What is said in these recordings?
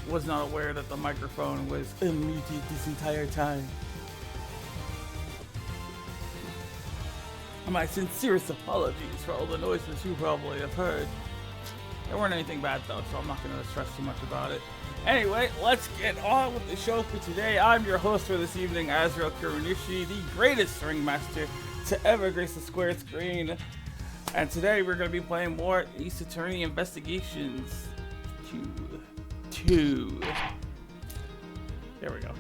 Was not aware that the microphone was unmuted this entire time. My sincerest apologies for all the noises you probably have heard. There weren't anything bad though, so I'm not going to stress too much about it. Anyway, let's get on with the show for today. I'm your host for this evening, Azrael Kurunushi, the greatest ringmaster to ever grace the square screen. And today we're going to be playing more Ace Attorney Investigations 2. There we go.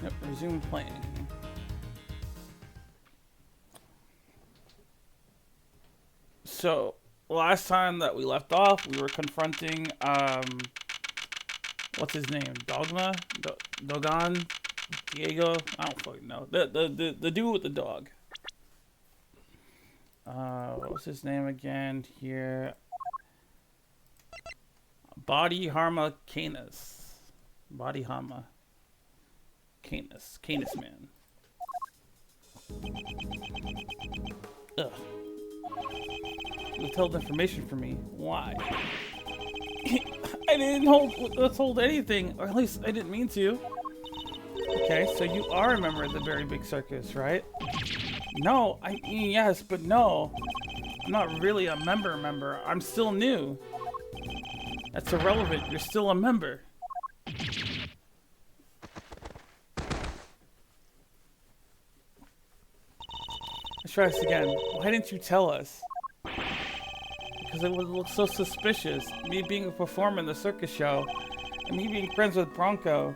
Yep, resume playing. So, last time that we left off, we were confronting, what's his name? Dogma? Dogon? Diego? I don't fucking know. The dude with the dog. What was his name again here? Body Harma Canis. Body Harma. Canis Man. Ugh. Withheld information from me. Why? I didn't withhold anything, or at least I didn't mean to. Okay, so you are a member of the Very Big Circus, right? No, I mean yes, but no. I'm not really a member. I'm still new. That's irrelevant. You're still a member. Let's try this again. Why didn't you tell us? Because it would look so suspicious. Me being a performer in the circus show, and me being friends with Bronco.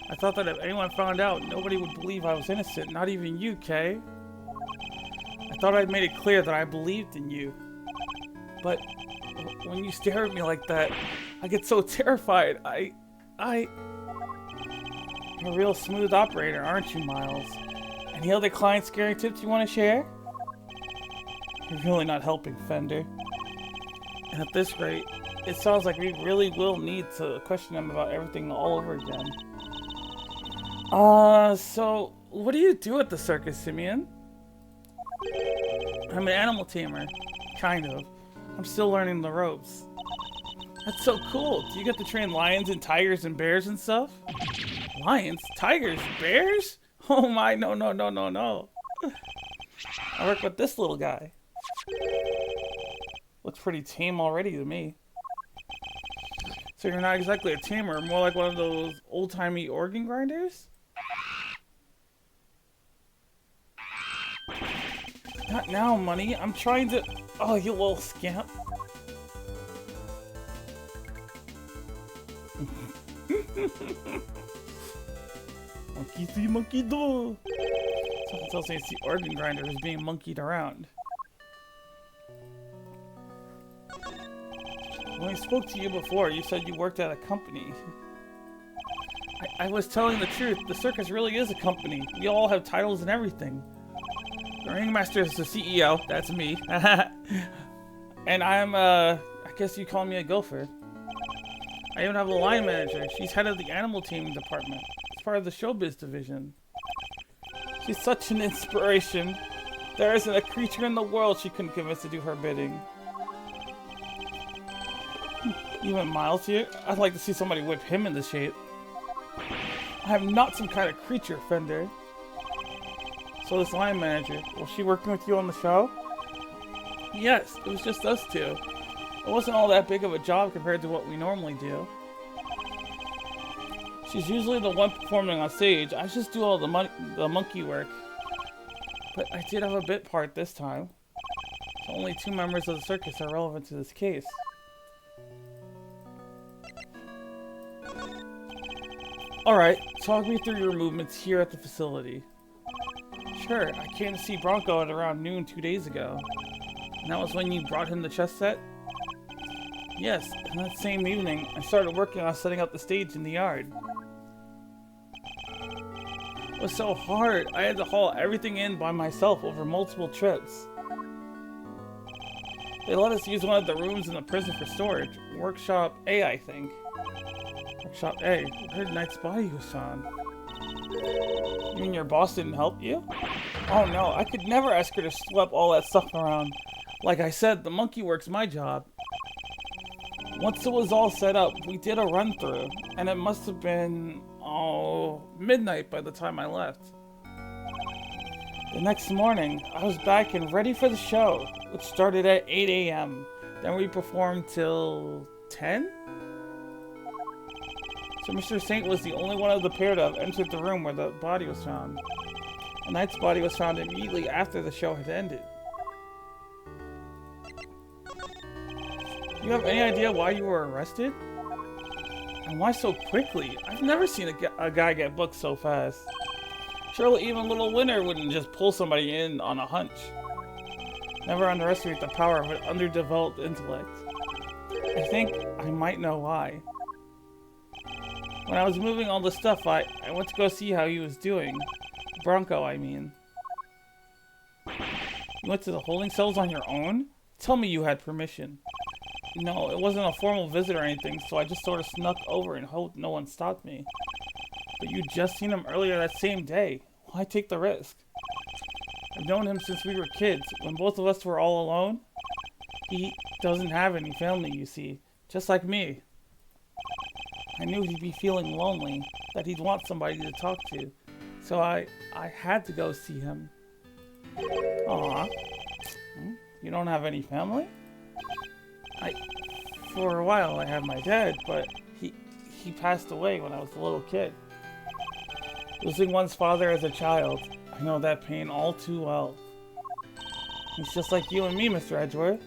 I thought that if anyone found out, nobody would believe I was innocent. Not even you, Kay. I thought I'd made it clear that I believed in you. But when you stare at me like that, I get so terrified. You're a real smooth operator, aren't you, Miles? Any other client scary tips you want to share? You're really not helping, Fender. And at this rate, it sounds like we really will need to question him about everything all over again. So, what do you do at the circus, Simeon? I'm an animal tamer. Kind of. I'm still learning the ropes. That's so cool. Do you get to train lions and tigers and bears and stuff? Lions? Tigers? Bears? Oh my, no. I work with this little guy. Looks pretty tame already to me. So you're not exactly a tamer, more like one of those old-timey organ grinders? Not now, Money. I'm trying to... Oh, you little scamp. Monkey see, monkey do. Something tells me it's the organ grinder who's being monkeyed around. When I spoke to you before, you said you worked at a company. I was telling the truth. The circus really is a company. We all have titles and everything. The ringmaster is the CEO. That's me. And I'm, I guess you call me a gopher. I even have a line manager. She's head of the animal team department. It's part of the showbiz division. She's such an inspiration. There isn't a creature in the world she couldn't convince to do her bidding. Even Miles here? I'd like to see somebody whip him into shape. I am not some kind of creature, Fender. So this line manager, was she working with you on the show? Yes, it was just us two. It wasn't all that big of a job compared to what we normally do. She's usually the one performing on stage. I just do all the monkey work. But I did have a bit part this time. So only 2 members of the circus are relevant to this case. Alright, talk me through your movements here at the facility. Sure, I came to see Bronco at around noon 2 days ago. And that was when you brought him the chess set? Yes, and that same evening, I started working on setting up the stage in the yard. It was so hard, I had to haul everything in by myself over multiple trips. They let us use one of the rooms in the prison for storage. Workshop A, I think. Workshop A. I heard Knight's body was found. You mean your boss didn't help you? Oh no, I could never ask her to schlep all that stuff around. Like I said, the monkey work's my job. Once it was all set up, we did a run through, and it must have been, midnight by the time I left. The next morning, I was back and ready for the show, which started at 8 a.m. Then we performed till 10? So Mr. Saint was the only one of the pair to have entered the room where the body was found. The Knight's body was found immediately after the show had ended. Do you have any idea why you were arrested? And why so quickly? I've never seen a guy get booked so fast. Surely even Little Winner wouldn't just pull somebody in on a hunch. Never underestimate the power of an underdeveloped intellect. I think I might know why. When I was moving all the stuff, I went to go see how he was doing. Bronco, I mean. You went to the holding cells on your own? Tell me you had permission. No, it wasn't a formal visit or anything, so I just sort of snuck over and hoped no one stopped me. But you just seen him earlier that same day. Why take the risk? I've known him since we were kids. When both of us were all alone, he doesn't have any family, you see. Just like me. I knew he'd be feeling lonely, that he'd want somebody to talk to. So I had to go see him. Aw. You don't have any family? For a while I had my dad, but he passed away when I was a little kid. Losing one's father as a child, I know that pain all too well. He's just like you and me, Mr. Edgeworth.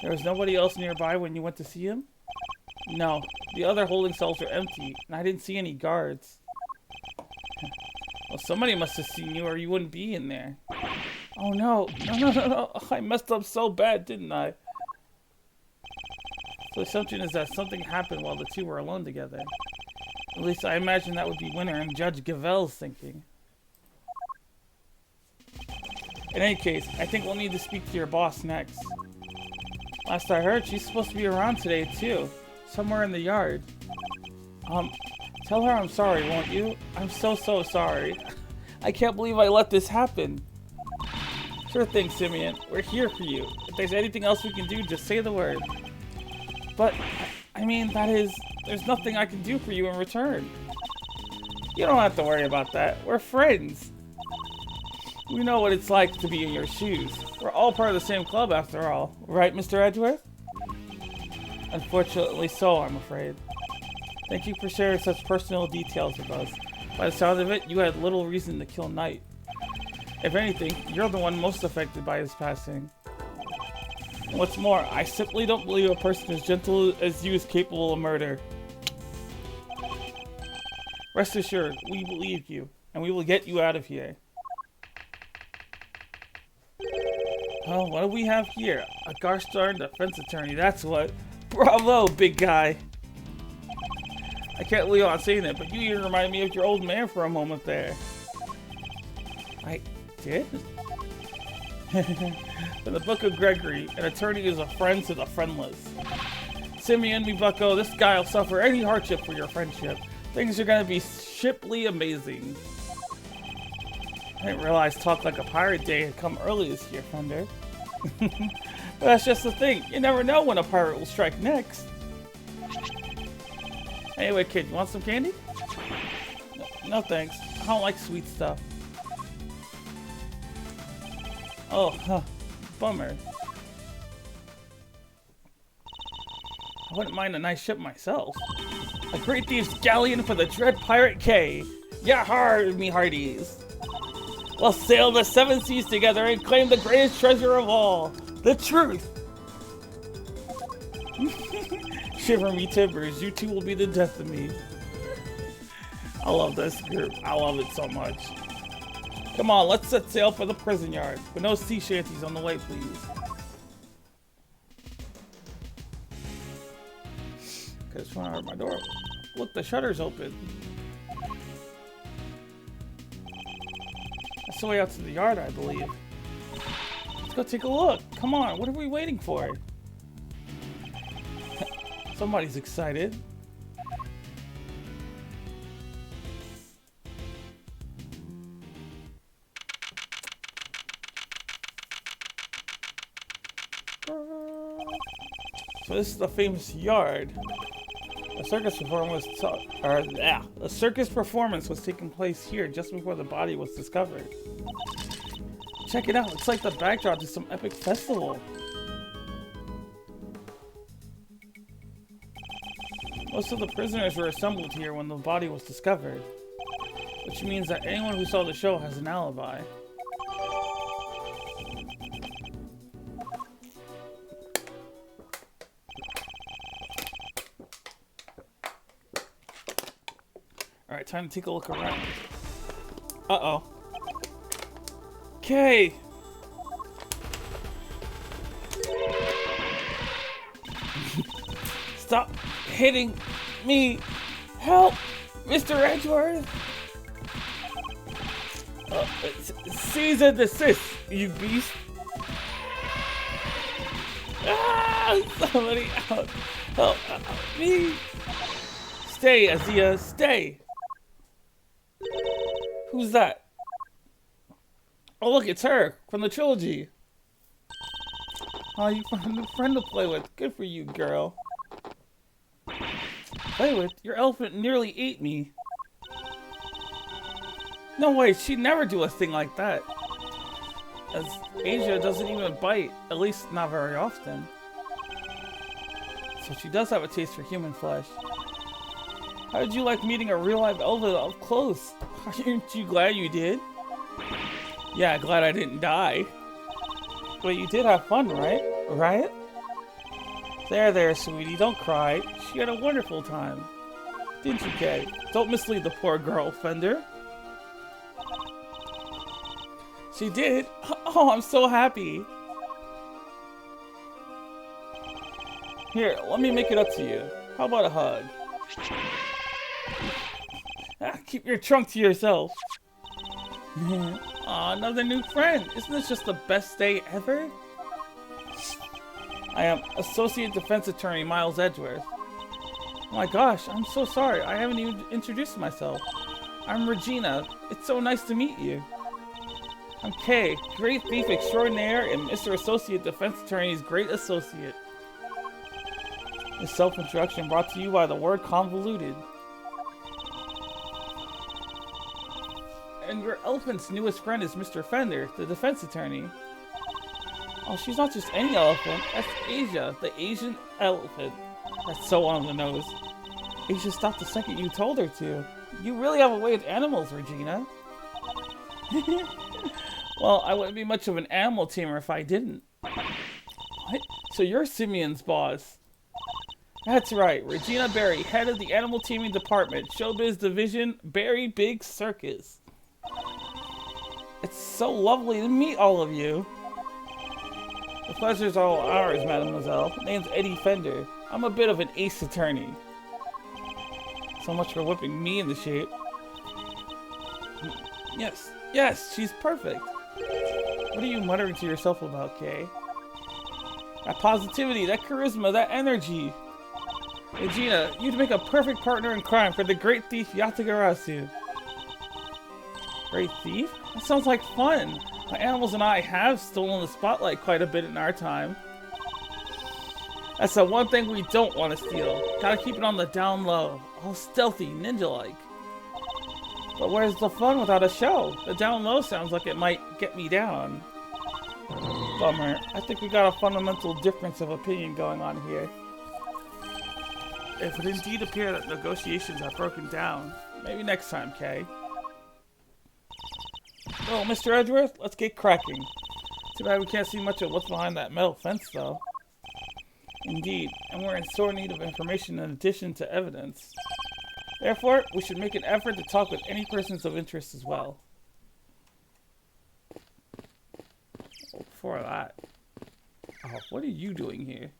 There was nobody else nearby when you went to see him? No, the other holding cells are empty, and I didn't see any guards. Well, somebody must have seen you or you wouldn't be in there. Oh no, no. I messed up so bad, didn't I? So the assumption is that something happened while the two were alone together. At least I imagine that would be Winner and Judge Gavel's thinking. In any case, I think we'll need to speak to your boss next. Last I heard, she's supposed to be around today too. Somewhere in the yard. Tell her I'm sorry, won't you? I'm so sorry. I can't believe I let this happen. Sure thing, Simeon. We're here for you. If there's anything else we can do, just say the word. But, I mean, there's nothing I can do for you in return. You don't have to worry about that. We're friends. We know what it's like to be in your shoes. We're all part of the same club after all. Right, Mr. Edgeworth? Unfortunately so, I'm afraid. Thank you for sharing such personal details with us. By the sound of it, you had little reason to kill Knight. If anything, you're the one most affected by his passing. And what's more, I simply don't believe a person as gentle as you is capable of murder. Rest assured, we believe you, and we will get you out of here. Oh, what do we have here? A gosh darn defense attorney, that's what. Bravo, big guy. I can't believe I'm saying it, but you even reminded me of your old man for a moment there. I did? In the Book of Gregory, an attorney is a friend to the friendless. Simeon, me bucko, this guy will suffer any hardship for your friendship. Things are gonna be shiply amazing. I didn't realize Talk Like a Pirate Day had come early this year, Thunder. But that's just the thing. You never know when a pirate will strike next. Anyway, kid, you want some candy? No thanks. I don't like sweet stuff. Oh, huh. Bummer. I wouldn't mind a nice ship myself. A great thief's galleon for the dread Pirate K. Yahar, me hearties. We'll sail the 7 seas together and claim the greatest treasure of all, the truth. Shiver me timbers, you two will be the death of me. I love this group. I love it so much. Come on, let's set sail for the prison yard. But no sea shanties on the way, please. Cause trying to hurt my door. Look, the shutter's open. That's the way out to the yard, I believe. Let's go take a look. Come on, what are we waiting for? Somebody's excited. This is the famous yard. A circus performance was taking place here just before the body was discovered. Check it out, it's like the backdrop to some epic festival. Most of the prisoners were assembled here when the body was discovered, which means that anyone who saw the show has an alibi. Alright, time to take a look around. Uh-oh. Okay. Stop hitting me. Help, Mr. Edgeworth. Cease and desist, you beast. Ah, somebody help me. Stay, Azia, stay. Who's that? Oh look, it's her, from the trilogy. Oh, you found a new friend to play with. Good for you, girl. Play with? Your elephant nearly ate me. No way, she'd never do a thing like that. As Asia doesn't even bite, at least not very often. So she does have a taste for human flesh. How did you like meeting a real live elephant up close? Aren't you glad you did? Yeah, glad I didn't die. But you did have fun, right? Right? There, sweetie, don't cry. She had a wonderful time. Didn't you, Kay? Don't mislead the poor girl, Fender. She did? Oh, I'm so happy. Here, let me make it up to you. How about a hug? Keep your trunk to yourself. Aw, another new friend. Isn't this just the best day ever? I am Associate Defense Attorney Miles Edgeworth. Oh my gosh, I'm so sorry. I haven't even introduced myself. I'm Regina. It's so nice to meet you. I'm Kay, Great Thief Extraordinaire and Mr. Associate Defense Attorney's Great Associate. This self-introduction brought to you by the word convoluted. And your elephant's newest friend is Mr. Fender, the defense attorney. Oh, she's not just any elephant. That's Asia, the Asian elephant. That's so on the nose. Asia stopped the second you told her to. You really have a way with animals, Regina. Well, I wouldn't be much of an animal tamer if I didn't. What? So you're Simeon's boss? That's right, Regina Berry, head of the Animal Teaming Department, Showbiz Division, Berry Big Circus. It's so lovely to meet all of you. The pleasure's all ours, mademoiselle. Name's Eddie Fender. I'm a bit of an ace attorney. So much for whipping me into shape. Yes, she's perfect. What are you muttering to yourself about, Kay? That positivity, that charisma, that energy. Regina, you'd make a perfect partner in crime for the Great Thief Yatagarasu. Great Thief? That sounds like fun. My animals and I have stolen the spotlight quite a bit in our time. That's the one thing we don't want to steal. Gotta keep it on the down low. All stealthy, ninja-like. But where's the fun without a show? The down low sounds like it might get me down. Bummer. I think we got a fundamental difference of opinion going on here. It would indeed appear that negotiations have broken down. Maybe next time, Kay. Well, Mr. Edgeworth, let's get cracking. Too bad we can't see much of what's behind that metal fence, though. Indeed, and we're in sore need of information in addition to evidence. Therefore, we should make an effort to talk with any persons of interest as well. Before that... Oh, what are you doing here?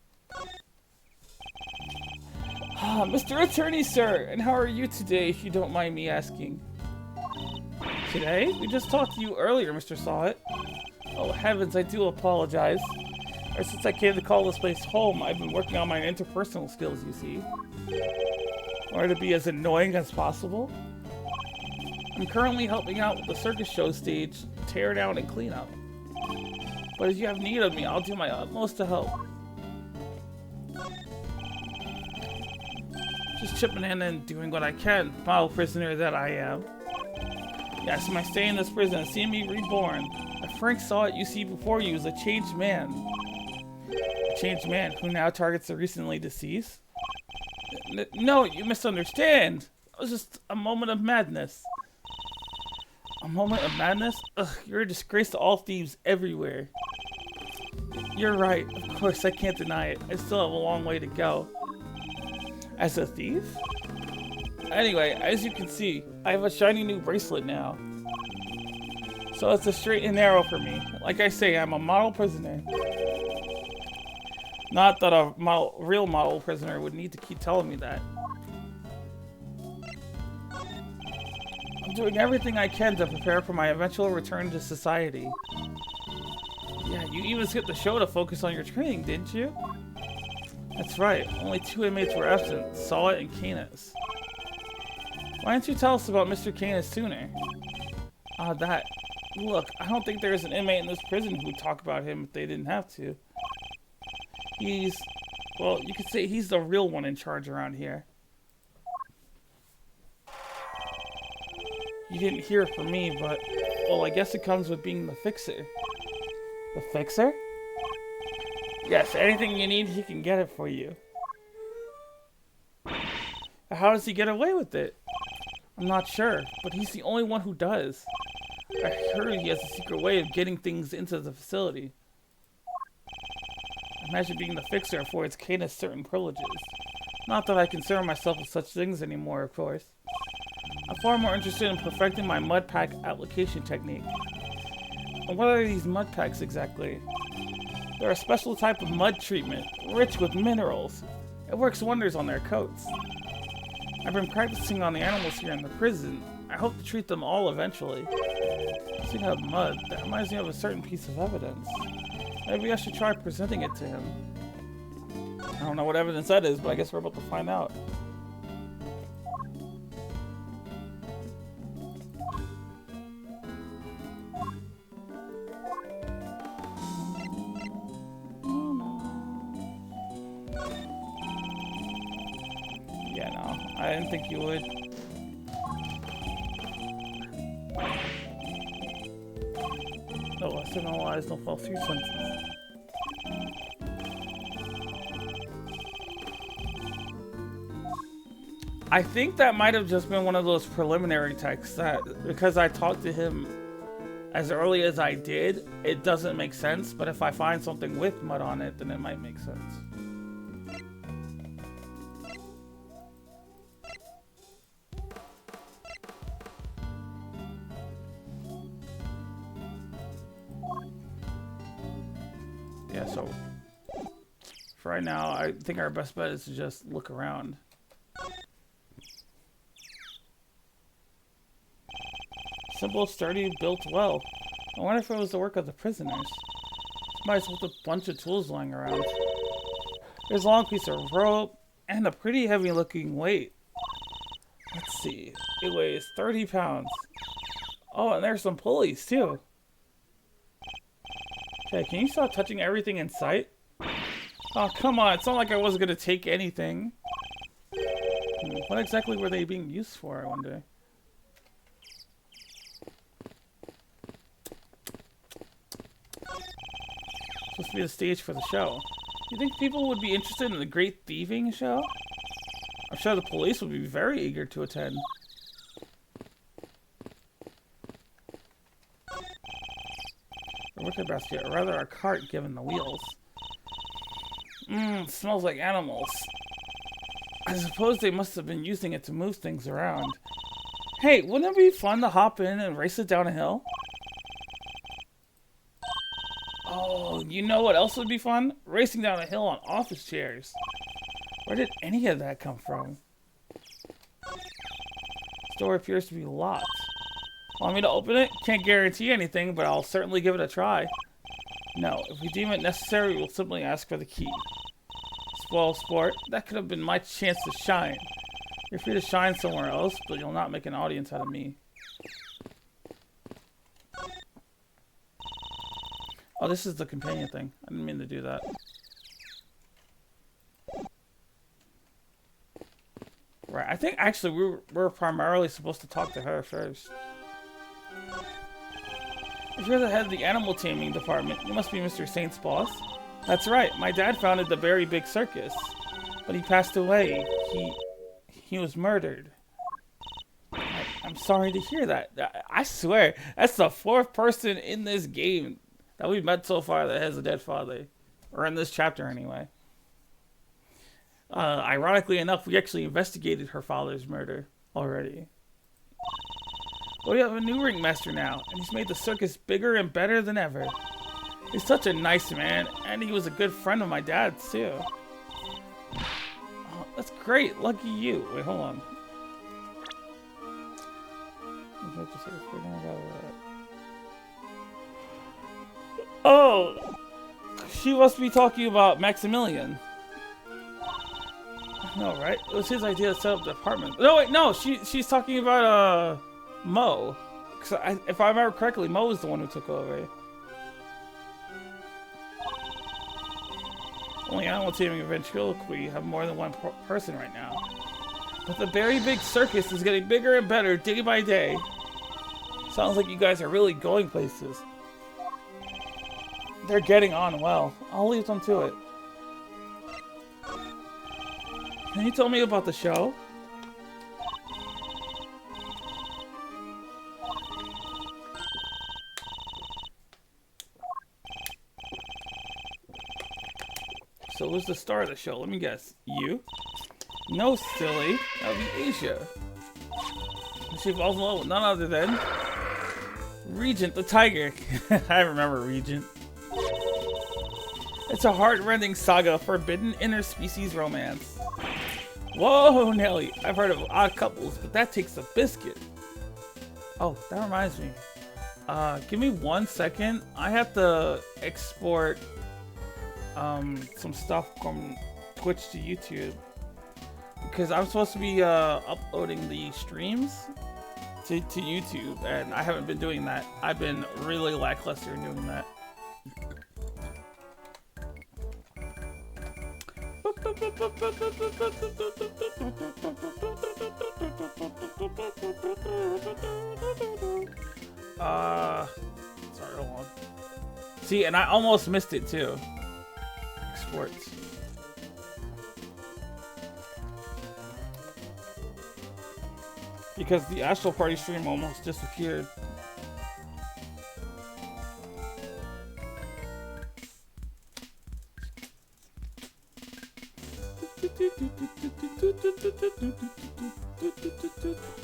Mr. Attorney, sir, and how are you today, if you don't mind me asking? Today? We just talked to you earlier, Mr. Sawit. Oh, heavens, I do apologize. Ever since I came to call this place home, I've been working on my interpersonal skills, you see. In order to be as annoying as possible. I'm currently helping out with the circus show stage, tear down and clean up. But if you have need of me, I'll do my utmost to help. Just chipping in and doing what I can, model prisoner that I am. Yes, my stay in this prison has seen me reborn. If Frank saw it you see before you as a changed man. A changed man who now targets the recently deceased? No, you misunderstand. It was just a moment of madness. A moment of madness? Ugh, you're a disgrace to all thieves everywhere. You're right. Of course, I can't deny it. I still have a long way to go. As a thief? Anyway, as you can see, I have a shiny new bracelet now. So it's a straight and narrow for me. Like I say, I'm a model prisoner. Not that a real model prisoner would need to keep telling me that. I'm doing everything I can to prepare for my eventual return to society. Yeah, you even skipped the show to focus on your training, didn't you? That's right, only 2 inmates were absent, Solid and Canis. Why didn't you tell us about Mr. Canis sooner? Look, I don't think there's an inmate in this prison who would talk about him if they didn't have to. Well, you could say he's the real one in charge around here. You didn't hear it from me, but, well, I guess it comes with being the fixer. The fixer? Yes, anything you need, he can get it for you. How does he get away with it? I'm not sure, but he's the only one who does. I heard he has a secret way of getting things into the facility. Imagine being the fixer affords Canis certain privileges. Not that I concern myself with such things anymore, of course. I'm far more interested in perfecting my mud pack application technique. And what are these mud packs exactly? They're a special type of mud treatment, rich with minerals. It works wonders on their coats. I've been practicing on the animals here in the prison. I hope to treat them all eventually. Speaking of mud, that reminds me of a certain piece of evidence. Maybe I should try presenting it to him. I don't know what evidence that is, but I guess we're about to find out. Yeah, no, I didn't think you would. No lesser, no lies, no false sentences. I think that might have just been one of those preliminary texts that, because I talked to him as early as I did, it doesn't make sense, but if I find something with mud on it, then it might make sense. Yeah, so for right now, I think our best bet is to just look around. Simple, sturdy, built well. I wonder if it was the work of the prisoners. Somebody's with a bunch of tools lying around. There's a long piece of rope and a pretty heavy looking weight. Let's see. It weighs 30 pounds. Oh, and there's some pulleys too. Okay, can you stop touching everything in sight? Oh, come on. It's not like I wasn't going to take anything. What exactly were they being used for, I wonder? Supposed to be the stage for the show. You think people would be interested in the Great Thieving show? I'm sure the police would be very eager to attend. A wicker basket, or rather a cart given the wheels. Smells like animals. I suppose they must have been using it to move things around. Hey, wouldn't it be fun to hop in and race it down a hill? Oh, you know what else would be fun? Racing down a hill on office chairs. Where did any of that come from? The door appears to be locked. Want me to open it? Can't guarantee anything, but I'll certainly give it a try. No, if we deem it necessary, we'll simply ask for the key. Spoil sport, that could have been my chance to shine. You're free to shine somewhere else, but you'll not make an audience out of me. Oh, this is the companion thing. I didn't mean to do that. Right. I think actually we're primarily supposed to talk to her first. If you're the head of the animal taming department, you must be Mr. Saint's boss. That's right. My dad founded the Very Big Circus, but he passed away. He was murdered. I'm sorry to hear that. I swear, that's the 4th person in this game that we've met so far that has a dead father. Or in this chapter, anyway. Ironically enough, we actually investigated her father's murder already. But we have a new ringmaster now, and he's made the circus bigger and better than ever. He's such a nice man, and he was a good friend of my dad's, too. Oh, that's great. Lucky you. Wait, hold on. Oh! She must be talking about Maximilian. No, right? It was his idea to set up the apartment. No, wait, no! She's talking about, Mo. If I remember correctly, Mo was the one who took over. Only animal taming and ventriloquy have more than one person right now. But the Very Big Circus is getting bigger and better day by day. Sounds like you guys are really going places. They're getting on well. I'll leave them to it. Can you tell me about the show? So who's the star of the show? Let me guess. You? No, silly. That would be Asia. She falls in love with none other than Regent the Tiger. I remember Regent. It's a heart-rending saga of forbidden interspecies romance. Whoa, Nelly. I've heard of odd couples, but that takes a biscuit. Oh, that reminds me. Give me 1 second. I have to export some stuff from Twitch to YouTube. Because I'm supposed to be uploading the streams to YouTube, and I haven't been doing that. I've been really lackluster in doing that. Sorry, hold on. See, and I almost missed it too. Exports. Because the Astral Party stream almost disappeared.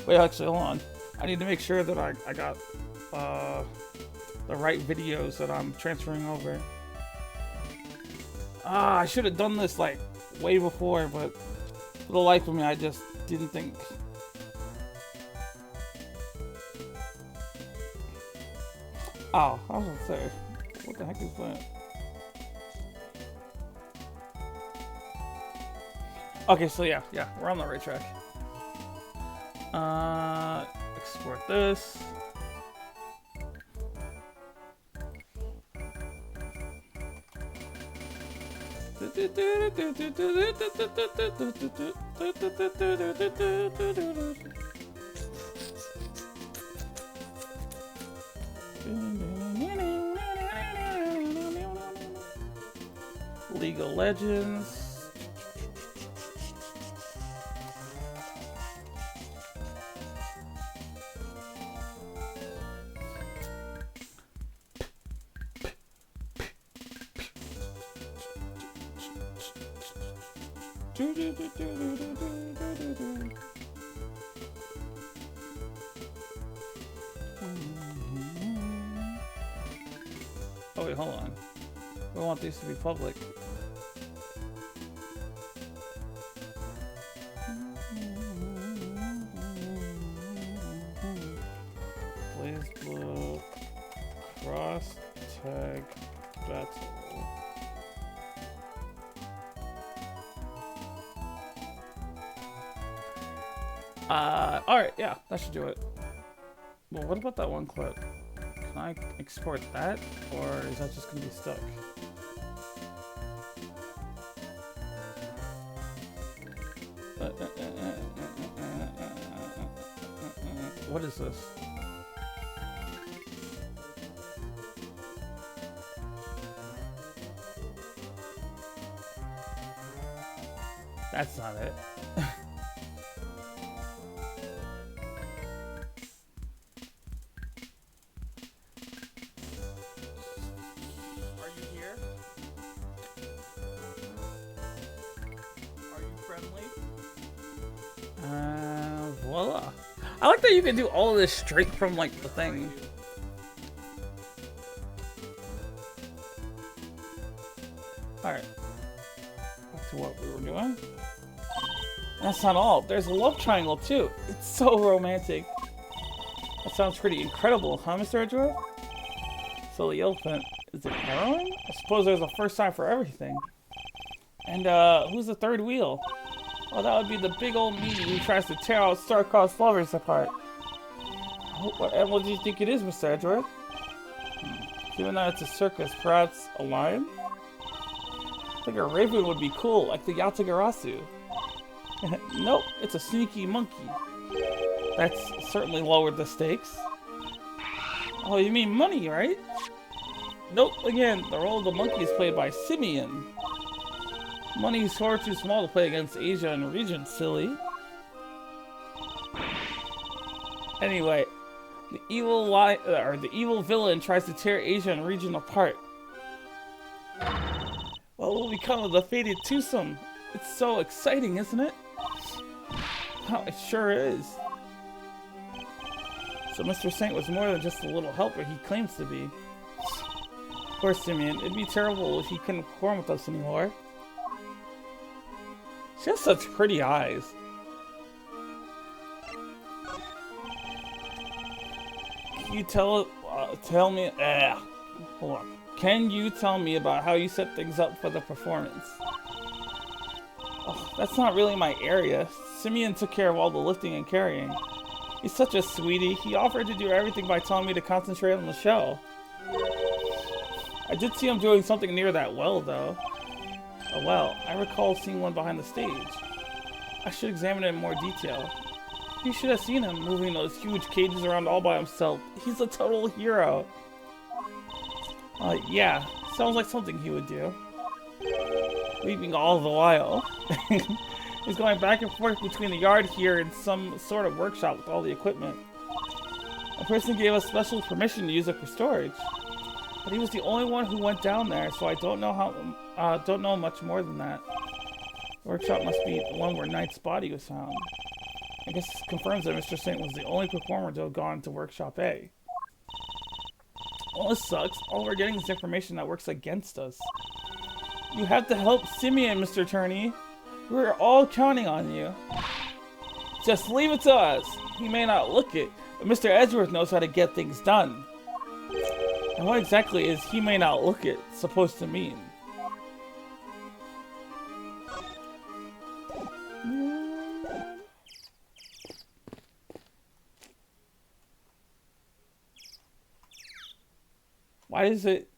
Wait, actually, hold on. I need to make sure that I got the right videos that I'm transferring over. I should have done this like way before, but for the life of me, I just didn't think. Oh, I was gonna say, what the heck is that? Okay, so yeah, we're on the right track. Export this. League of Legends. Oh wait, hold on. We want these to be public. BlazBlue cross tag battle. Alright, yeah, that should do it. Well, what about that one clip? Can I export that, or is that just gonna be stuck? What is this? That's not it. Are you here? Are you friendly? Voila. I like that you can do all of this straight from like the thing. Alright. Back to what we were doing. That's not all. There's a love triangle too. It's so romantic. That sounds pretty incredible, huh, Mr. Edgeworth? So the elephant is it heroin? I suppose there's a first time for everything. And who's the third wheel? Oh, that would be the big old meanie who tries to tear out star-crossed lovers apart. And what do you think it is, Mr. Edgeworth? Given that it's a circus, perhaps a lion? I think a raven would be cool, like the Yatagarasu. Nope, it's a sneaky monkey. That's certainly lowered the stakes. Oh, you mean money, right? Nope, again, the role of the monkey is played by Simeon. Money's far too small to play against Asia and Regent, silly. Anyway, the evil villain tries to tear Asia and Regent apart. What will become of the fated twosome? It's so exciting, isn't it? Oh, it sure is. So Mr. Saint was more than just the little helper he claims to be. Of course, Simeon, it'd be terrible if he couldn't perform with us anymore. She has such pretty eyes. Can you tell me? Hold on. Can you tell me about how you set things up for the performance? Oh, that's not really my area. Simeon took care of all the lifting and carrying. He's such a sweetie. He offered to do everything by telling me to concentrate on the show. I did see him doing something near that well, though. A well. I recall seeing one behind the stage. I should examine it in more detail. You should have seen him moving those huge cages around all by himself. He's a total hero. Yeah. Sounds like something he would do. Weeping all the while. He's going back and forth between the yard here and some sort of workshop with all the equipment. A person gave us special permission to use it for storage. But he was the only one who went down there, so I don't know much more than that. The workshop must be the one where Knight's body was found. I guess this confirms that Mr. Saint was the only performer to have gone to Workshop A. Well, this sucks. All we're getting is information that works against us. You have to help Simeon, Mr. Turney. We're all counting on you. Just leave it to us. He may not look it, but Mr. Edgeworth knows how to get things done. And what exactly is he may not look it supposed to mean? Why is it?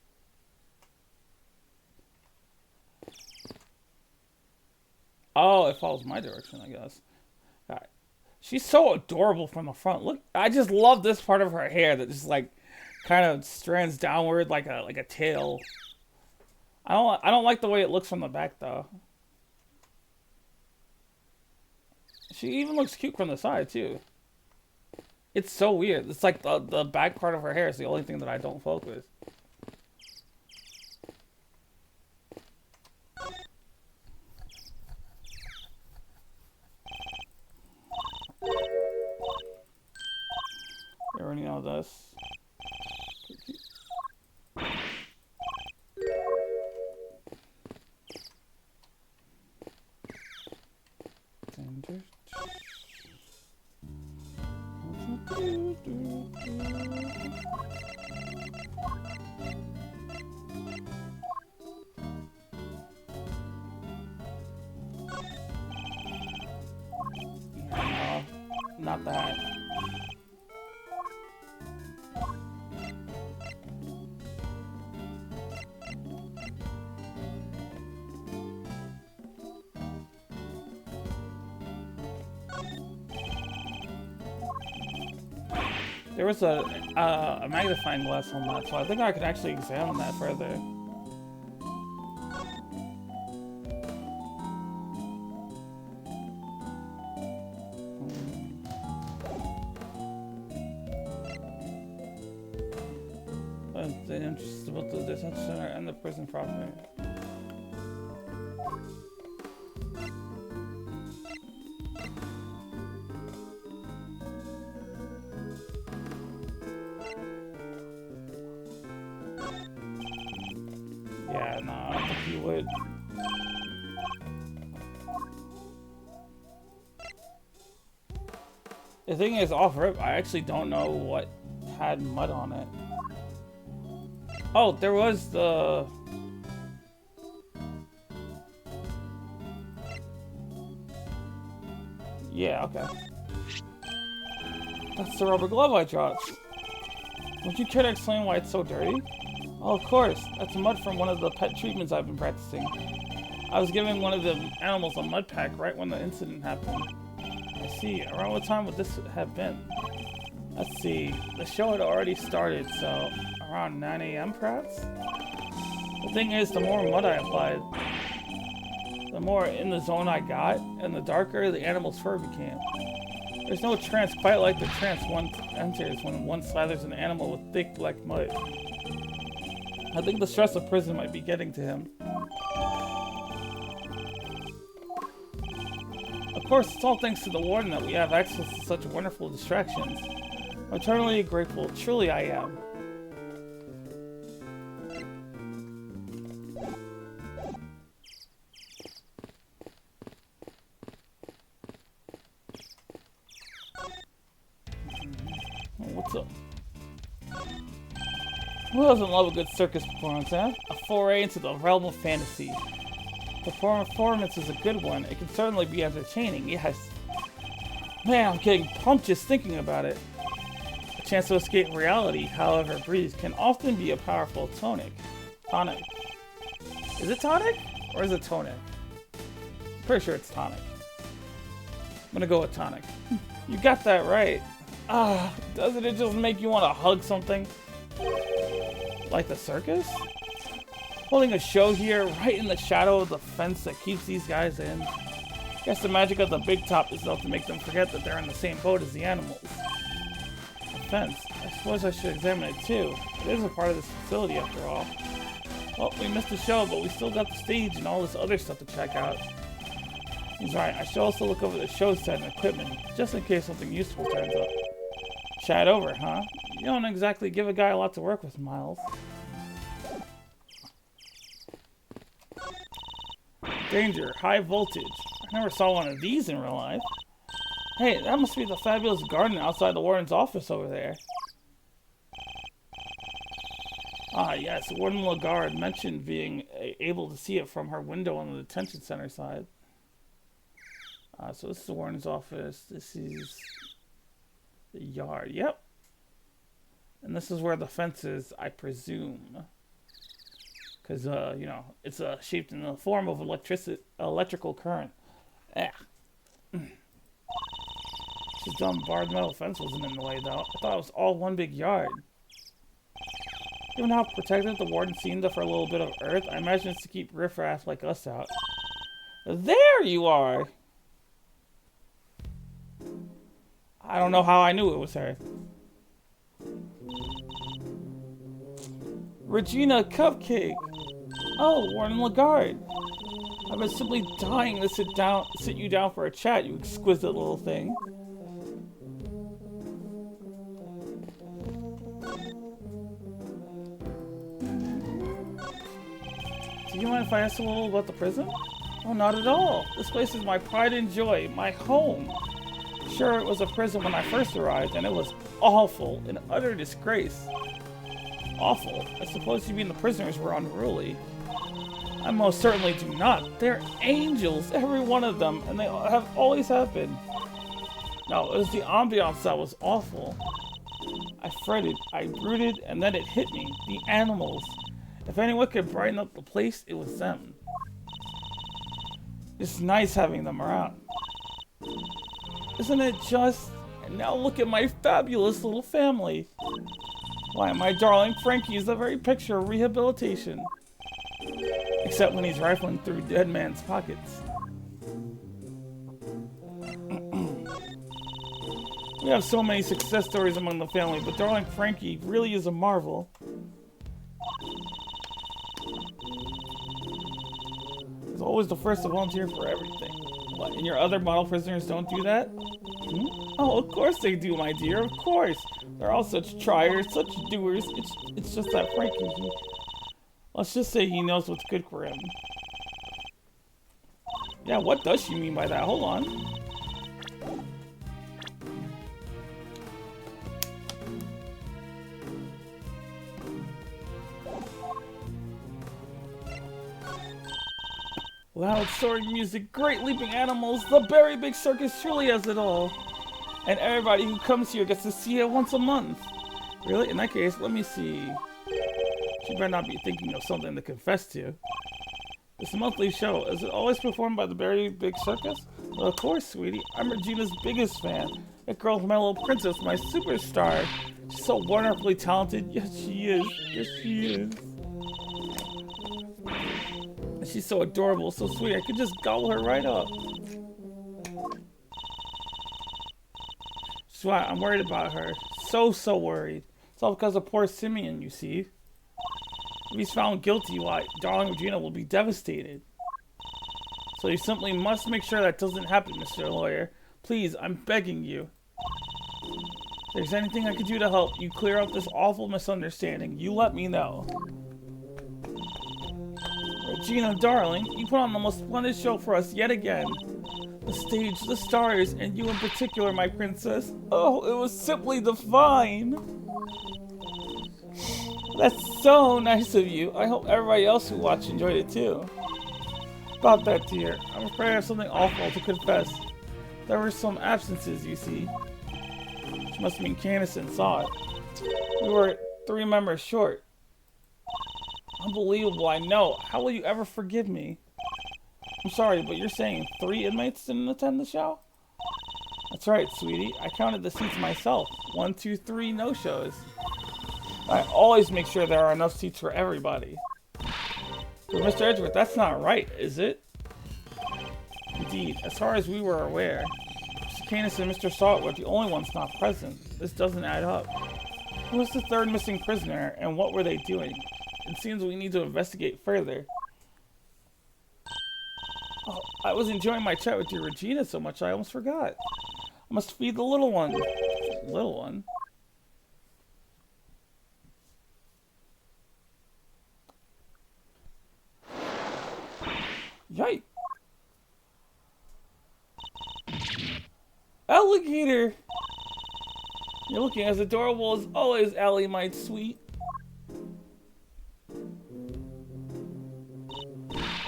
Oh, it follows my direction, I guess. Alright. She's so adorable from the front. Look, I just love this part of her hair that just like kind of strands downward like a tail. I don't like the way it looks from the back though. She even looks cute from the side too. It's so weird. It's like the back part of her hair is the only thing that I don't fuck with. You already know this. No, not that. There was a magnifying glass on that, so I think I could actually examine that further. The interest about the detention center and the prison property. Yeah, no, I don't think you would. The thing is, off rip, I actually don't know what had mud on it. Oh, there was the... Yeah, okay. That's the rubber glove I dropped. Would you care to explain why it's so dirty? Oh, of course. That's mud from one of the pet treatments I've been practicing. I was giving one of the animals a mud pack right when the incident happened. I see. Around what time would this have been? Let's see. The show had already started, so around 9 AM perhaps? The thing is, the more mud I applied, the more in the zone I got, and the darker the animal's fur became. There's no trance quite like the trance one enters when one slathers an animal with thick black mud. I think the stress of prison might be getting to him. Of course, it's all thanks to the warden that we have access to such wonderful distractions. I'm eternally grateful, truly I am. What's up? Who doesn't love a good circus performance, huh? A foray into the realm of fantasy. The performance is a good one. It can certainly be entertaining, yes. Man, I'm getting pumped just thinking about it. A chance to escape reality, however brief, can often be a powerful tonic. Is it tonic? Or is it tonic? I'm pretty sure it's tonic. I'm gonna go with tonic. You got that right. Ah, doesn't it just make you want to hug something? Like the circus? Holding a show here, right in the shadow of the fence that keeps these guys in. Guess the magic of the big top is enough to make them forget that they're in the same boat as the animals. The fence. I suppose I should examine it too. It is a part of this facility after all. Well, we missed the show, but we still got the stage and all this other stuff to check out. He's right, I should also look over the show set and equipment, just in case something useful turns up. Chat over, huh? You don't exactly give a guy a lot to work with, Miles. Danger, high voltage. I never saw one of these in real life. Hey, that must be the fabulous garden outside the warden's office over there. Ah, yes, Warden Lagarde mentioned being able to see it from her window on the detention center side. So this is the warden's office. This is the yard. Yep. And this is where the fence is, I presume. Because, you know, it's shaped in the form of electrical current. Ah. This dumb barred metal fence wasn't in the way, though. I thought it was all one big yard. Given how protected the warden seemed for a little bit of earth, I imagine it's to keep riffraff like us out. There you are! I don't know how I knew it was her. Regina Cupcake! Oh, Warden Lagarde! I've been simply dying to sit you down for a chat, you exquisite little thing. Do you mind if I ask a little about the prison? Oh, not at all. This place is my pride and joy, my home. Sure, it was a prison when I first arrived, and it was awful, an utter disgrace. Awful. I suppose you mean the prisoners were unruly. I most certainly do not. They're angels, every one of them, and they have always have been. No, it was the ambiance that was awful. I fretted, I brooded, and then it hit me. The animals. If anyone could brighten up the place, it was them. It's nice having them around. Isn't it just? Now look at my fabulous little family. Why, my darling Frankie is the very picture of rehabilitation. Except when he's rifling through dead man's pockets. We have so many success stories among the family, but darling Frankie really is a marvel. He's always the first to volunteer for everything. What, and your other model prisoners don't do that? Hmm? Oh, of course they do, my dear, of course. They're all such triers, such doers. It's just that Frankie, let's just say he knows what's good for him. Yeah, what does she mean by that? Hold on. Loud soaring music, great leaping animals, the Berry Big Circus truly has it all. And everybody who comes here gets to see it once a month. Really? In that case, let me see. She better not be thinking of something to confess to. This monthly show, is it always performed by the Berry Big Circus? Well, of course, sweetie. I'm Regina's biggest fan. That girl's my little princess, my superstar. She's so wonderfully talented. Yes, she is. Yes, she is. And she's so adorable, so sweet. I could just gobble her right up. That's why I'm worried about her. So worried. It's all because of poor Simeon, you see. If he's found guilty, why, darling Regina will be devastated. So you simply must make sure that doesn't happen, Mr. Lawyer. Please, I'm begging you. If there's anything I could do to help you clear up this awful misunderstanding, you let me know. Regina, darling, you put on the most splendid show for us yet again. The stage, the stars, and you in particular, my princess. Oh, it was simply divine. That's so nice of you. I hope everybody else who watched enjoyed it too. About that, dear, I'm afraid I have something awful to confess. There were some absences, you see. Which must mean Candace saw it. We were 3 members short. Unbelievable, I know. How will you ever forgive me? I'm sorry, but you're saying 3 inmates didn't attend the show? That's right, sweetie. I counted the seats myself. 1, 2, 3 no-shows. I always make sure there are enough seats for everybody. But Mr. Edgeworth, that's not right, is it? Indeed, as far as we were aware, Mr. Canis and Mr. Salt were the only ones not present. This doesn't add up. Who was the 3rd missing prisoner, and what were they doing? It seems we need to investigate further. Oh, I was enjoying my chat with you, Regina, so much I almost forgot. I must feed the little one. Little one? Yikes. Alligator! You're looking as adorable as always, Allie, my sweet.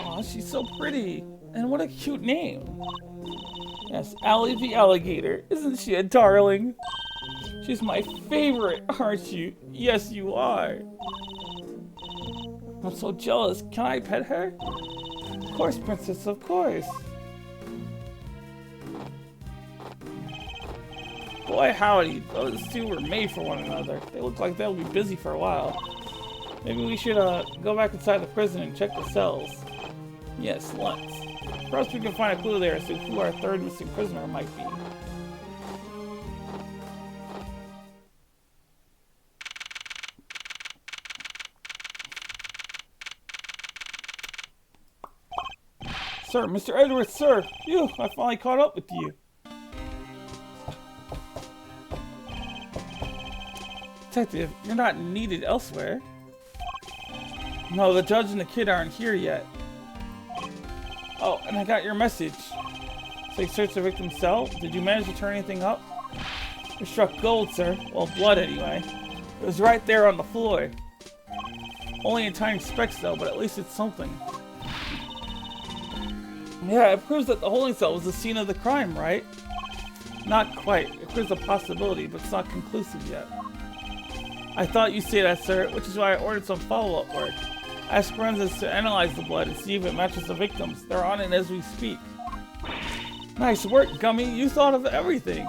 Aw, she's so pretty. And what a cute name. Yes, Allie the alligator. Isn't she a darling? She's my favorite, aren't you? Yes, you are. I'm so jealous. Can I pet her? Of course, princess, of course. Boy, howdy. Those 2 were made for one another. They look like they'll be busy for a while. Maybe we should go back inside the prison and check the cells. Yes, let's. Perhaps we can find a clue there as to who our 3rd missing prisoner might be. Sir, Mr. Edgeworth, sir! Phew, I finally caught up with you. Detective, you're not needed elsewhere. No, the judge and the kid aren't here yet. Oh, and I got your message. So you searched the victim's cell? Did you manage to turn anything up? You struck gold, sir. Well, blood anyway. It was right there on the floor. Only in tiny specks though, but at least it's something. Yeah, it proves that the holding cell was the scene of the crime, right? Not quite. It proves a possibility, but it's not conclusive yet. I thought you'd say that, sir, which is why I ordered some follow-up work. Ask forensics to analyze the blood and see if it matches the victims. They're on it as we speak. Nice work, Gummy. You thought of everything.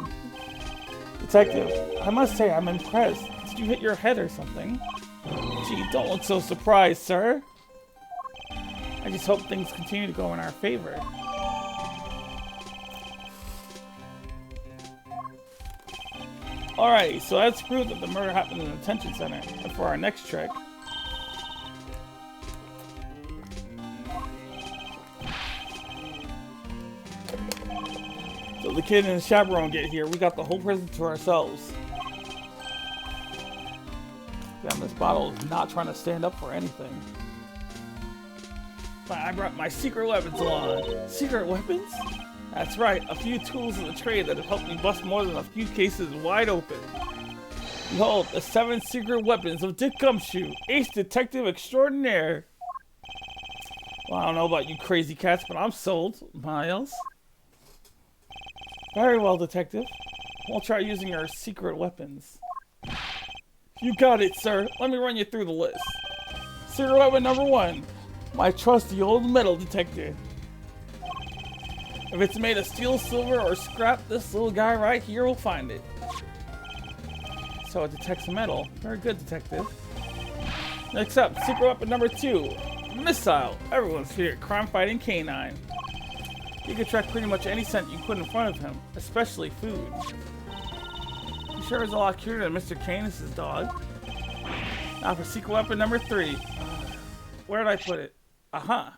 Detective, I must say I'm impressed. Did you hit your head or something? Gee, don't look so surprised, sir. I just hope things continue to go in our favor. Alright, so that's proof that the murder happened in the detention center. And for our next trick, so the kid and his chaperone get here, we got the whole prison to ourselves. Damn, this bottle is not trying to stand up for anything. But I brought my secret weapons along. Secret weapons? That's right, a few tools in the trade that have helped me bust more than a few cases wide open. Behold, the 7 secret weapons of Dick Gumshoe, Ace Detective Extraordinaire. Well, I don't know about you crazy cats, but I'm sold. Miles? Very well, Detective. We'll try using our secret weapons. You got it, sir. Let me run you through the list. Secret weapon number 1. My trusty old metal detector. If it's made of steel, silver, or scrap, this little guy right here will find it. So it detects metal. Very good, Detective. Next up, secret weapon number 2. Missile. Everyone's favorite crime-fighting canine. You can track pretty much any scent you put in front of him, especially food. He sure is a lot cuter than Mr. Canis' dog. Now for secret weapon number 3. Where did I put it? Aha.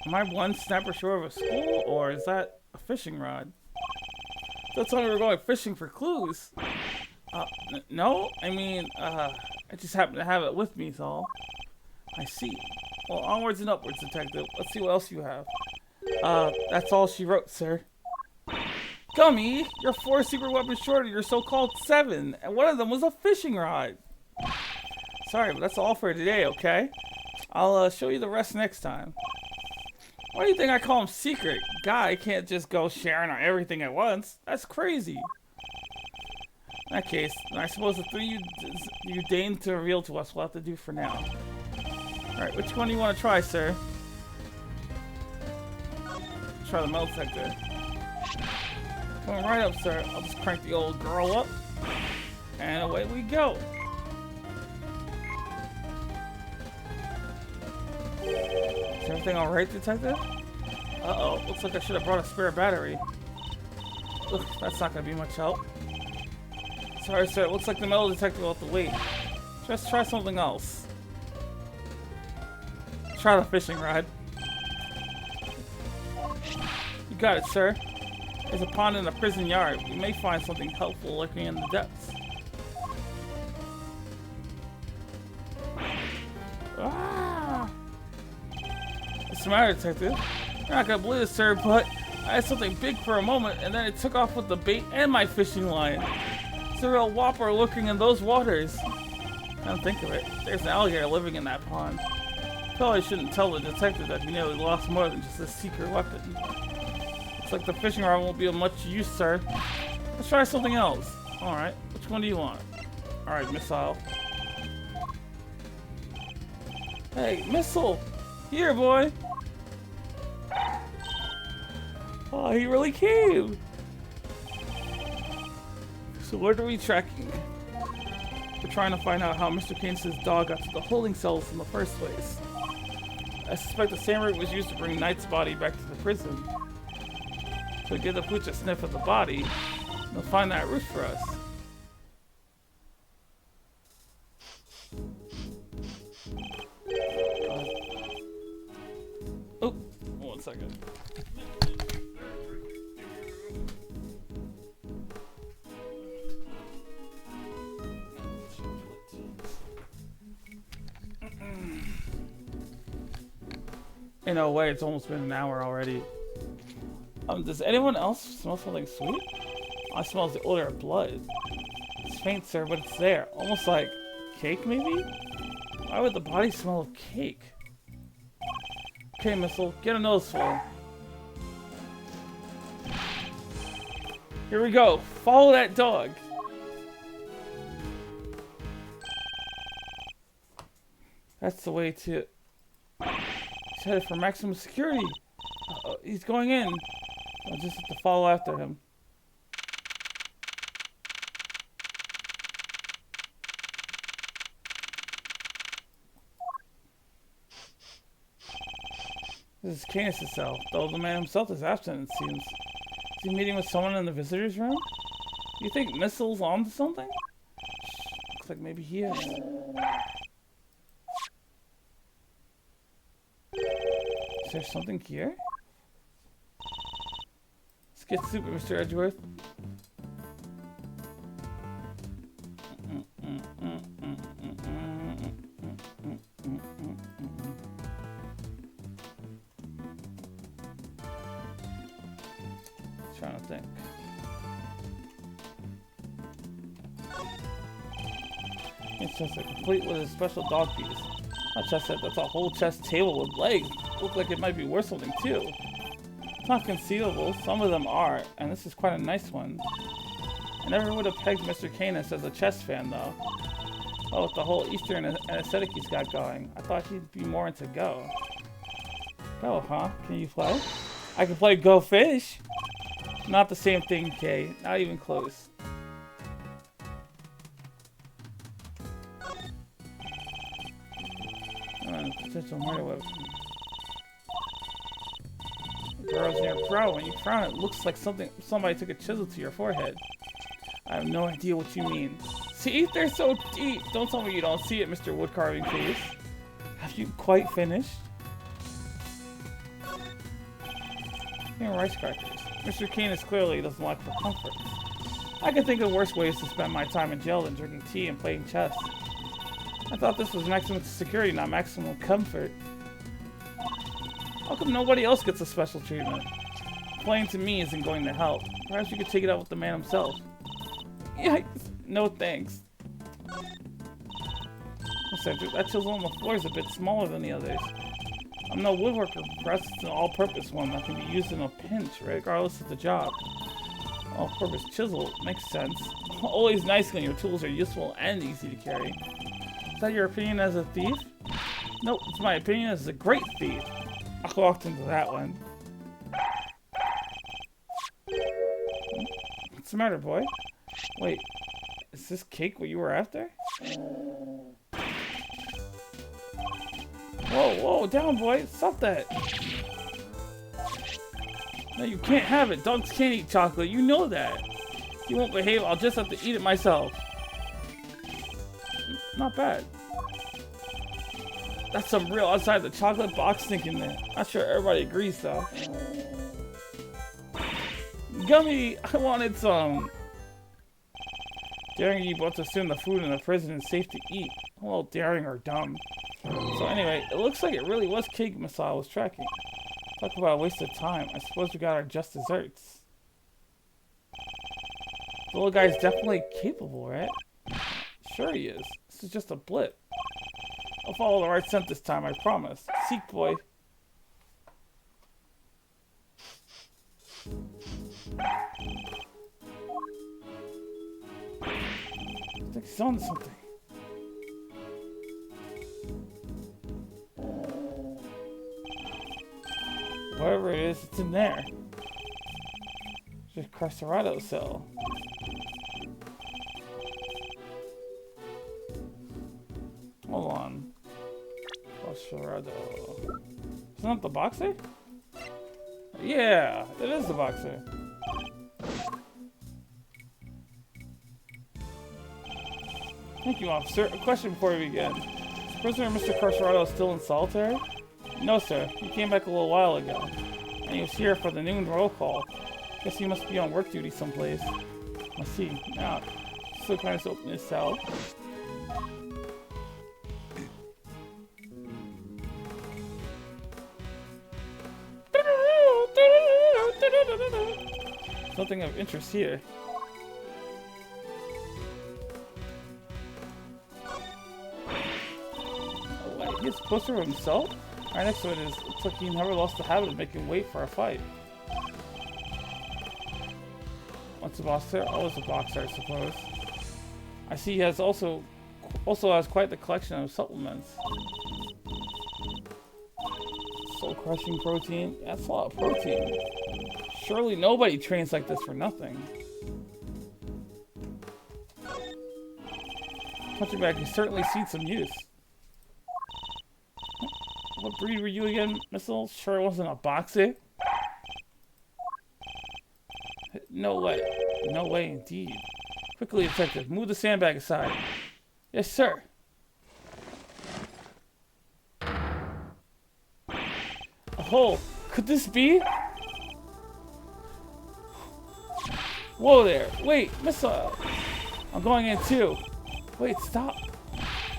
Am I one snapper short of a school, or is that a fishing rod? That's why we were going fishing for clues. No? I mean, I just happen to have it with me, is all. I see. Well, onwards and upwards, Detective. Let's see what else you have. That's all she wrote, sir. Gummy, you're 4 secret weapons short of your so-called 7, and one of them was a fishing rod. Sorry, but that's all for today, okay? I'll show you the rest next time. Why do you think I call him secret? Guy can't just go sharing on everything at once. That's crazy. In that case, I suppose the 3 you deign to reveal to us will have to do for now. Alright, which one do you want to try, sir? Try the metal detector. Coming right up, sir. I'll just crank the old girl up. And away we go. Is everything alright, Detective? Uh-oh, looks like I should have brought a spare battery. Ugh, that's not gonna be much help. Sorry, sir, it looks like the metal detector will have to wait. Just try something else. Try the fishing rod. You got it, sir. There's a pond in a prison yard. We may find something helpful lurking in the depths. Ah! What's the matter, Detective? You're not gonna believe it, sir, but I had something big for a moment, and then it took off with the bait and my fishing line. It's a real whopper lurking in those waters. Come think of it, there's an alligator living in that pond. Probably shouldn't tell the detective that he nearly lost more than just a secret weapon. Looks like the fishing rod won't be of much use, sir. Let's try something else. Alright, which one do you want? Alright, missile. Hey, missile! Here, boy! Oh, he really came! So what are we tracking? We're trying to find out how Mr. Canis' dog got to the holding cells in the first place. I suspect the same route was used to bring Knight's body back to the prison. So give the pooch a sniff of the body, and they'll find that route for us. Oh, 1 second. In a way, it's almost been an hour already. Does anyone else smell something sweet? I smell the odor of blood. It's faint, sir, but it's there. Almost like cake, maybe? Why would the body smell of cake? Okay, Missile, get a noseful. Here we go. Follow that dog. That's the way to... He's headed for maximum security. He's going in. I'll just have to follow after him. This is Canis' cell, though the man himself is absent, it seems. Is he meeting with someone in the visitor's room? You think Missile's on to something? Looks like maybe he is. Is there something here? Let's get stupid, Mr. Edgeworth. Trying to think. It's just complete with a special dog piece. Not just that, that's a whole chest table with legs. Look like it might be worth something too. It's not conceivable, some of them are, and this is quite a nice one. I never would have pegged Mr. Canis as a chess fan though. Oh, with the whole Eastern aesthetic he's got going, I thought he'd be more into Go. Go, huh? Can you play? I can play Go Fish! Not the same thing, Kay. Not even close. Potential murder weapon. Girls near pro. When you frown, it looks like somebody took a chisel to your forehead. I have no idea what you mean. See, they're so deep. Don't tell me you don't see it, Mr. Woodcarving Face. Have you quite finished? Rice crackers. Mr. Canis clearly doesn't like for comfort. I can think of worse ways to spend my time in jail than drinking tea and playing chess. I thought this was maximum security, not maximum comfort. How come nobody else gets a special treatment? Playing to me isn't going to help. Perhaps you could take it out with the man himself. Yikes. No thanks. That chisel on the floor is a bit smaller than the others. I'm no woodworker, perhaps it's an all-purpose one that can be used in a pinch, regardless of the job. All-purpose chisel, makes sense. Always nice when your tools are useful and easy to carry. Is that your opinion as a thief? Nope, it's my opinion as a great thief. I walked into that one. What's the matter, boy? Wait, is this cake what you were after? Whoa, whoa, down, boy. Stop that. No, you can't have it. Dogs can't eat chocolate. You know that. If you won't behave, I'll just have to eat it myself. Not bad. That's some real outside the chocolate box thinking there. Not sure everybody agrees, though. Gummy, I wanted some. Daring you both to assume the food in the prison is safe to eat. Well, daring or dumb. So anyway, it looks like it really was cake Messiah was tracking. Talk about a waste of time. I suppose we got our just desserts. The little guy's definitely capable, right? Sure he is. This is just a blip. I'll follow the right scent this time, I promise. Seek, boy. I think he's on to something. Whatever it is, it's in there. Just Carcerado cell. Hold on. Carcerado. Isn't that the boxer? Yeah, it is the boxer. Thank you, officer. A question before we begin. Is prisoner Mr. Carcerado still in solitary? No, sir. He came back a little while ago. And he was here for the noon roll call. Guess he must be on work duty someplace. I see. Now, still trying to open his cell. Something of interest here. Oh, wait, he has a poster of himself? Right next to it is, looks like he never lost the habit of making weight for a fight. What's a boxer? Always a boxer, I suppose. I see he has also has quite the collection of supplements. Soul crushing protein. That's a lot of protein. Surely nobody trains like this for nothing. Punching bag has certainly seen some use. What breed were you again, Missile? Sure it wasn't a boxer? No way. No way indeed. Quickly, detective, move the sandbag aside. Yes, sir. A hole. Could this be? Whoa there. Wait, Missile. I'm going in too. Wait, stop.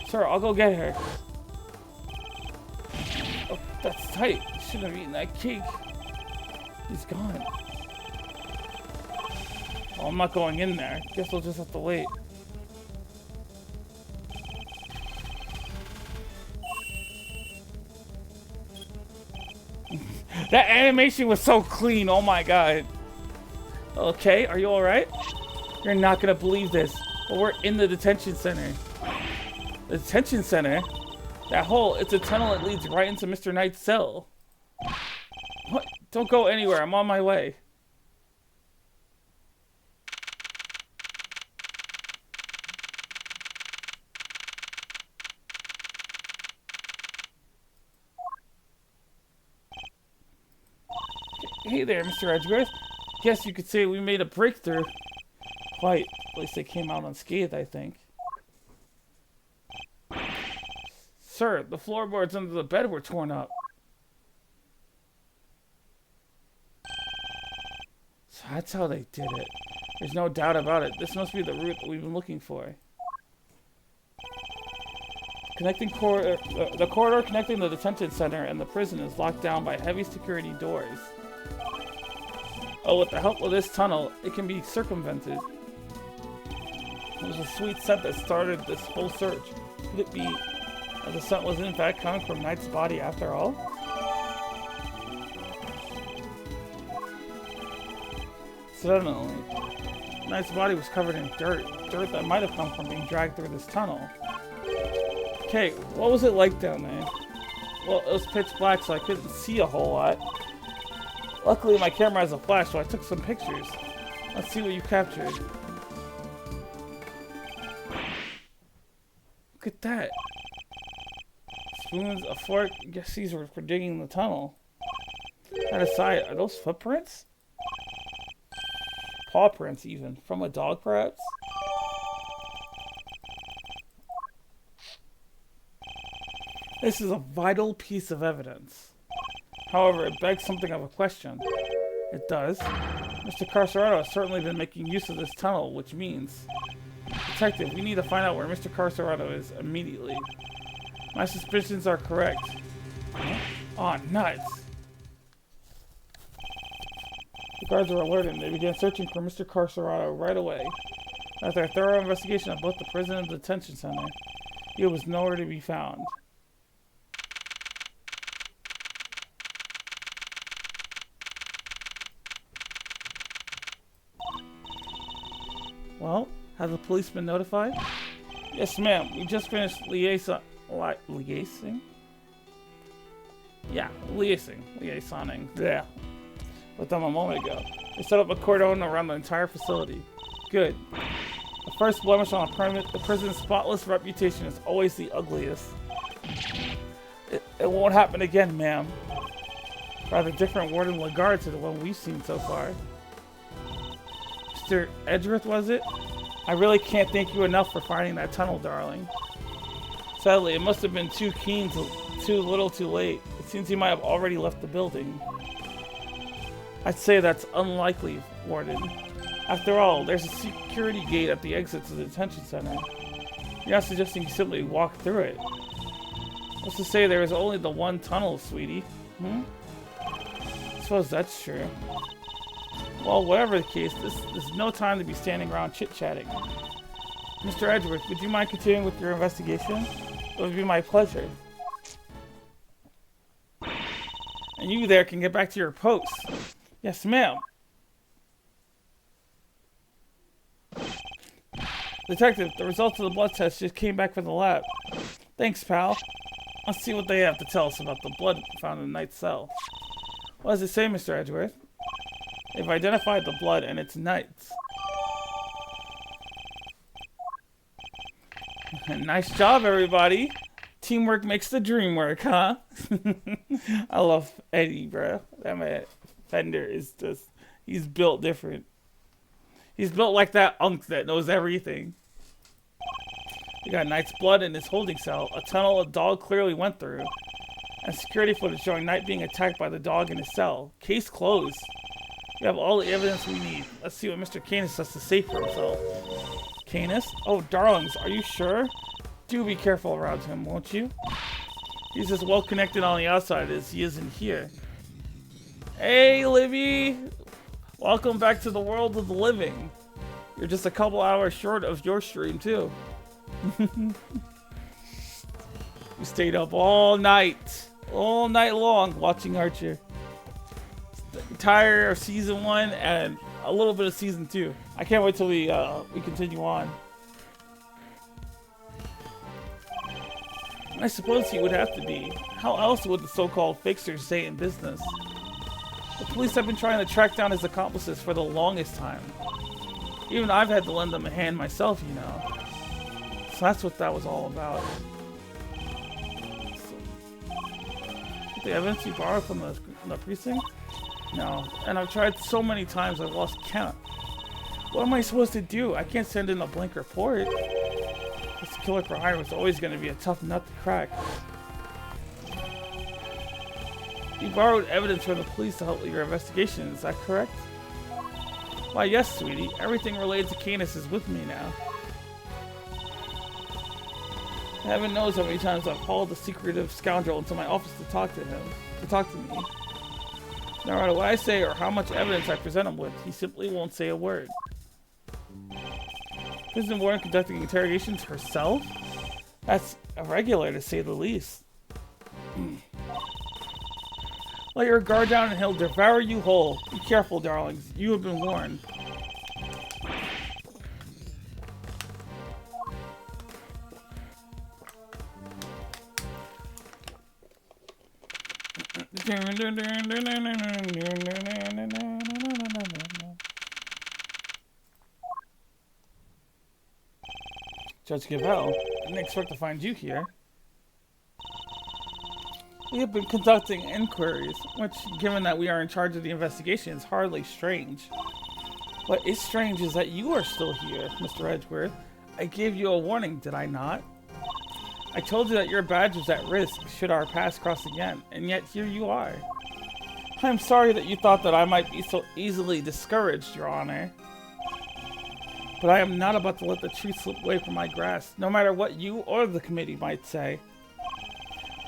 Sir, I'll go get her. Oh, that's tight. Shouldn't have eaten that cake. He's gone. Well, I'm not going in there. Guess we'll just have to wait. That animation was so clean. Oh my god. Okay, are you alright? You're not gonna believe this, but we're in the detention center. The detention center? That hole, it's a tunnel that leads right into Mr. Knight's cell. What? Don't go anywhere, I'm on my way. Hey there, Mr. Edgeworth. Guess you could say we made a breakthrough. Quite. At least they came out unscathed, I think. Sir, the floorboards under the bed were torn up. So that's how they did it. There's no doubt about it. This must be the route that we've been looking for. The corridor connecting the detention center and the prison is locked down by heavy security doors. Oh, with the help of this tunnel, it can be circumvented. It was a sweet scent that started this whole search. Could it be that the scent was in fact coming from Knight's body after all? Suddenly, Knight's body was covered in dirt. Dirt that might have come from being dragged through this tunnel. Okay, what was it like down there? Well, it was pitch black, so I couldn't see a whole lot. Luckily, my camera has a flash, so I took some pictures. Let's see what you captured. Look at that. Spoons, a fork. Guess these were for digging the tunnel. That aside, are those footprints? Paw prints, even. From a dog, perhaps? This is a vital piece of evidence. However, it begs something of a question. It does. Mr. Carcerado has certainly been making use of this tunnel, which means... Detective, we need to find out where Mr. Carcerado is immediately. My suspicions are correct. Aw, nuts! The guards are alerted and they began searching for Mr. Carcerado right away. After a thorough investigation of both the prison and the detention center, he was nowhere to be found. Well, has the police been notified? Yes, ma'am. We just finished liaising? Yeah, liaisoning. Yeah. With them a moment ago. They set up a cordon around the entire facility. Good. The first blemish on the prison's spotless reputation is always the ugliest. It won't happen again, ma'am. Rather different Warden Lagarde to the one we've seen so far. Mr. Edgeworth, was it? I really can't thank you enough for finding that tunnel, darling. Sadly, it must have been too little too late. It seems he might have already left the building. I'd say that's unlikely, Warden. After all, there's a security gate at the exit to the detention center. You're not suggesting you simply walk through it. What's to say there is only the one tunnel, sweetie? I suppose that's true. Well, whatever the case, this is no time to be standing around chit-chatting. Mr. Edgeworth, would you mind continuing with your investigation? It would be my pleasure. And you there can get back to your post. Yes, ma'am. Detective, the results of the blood test just came back from the lab. Thanks, pal. Let's see what they have to tell us about the blood found in Knight's cell. What does it say, Mr. Edgeworth? They've identified the blood and it's Knight's. Nice job, everybody. Teamwork makes the dream work, huh? I love Eddie, bro. That man, Fender is just, he's built different. He's built like that unk that knows everything. We got Knight's blood in his holding cell, a tunnel a dog clearly went through, and security footage showing Knight being attacked by the dog in his cell. Case closed. We have all the evidence we need. Let's see what Mr. Canis has to say for himself. Canis? Oh, darlings, are you sure? Do be careful around him, won't you? He's as well connected on the outside as he is in here. Hey, Livy! Welcome back to the world of the living. You're just a couple hours short of your stream, too. We stayed up all night long watching Archer. The entire season 1 and a little bit of season 2. I can't wait till we continue on. I suppose he would have to be. How else would the so-called fixer stay in business? The police have been trying to track down his accomplices for the longest time. Even I've had to lend them a hand myself, you know. So that's what that was all about. The evidence you borrowed from the precinct? No. And I've tried so many times I've lost count. What am I supposed to do? I can't send in a blank report. This killer for hire was always going to be a tough nut to crack. You borrowed evidence from the police to help with your investigation, is that correct? Why, yes, sweetie. Everything related to Canis is with me now. Heaven knows how many times I've called the secretive scoundrel into my office to talk to him, me. No matter what I say or how much evidence I present him with, he simply won't say a word. Prison warden conducting interrogations herself? That's irregular, to say the least. Let your guard down and he'll devour you whole. Be careful, darlings. You have been warned. Judge Gabel, I didn't expect to find you here. We have been conducting inquiries, which, given that we are in charge of the investigation, is hardly strange. What is strange is that you are still here, Mr. Edgeworth. I gave you a warning, did I not? I told you that your badge was at risk should our paths cross again, and yet here you are. I am sorry that you thought that I might be so easily discouraged, Your Honor. But I am not about to let the truth slip away from my grasp, no matter what you or the committee might say.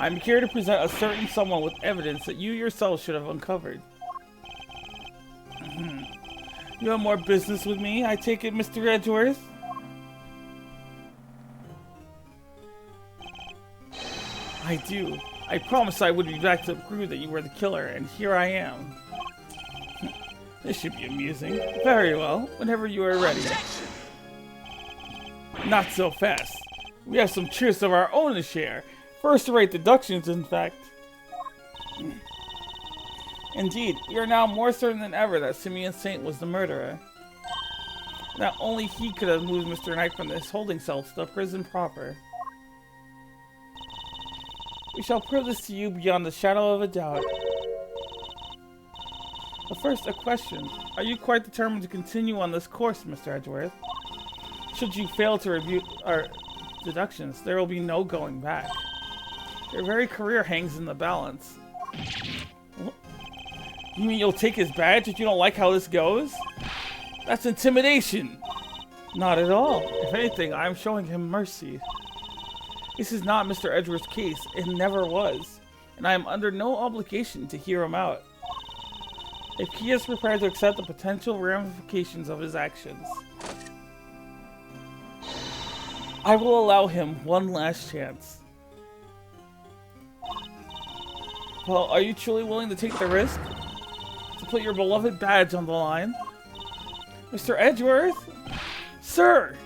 I'm here to present a certain someone with evidence that you yourself should have uncovered. You have more business with me, I take it, Mr. Edgeworth? I do. I promised I would be back to prove that you were the killer, and here I am. This should be amusing. Very well, whenever you are ready. Not so fast. We have some truths of our own to share. First-rate deductions, in fact. Indeed, we are now more certain than ever that Simeon Saint was the murderer. That only he could have moved Mr. Knight from this holding cell to the prison proper. We shall prove this to you beyond the shadow of a doubt. But first, a question. Are you quite determined to continue on this course, Mr. Edgeworth? Should you fail to review our deductions, there will be no going back. Your very career hangs in the balance. You mean you'll take his badge if you don't like how this goes? That's intimidation! Not at all. If anything, I am showing him mercy. This is not Mr. Edgeworth's case. It never was. And I am under no obligation to hear him out. If he is prepared to accept the potential ramifications of his actions, I will allow him one last chance. Well, are you truly willing to take the risk? To put your beloved badge on the line? Mr. Edgeworth? Sir!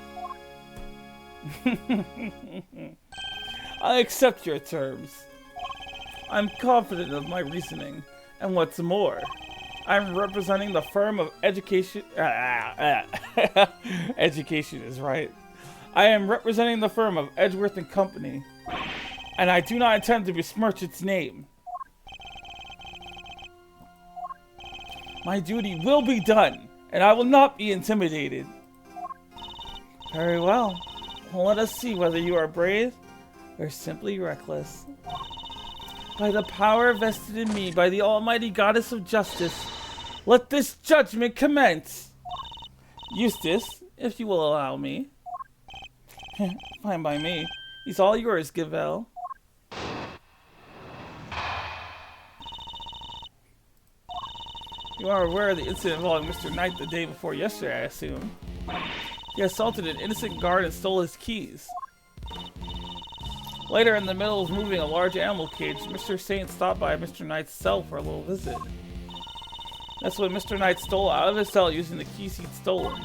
I accept your terms. I'm confident of my reasoning. And what's more, I'm representing the firm of Education... Education is right. I am representing the firm of Edgeworth and Company. and I do not intend to besmirch its name. My duty will be done, and I will not be intimidated. Very well. Well, let us see whether you are brave or simply reckless. By the power vested in me by the almighty goddess of justice, let this judgment commence. Eustace, if you will allow me. Fine by me. He's all yours, Gavel. You are aware of the incident involving Mr. Knight the day before yesterday, I assume. He assaulted an innocent guard and stole his keys. Later, in the middle of moving a large animal cage, Mr. Saint stopped by Mr. Knight's cell for a little visit. That's when Mr. Knight stole out of his cell using the keys he'd stolen.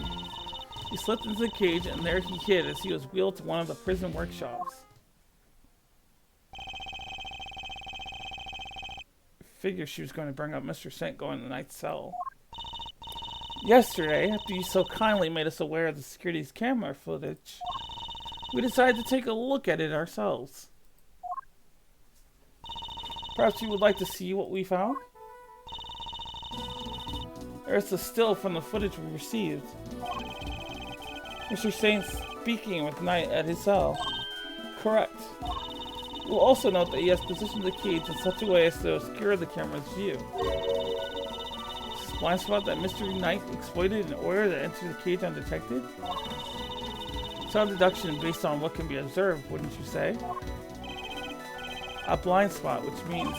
He slipped into the cage, and there he hid as he was wheeled to one of the prison workshops. Figured she was going to bring up Mr. Saint going to the Knight's cell. Yesterday, after you so kindly made us aware of the security's camera footage, we decided to take a look at it ourselves. Perhaps you would like to see what we found? There's a still from the footage we received. Mr. Saint speaking with Knight at his cell. Correct. We'll also note that he has positioned the cage in such a way as to obscure the camera's view. Blind spot that Mr. Knight exploited in order to enter the cage undetected? Some deduction based on what can be observed, wouldn't you say? A blind spot, which means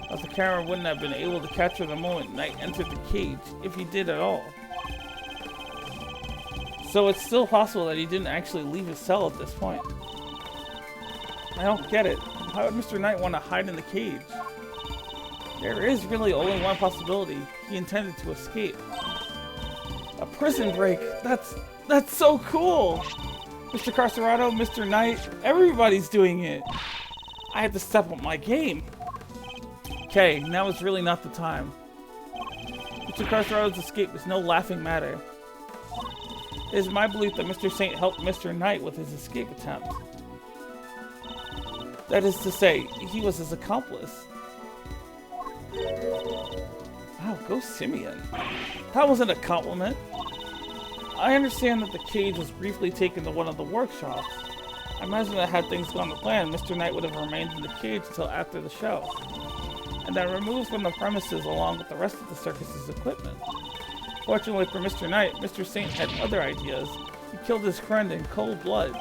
that the camera wouldn't have been able to capture the moment Knight entered the cage, if he did at all. So it's still possible that he didn't actually leave his cell at this point. I don't get it. Why would Mr. Knight want to hide in the cage? There is really only one possibility. He intended to escape. A prison break! That's so cool! Mr. Carcerado, Mr. Knight, everybody's doing it! I had to step up my game. Okay, now is really not the time. Mr. Carcerado's escape is no laughing matter. It is my belief that Mr. Saint helped Mr. Knight with his escape attempt. That is to say, he was his accomplice. Wow, go Simeon. That wasn't a compliment. I understand that the cage was briefly taken to one of the workshops. I imagine that had things gone to plan, Mr. Knight would have remained in the cage until after the show, and then removed from the premises along with the rest of the circus's equipment. Fortunately for Mr. Knight, Mr. Saint had other ideas. He killed his friend in cold blood.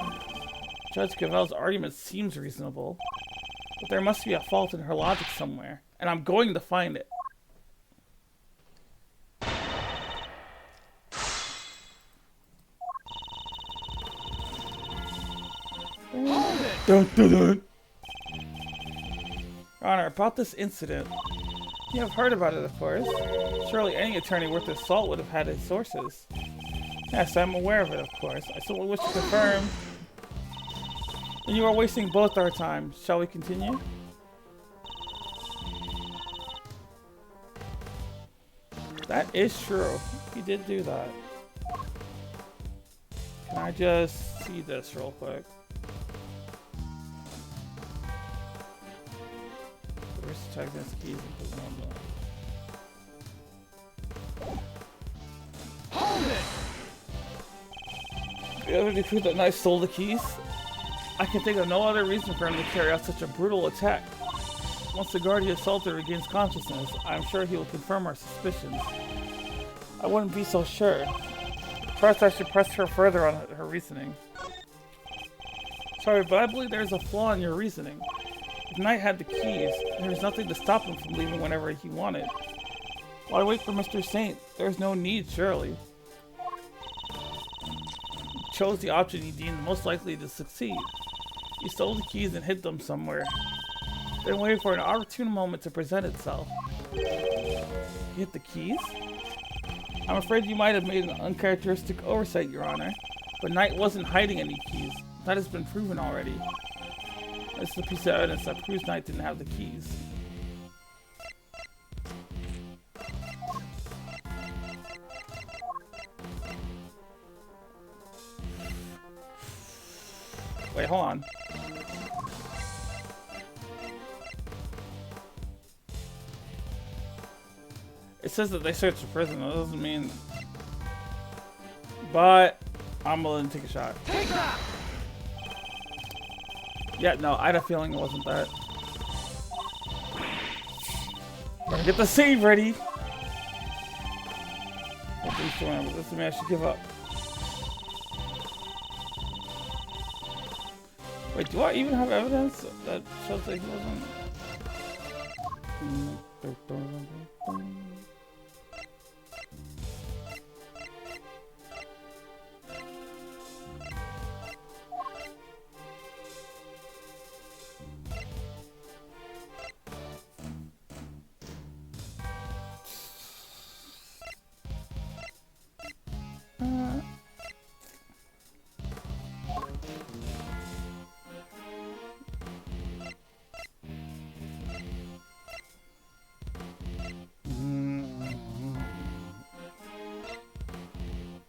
Judge Gavel's argument seems reasonable, but there must be a fault in her logic somewhere, and I'm going to find it. Dun, dun, dun. Your Honor, about this incident, you have heard about it, of course. Surely any attorney worth his salt would have had his sources. Yes, I'm aware of it, of course. I simply wish to confirm. And you are wasting both our time. Shall we continue? That is true. He did do that. Can I just see this real quick? Where's the check this keys and put them on the... Hold it! The other proof that Knight stole the keys? I can think of no other reason for him to carry out such a brutal attack. Once the guard he assaulted regains consciousness, I am sure he will confirm our suspicions. I wouldn't be so sure. First, I should press her further on her reasoning. Sorry, but I believe there is a flaw in your reasoning. If Knight had the keys, there was nothing to stop him from leaving whenever he wanted. Why wait for Mr. Saint? There's no need, surely. He chose the option he deemed most likely to succeed. He stole the keys and hid them somewhere, then waited for an opportune moment to present itself. He hid the keys? I'm afraid you might have made an uncharacteristic oversight, Your Honor, but Knight wasn't hiding any keys. That has been proven already. This is a piece of evidence that proves Knight didn't have the keys. Wait, hold on. It says that they searched the prison. That doesn't mean. But I'm willing to take a shot. Yeah, no, I had a feeling it wasn't that. Better get the save ready. This is me. I should give up. Wait, do I even have evidence that shows that he wasn't?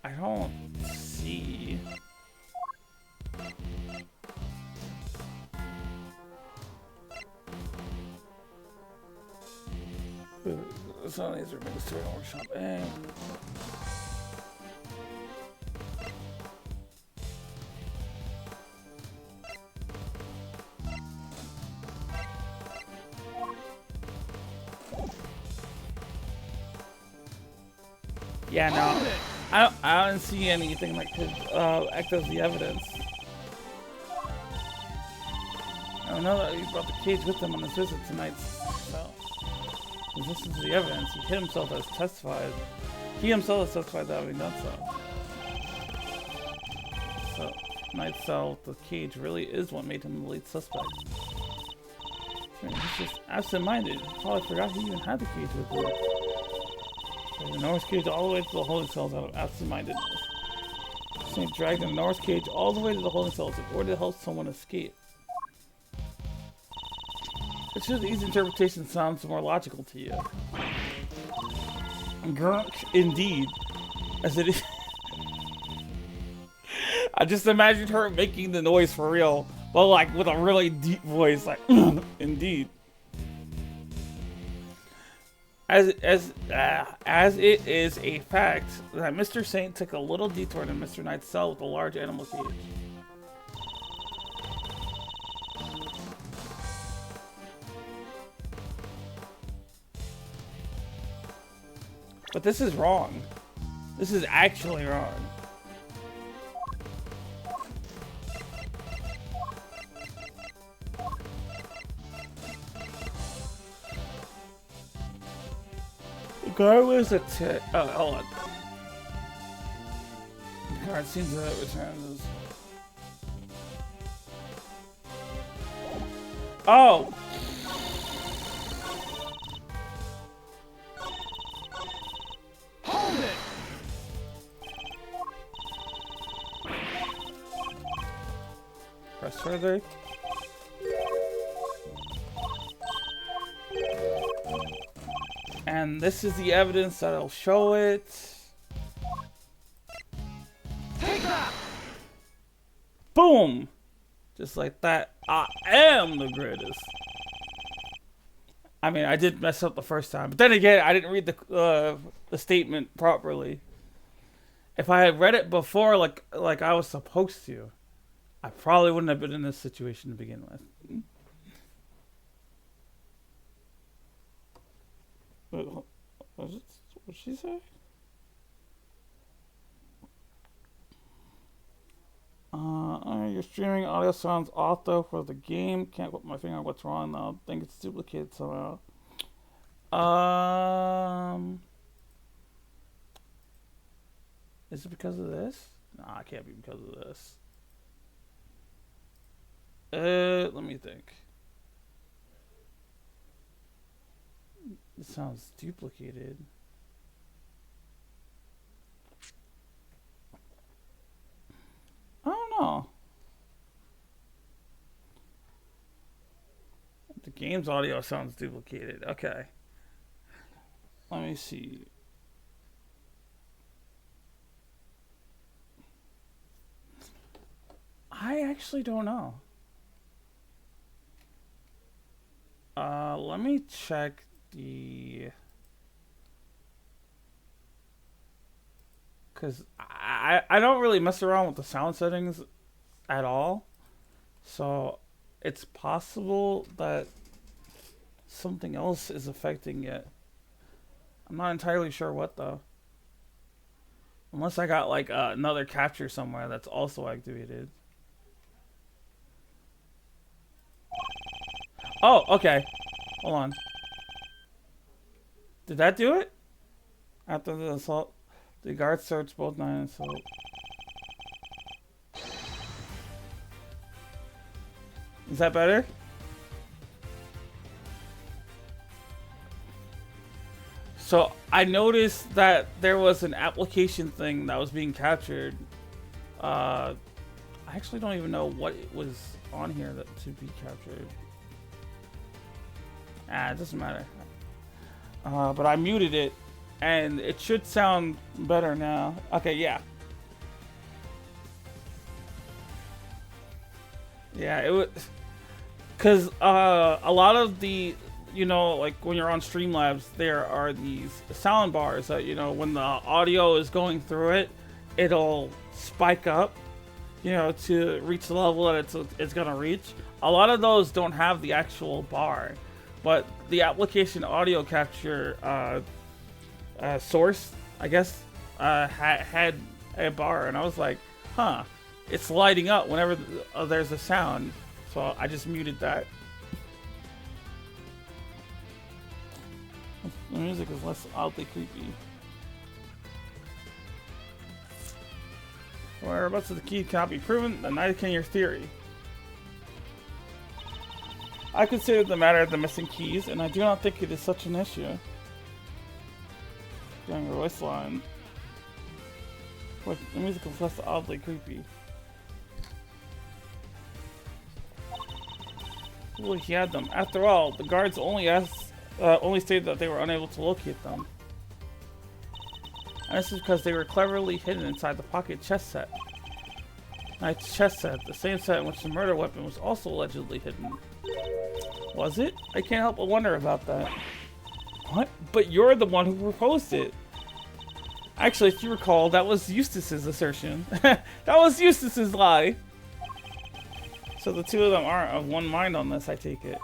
I don't see. Some of these are Ministerial Workshop A. Yeah, no. I don't see anything that could act as the evidence. I know that he brought the cage with him on his visit tonight, so this is the evidence. He himself has testified. He himself has testified that having done so. So, Knight's cell with the cage really is what made him the lead suspect. I mean, he's just absent-minded. Probably forgot he even had the cage with him. The Norse cage all the way to the holding cells out of absent-mindedness. Saint dragged the Norse cage all the way to the holding cells in order to help someone escape. It's just these interpretations sounds more logical to you. Grunk, indeed. As it is. I just imagined her making the noise for real, but like with a really deep voice, like, indeed. As it is a fact that Mr. Saint took a little detour to Mr. Knight's cell with a large animal cage. But this is wrong. This is actually wrong. The guard was attacked. Oh, hold on. The guard seems to have returned. Oh! Hold it! Press further. And this is the evidence that'll show it. Take that! Boom! Just like that. I am the greatest. I mean, I did mess up the first time, but then again, I didn't read the statement properly. If I had read it before, like I was supposed to, I probably wouldn't have been in this situation to begin with. What did she say? You're streaming audio sounds off though for the game. Can't put my finger on what's wrong though. I think it's duplicated somehow. Is it because of this? Nah, it can't be because of this. Let me think. It sounds duplicated. I don't know. The game's audio sounds duplicated. Okay. Let me see. I actually don't know. Let me check the Because I don't really mess around with the sound settings at all. So it's possible that something else is affecting it. I'm not entirely sure what though. Unless I got like another capture somewhere that's also activated. Oh, okay. Hold on. Did that do it? After the assault, the guards searched both night and assault. Is that better? So I noticed that there was an application thing that was being captured. I actually don't even know what it was on here that to be captured. It doesn't matter. But I muted it, and it should sound better now. Okay, yeah. Yeah, it was... Because a lot of the... You know, like when you're on Streamlabs, there are these sound bars that, you know, when the audio is going through it, it'll spike up, you know, to reach the level that it's gonna reach. A lot of those don't have the actual bar, but the application audio capture source, I guess, had a bar, and I was like, huh, it's lighting up whenever there's a sound, so I just muted that. The music is less oddly creepy. Whereabouts of the key cannot be proven, then neither can your theory. I consider the matter of the missing keys, and I do not think it is such an issue. During your voice line. But the music is less oddly creepy. Well, he had them. After all, the guards only stated that they were unable to locate them. And this is because they were cleverly hidden inside the pocket chess set. Knight's chess set, the same set in which the murder weapon was also allegedly hidden. Was it? I can't help but wonder about that. What? But you're the one who proposed it. Actually, if you recall, that was Eustace's assertion. That was Eustace's lie. So the two of them aren't of one mind on this, I take it.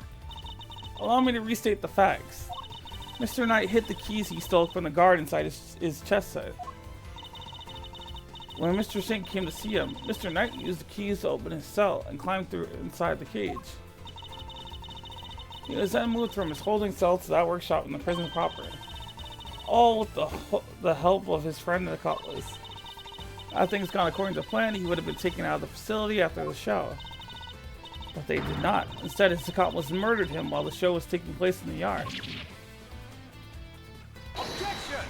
Allow me to restate the facts. Mr. Knight hid the keys he stole from the guard inside his chest set. When Mr. Saint came to see him, Mr. Knight used the keys to open his cell and climbed through inside the cage. He was then moved from his holding cell to that workshop in the prison proper. All with the help of his friend the cutlass. Had things gone according to plan, he would have been taken out of the facility after the show. But they did not. Instead, his accomplice murdered him while the show was taking place in the yard. Objection!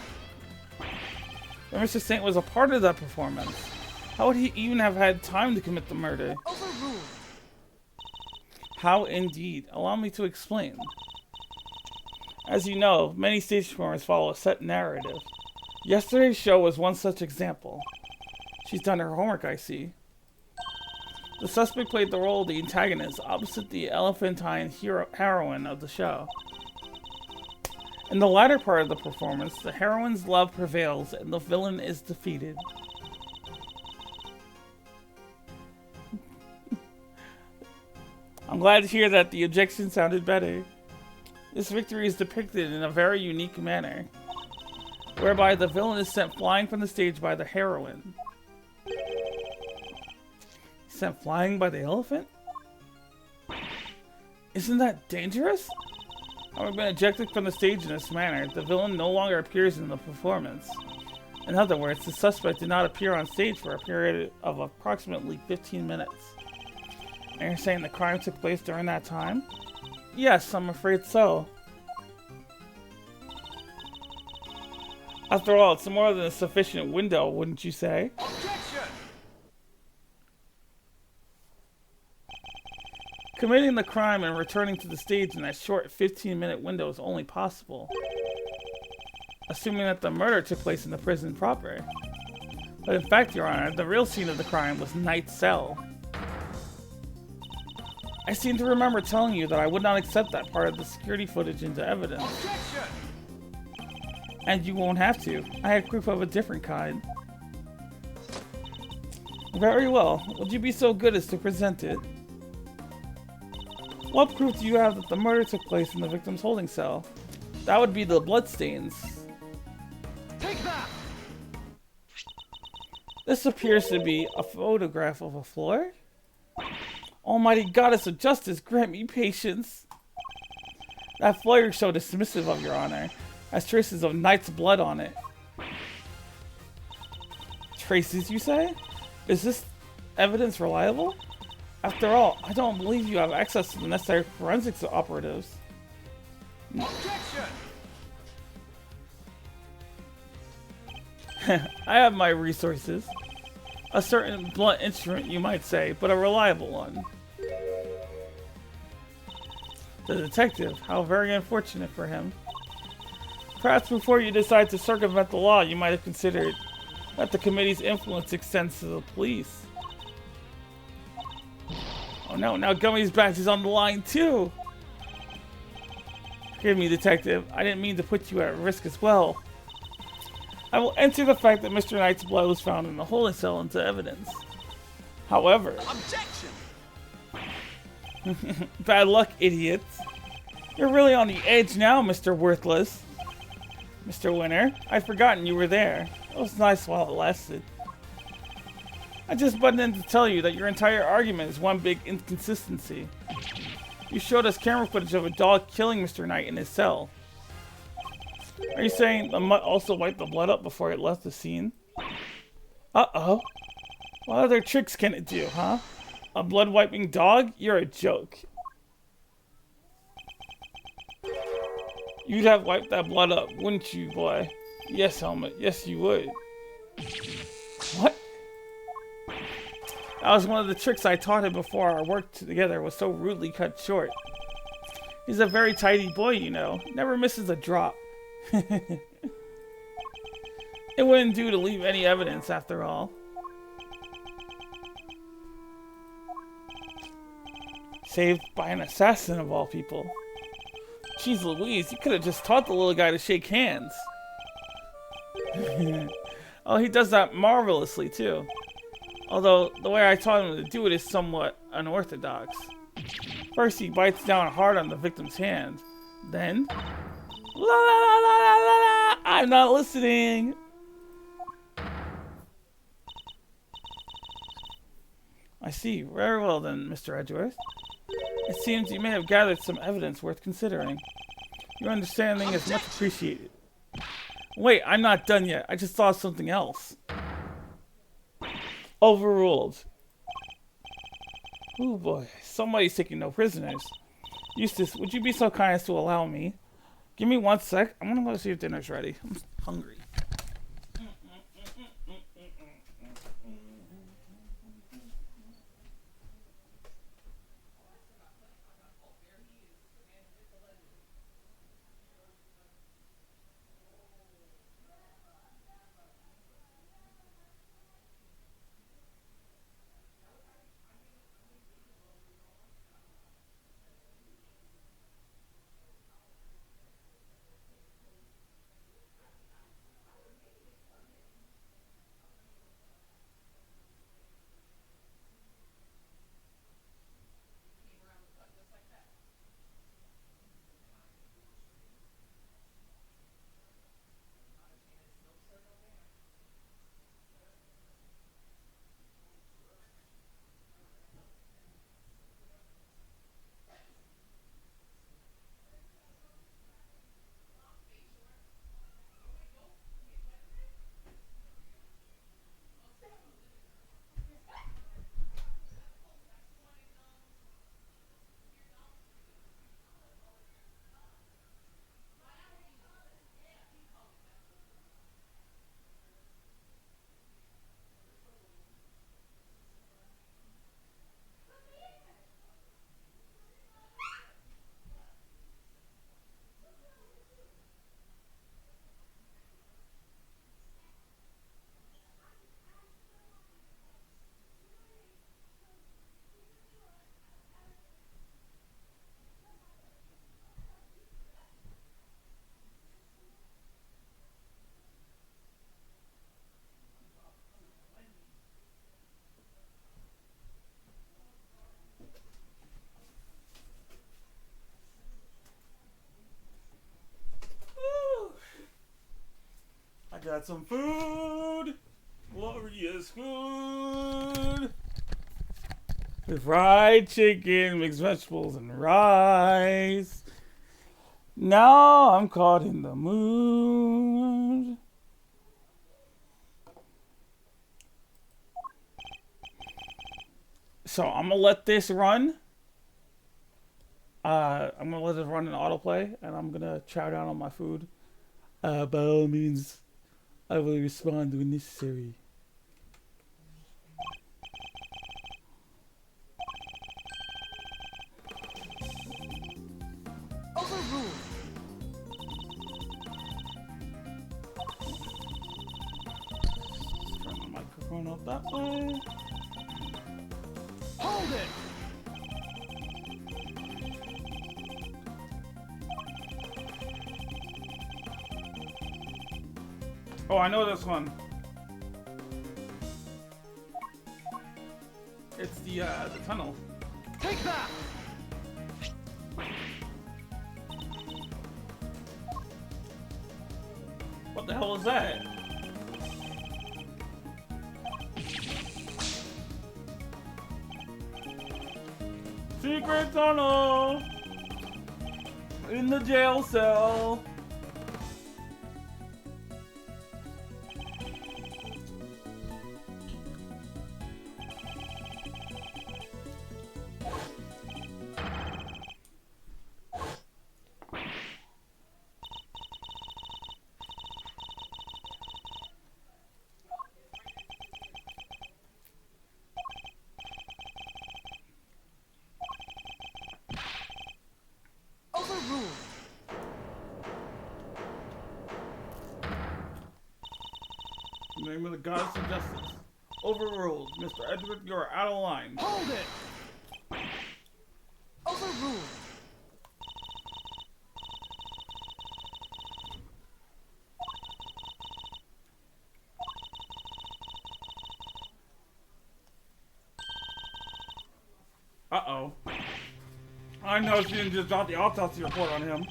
But Mr. Saint was a part of that performance. How would he even have had time to commit the murder? Overruled. How indeed? Allow me to explain. As you know, many stage performers follow a set narrative. Yesterday's show was one such example. She's done her homework, I see. The suspect played the role of the antagonist opposite the elephantine heroine of the show. In the latter part of the performance, the heroine's love prevails and the villain is defeated. I'm glad to hear that the objection sounded better. This victory is depicted in a very unique manner, whereby the villain is sent flying from the stage by the heroine. Sent flying by the elephant? Isn't that dangerous? Having been ejected from the stage in this manner, the villain no longer appears in the performance. In other words, the suspect did not appear on stage for a period of approximately 15 minutes. And you're saying the crime took place during that time? Yes, I'm afraid so. After all, it's more than a sufficient window, wouldn't you say? Objection! Committing the crime and returning to the stage in that short 15-minute window is only possible, assuming that the murder took place in the prison proper. But in fact, Your Honor, the real scene of the crime was Knight's cell. I seem to remember telling you that I would not accept that part of the security footage into evidence. Objection! And you won't have to. I had proof of a different kind. Very well. Would you be so good as to present it? What proof do you have that the murder took place in the victim's holding cell? That would be the bloodstains. Take that! This appears to be a photograph of a floor. Almighty Goddess of Justice, grant me patience. That floor is so dismissive of your honor. Has traces of knight's blood on it. Traces, you say? Is this evidence reliable? After all, I don't believe you have access to the necessary forensics operatives. Objection! I have my resources. A certain blunt instrument, you might say, but a reliable one. The detective, how very unfortunate for him. Perhaps before you decide to circumvent the law, you might have considered that the committee's influence extends to the police. Oh no, now Gummy's badge is on the line too! Forgive me, detective. I didn't mean to put you at risk as well. I will enter the fact that Mr. Knight's blood was found in the holding cell into evidence. However... Objection! Bad luck, idiots. You're really on the edge now, Mr. Worthless. Mr. Winner, I'd forgotten you were there. It was nice while it lasted. I just butted in to tell you that your entire argument is one big inconsistency. You showed us camera footage of a dog killing Mr. Knight in his cell. Are you saying the mutt also wiped the blood up before it left the scene? Uh-oh. What other tricks can it do, huh? A blood-wiping dog? You're a joke. You'd have wiped that blood up, wouldn't you, boy? Yes, Helmet. Yes, you would. What? That was one of the tricks I taught him before our work together was so rudely cut short. He's a very tidy boy, you know. Never misses a drop. It wouldn't do to leave any evidence, after all. Saved by an assassin of all people. Jeez Louise, you could have just taught the little guy to shake hands. Oh, he does that marvelously, too. Although, the way I taught him to do it is somewhat unorthodox. First, he bites down hard on the victim's hand. Then... La la la la la la la! I'm not listening! I see. Very well then, Mr. Edgeworth. It seems you may have gathered some evidence worth considering. Your understanding is much appreciated. Wait, I'm not done yet. I just thought of something else. Overruled. Oh boy, somebody's taking no prisoners. Eustace, would you be so kind as to allow me? Give me 1 sec. I'm gonna go see if dinner's ready. I'm hungry. got some food. Glorious food. With fried chicken, mixed vegetables, and rice. Now I'm caught in the mood. So I'm gonna let this run. I'm gonna let it run in autoplay, and I'm gonna chow down on my food. By all means, I will respond when necessary. Overruled. Turn the microphone up that way. Hold it. Oh, I know this one. It's the tunnel. Take that. What the hell is that? Secret tunnel in the jail cell. Overruled. In the name of the goddess of justice. Overruled. Mr. Edward, you are out of line. Hold it. Overruled. Uh-oh. I know she didn't just drop the autopsy report on him.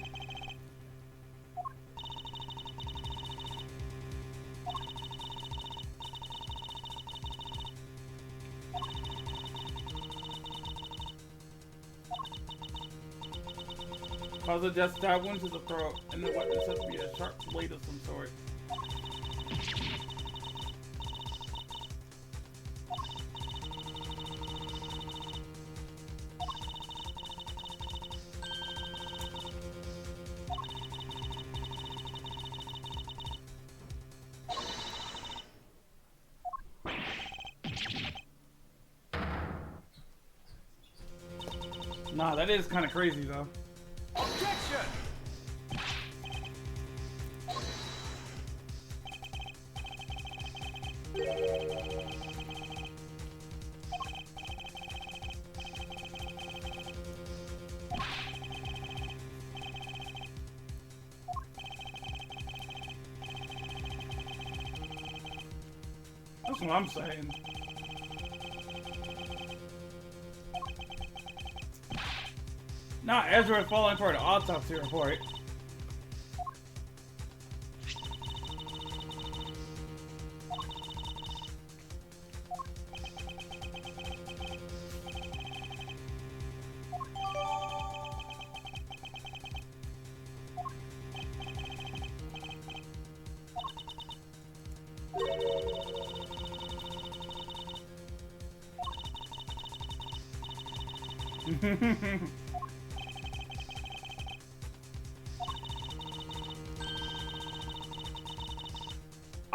Cause of death, stab wound to the throat, and the weapon said to be a sharp blade of some sort. Nah, that is kind of crazy though. Objection. That's what I'm saying. Nah, Ezra is falling for an autopsy report.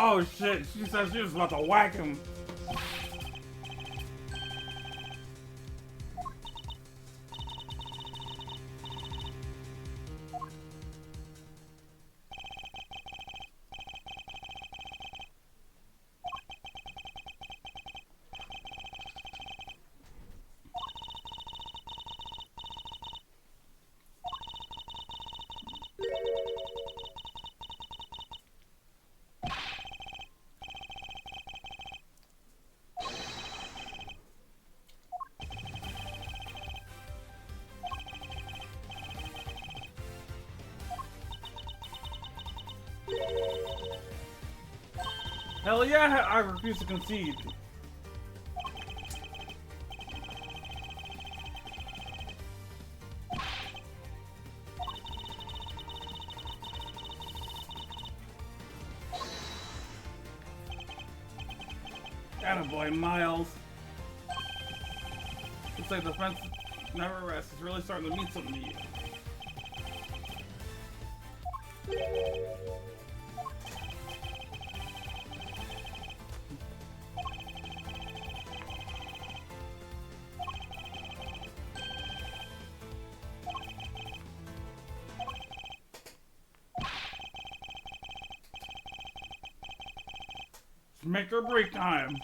Oh shit, she said she was about to whack him. Hell yeah, I refuse to concede. Attaboy, Miles. Looks like the fence never rests. It's really starting to mean something to you. It's make or break time.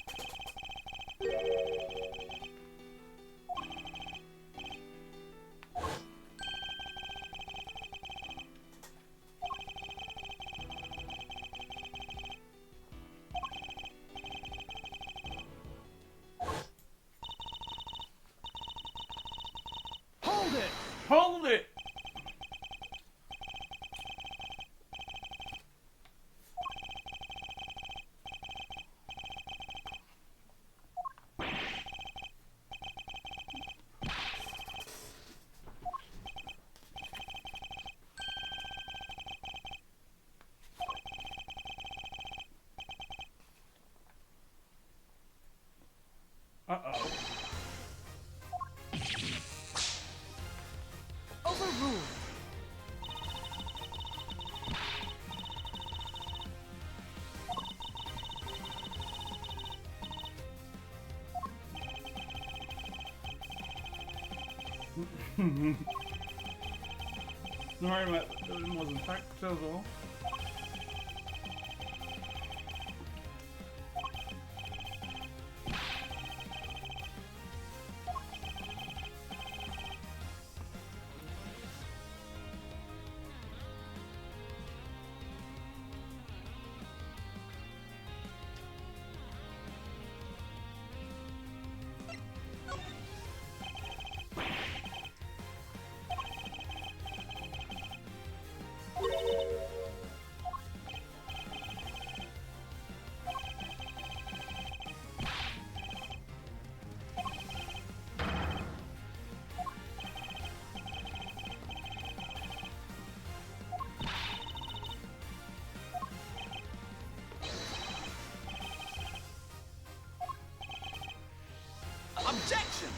Hold it! Hold it! Uh-oh. Overruled. Sorry, but it wasn't fact chisel. Objection!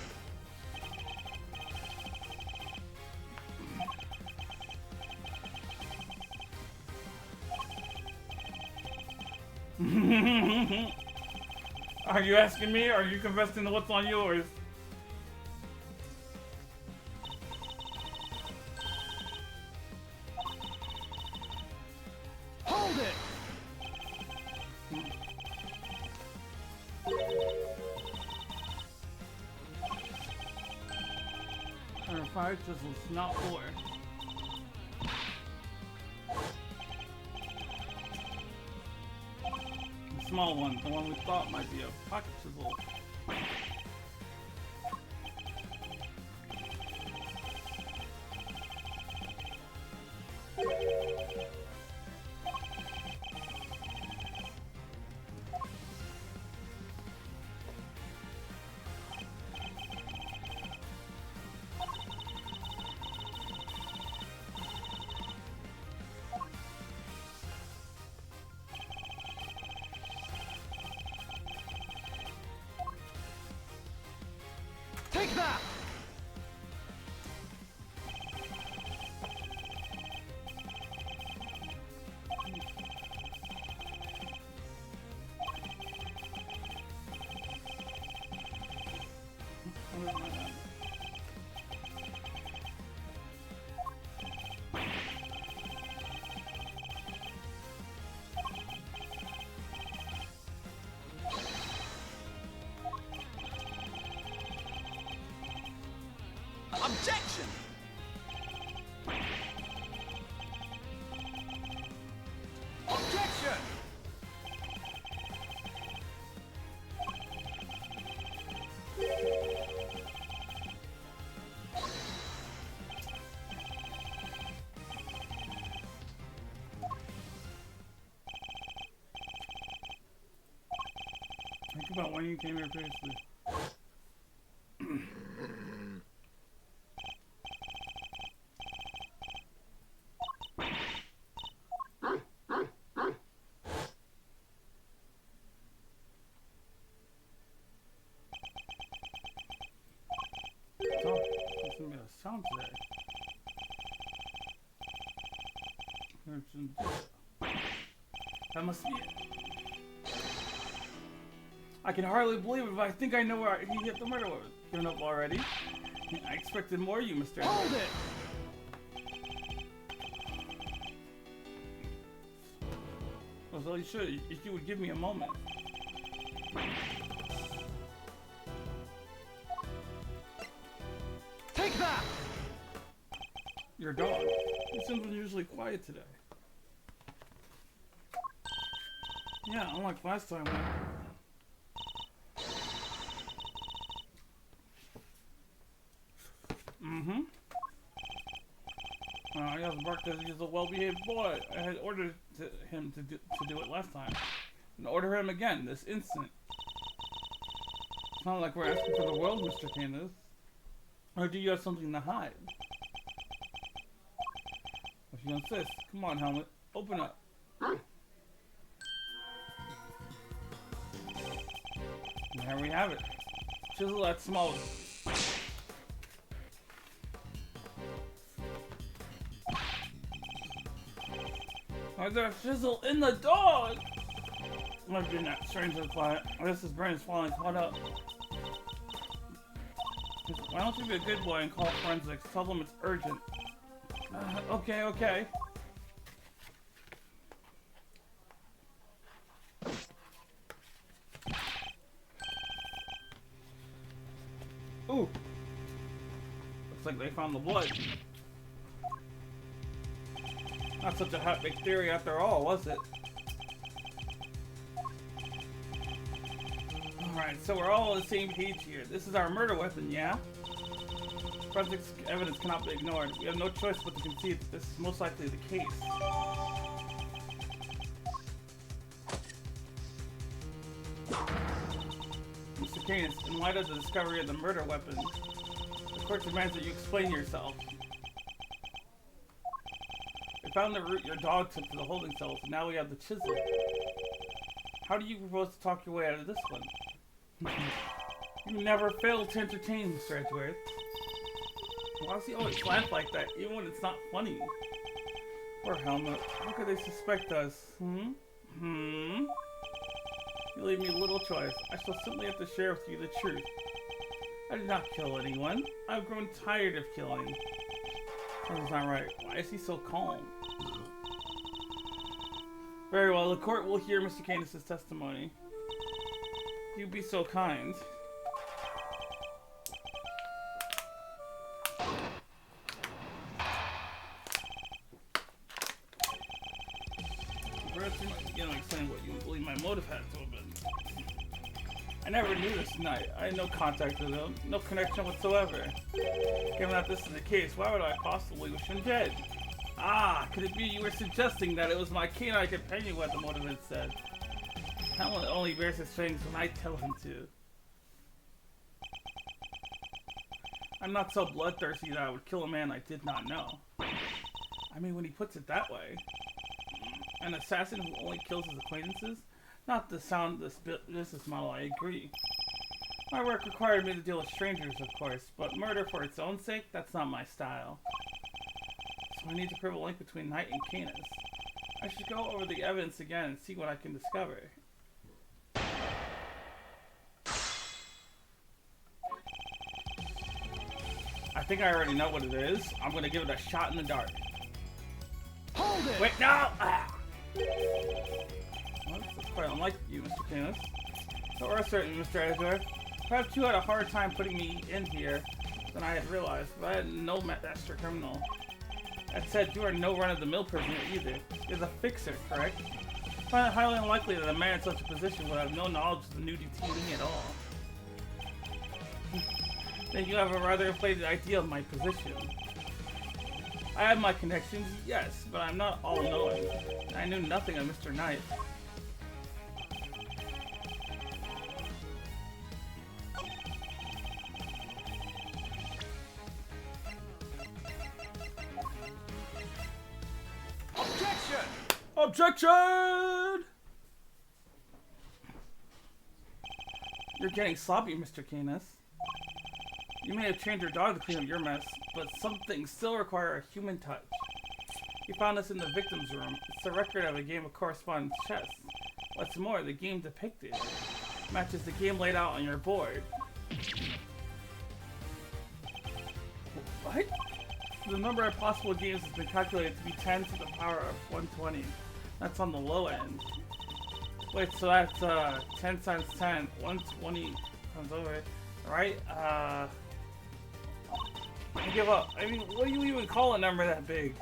Are you asking me, or are you confessing to what's on yours? Hold it! Or fire chisels, not four. The small one, the one we thought might be a pocket chisel. Take that! Objection! Objection! Think about when you came here previously. Oh, there's gonna be a sound today. That must be it. I can hardly believe it, but I think I know where he hit the murder weapon. Given up already? I expected more of you, Mr. Hold it! Well, you should, if you would give me a moment. Take that! Your dog. He seems unusually quiet today. Yeah, unlike last time. Mm-hmm. He hasn't barked as he's a well-behaved boy. I had ordered him to do it last time. And order him again this instant. It's not like we're asking for the world, Mr. Canis. Or do you have something to hide? If you insist, come on, Helmet. Open up. And there we have it. Chisel that small. Why is there a chisel in the dog? I've been that strangely quiet. I guess his brain is finally caught up. Why don't you be a good boy and call forensics? Tell them it's urgent. Okay. Ooh. Looks like they found the blood. Not such a hot-big theory after all, was it? Alright, so we're all on the same page here. This is our murder weapon, yeah? Forensics evidence cannot be ignored. We have no choice but to concede that this is most likely the case. Mr. Canis, in light of the discovery of the murder weapon, the court demands that you explain yourself. We found the route your dog took to the holding cells, and now we have the chisel. How do you propose to talk your way out of this one? You never fail to entertain, Mr. Edgeworth. Why does he always laugh like that, even when it's not funny? Poor Helmet. How could they suspect us? You leave me little choice. I shall simply have to share with you the truth. I did not kill anyone. I've grown tired of killing. Something's not right. Why is he so calm? Very well, the court will hear Mr. Canis' testimony. You'd be so kind. Perhaps you might begin to explain what you believe my motive had to have been. I never knew this night. I had no contact with him, no connection whatsoever. Given that this is the case, why would I possibly wish him dead? Ah, could it be you were suggesting that it was my canine companion who had the motive instead? Helmet only bears his fangs when I tell him to. I'm not so bloodthirsty that I would kill a man I did not know. I mean, when he puts it that way. An assassin who only kills his acquaintances? Not the sound of this business model, I agree. My work required me to deal with strangers, of course, but murder for its own sake, that's not my style. So I need to prove a link between Knight and Canis. I should go over the evidence again and see what I can discover. I think I already know what it is. I'm gonna give it a shot in the dark. Hold it! Wait, no! Ah! Well, that's quite unlike you, Mr. Canis. So rest certain, Mr. Edgeworth. Perhaps you had a harder time putting me in here than I had realized, but I had no master criminal. That said, you are no run-of-the-mill prisoner either. You're a fixer, correct? I find it highly unlikely that a man in such a position would have no knowledge of the new detainee at all. Then you have a rather inflated idea of my position. I have my connections, yes, but I'm not all-knowing. I knew nothing of Mr. Knight. Objection! You're getting sloppy, Mr. Canis. You may have trained your dog to clean up your mess, but some things still require a human touch. You found this in the victim's room. It's a record of a game of correspondence chess. What's more, the game depicted matches the game laid out on your board. What? The number of possible games has been calculated to be 10 to the power of 120. That's on the low end. Wait, so that's 10 times 10, 120 times over, right? I give up. I mean, what do you even call a number that big?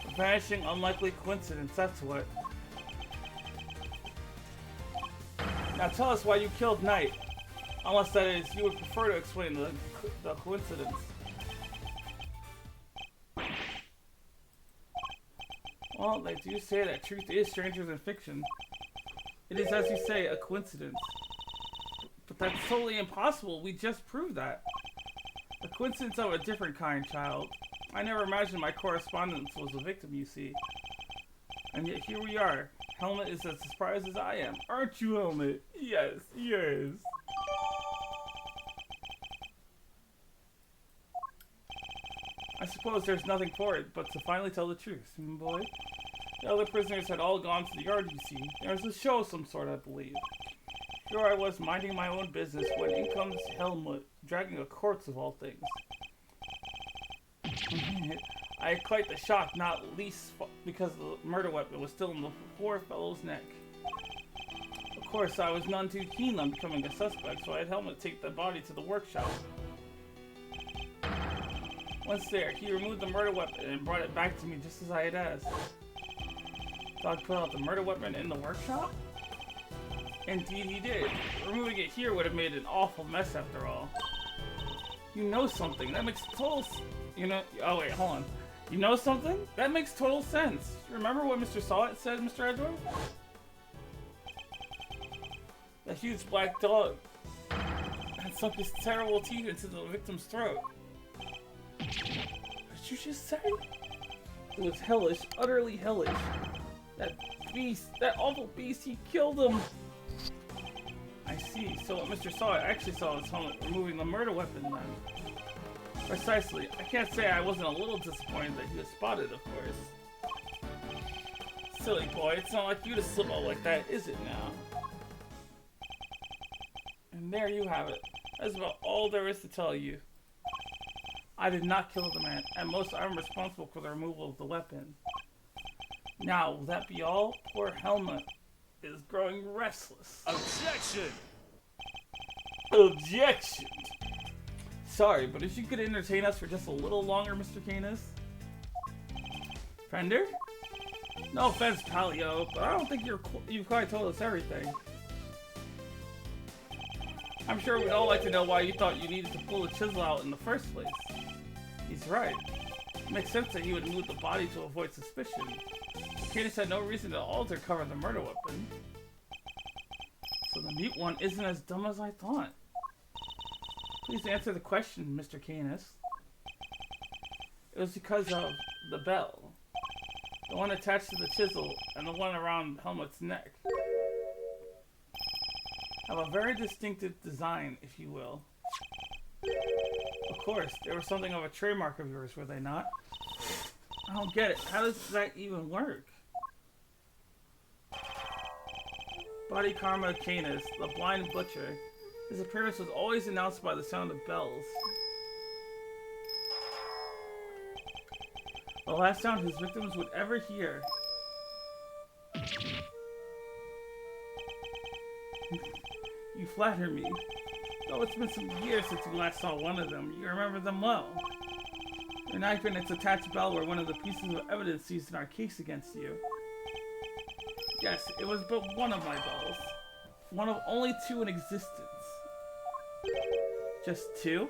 A vanishing unlikely coincidence, that's what. Now tell us why you killed Knight. Unless that is, you would prefer to explain the coincidence. Well, they do say that truth is stranger than fiction. It is, as you say, a coincidence. But that's totally impossible. We just proved that. A coincidence of a different kind, child. I never imagined my correspondence was a victim, you see. And yet here we are. Helmut is as surprised as I am. Aren't you, Helmut? Yes, yes. I suppose there's nothing for it but to finally tell the truth, boy. The other prisoners had all gone to the yard, you see. There was a show of some sort, I believe. Here I was minding my own business when in comes Helmut, dragging a corpse of all things. I had quite the shock, not least because the murder weapon was still in the poor fellow's neck. Of course, I was none too keen on becoming a suspect, so I had Helmut take the body to the workshop. Once there, he removed the murder weapon and brought it back to me just as I had asked. Dog put out the murder weapon in the workshop? Indeed he did. Removing it here would have made an awful mess after all. You know something. That makes total oh wait, hold on. You know something? That makes total sense. Remember what Mr. Sawit said, Mr. Edward? The huge black dog had sunk his terrible teeth into the victim's throat. What did you just say? It was hellish, utterly hellish. That beast, that awful beast, he killed him! I see. So what Mr. Sawit actually saw was Helmut removing the murder weapon then. Precisely. I can't say I wasn't a little disappointed that he was spotted, of course. Silly boy, it's not like you to slip out like that, is it now? And there you have it. That's about all there is to tell you. I did not kill the man. At most, I'm responsible for the removal of the weapon. Now, will that be all? Poor Helmut is growing restless. Objection! Objection! Sorry, but if you could entertain us for just a little longer, Mr. Canis? Fender? No offense, Palio, but I don't think you've quite told us everything. I'm sure we'd all like to know why you thought you needed to pull the chisel out in the first place. He's right. It makes sense that he would move the body to avoid suspicion. Canis had no reason to alter cover the murder weapon. So the mute one isn't as dumb as I thought. Please answer the question, Mr. Canis. It was because of the bell. The one attached to the chisel and the one around Helmut's neck. Have a very distinctive design, if you will. Of course, they were something of a trademark of yours, were they not? I don't get it. How does that even work? Body Karma Canis, the blind butcher. His appearance was always announced by the sound of bells. The last sound his victims would ever hear. You flatter me. Though it's been some years since you last saw one of them, you remember them well. Your knife and its attached bell were one of the pieces of evidence used in our case against you. Yes, it was but one of my bells. One of only two in existence. Just two?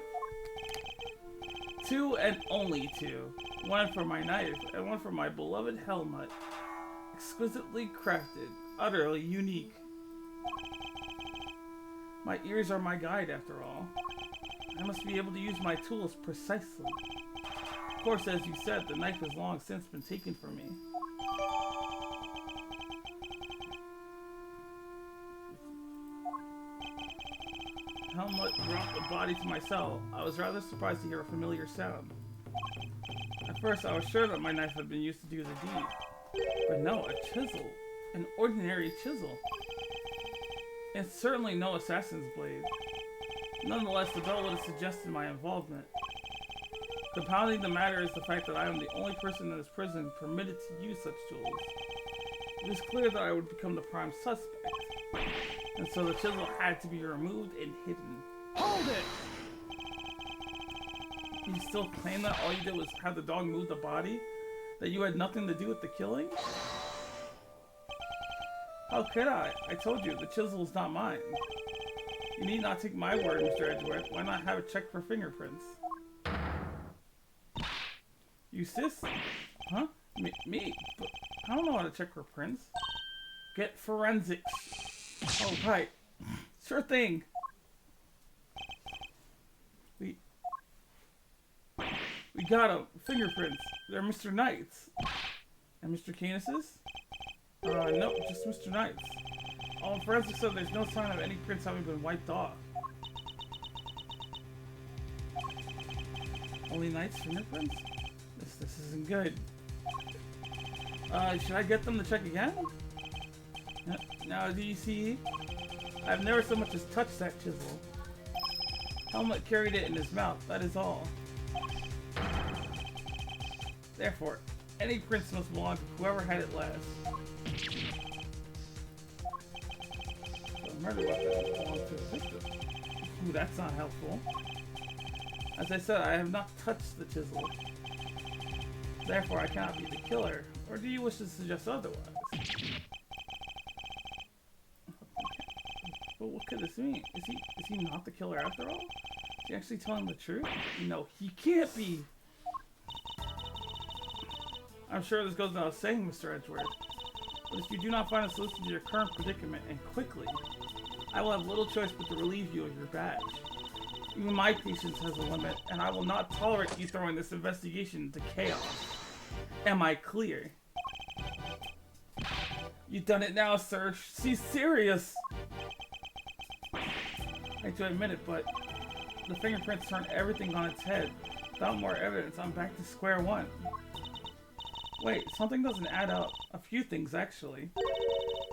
Two and only two. One for my knife and one for my beloved Helmut. Exquisitely crafted, utterly unique. My ears are my guide, after all. I must be able to use my tools precisely. Of course, as you said, the knife has long since been taken from me. Helmut dropped the body to my cell. I was rather surprised to hear a familiar sound. At first, I was sure that my knife had been used to do the deed. But no, a chisel. An ordinary chisel. It's certainly no assassin's blade. Nonetheless, the bell would have suggested my involvement. Compounding the matter is the fact that I am the only person in this prison permitted to use such tools. It is clear that I would become the prime suspect. And so the chisel had to be removed and hidden. Hold it! You still claim that all you did was have the dog move the body? That you had nothing to do with the killing? How could I? I told you, the chisel is not mine. You need not take my word, Mr. Edgeworth. Why not have it checked for fingerprints? You sis? Huh? Me? But I don't know how to check for prints. Get forensics. Oh, right. Sure thing. We got him. Fingerprints. They're Mr. Knight's. And Mr. Canis's? Nope, just Mr. Knight's. Oh, forensics said there's no sign of any prints having been wiped off. Only Knight's fingerprints? This isn't good. Should I get them to check again? Now, do you see? I've never so much as touched that chisel. Helmut carried it in his mouth, that is all. Therefore, any prints must belong to whoever had it last. The murder weapon belongs to the victim. Ooh, that's not helpful. As I said, I have not touched the chisel. Therefore, I cannot be the killer. Or do you wish to suggest otherwise? But what could this mean? Is he not the killer after all? Is he actually telling the truth? No, he can't be! I'm sure this goes without saying, Mr. Edgeworth. But if you do not find a solution to your current predicament, and quickly, I will have little choice but to relieve you of your badge. Even my patience has a limit, and I will not tolerate you throwing this investigation into chaos. Am I clear? You've done it now, sir. She's serious! I hate to admit it, but the fingerprints turn everything on its head. Without more evidence, I'm back to square one. Wait, something doesn't add up. A few things, actually.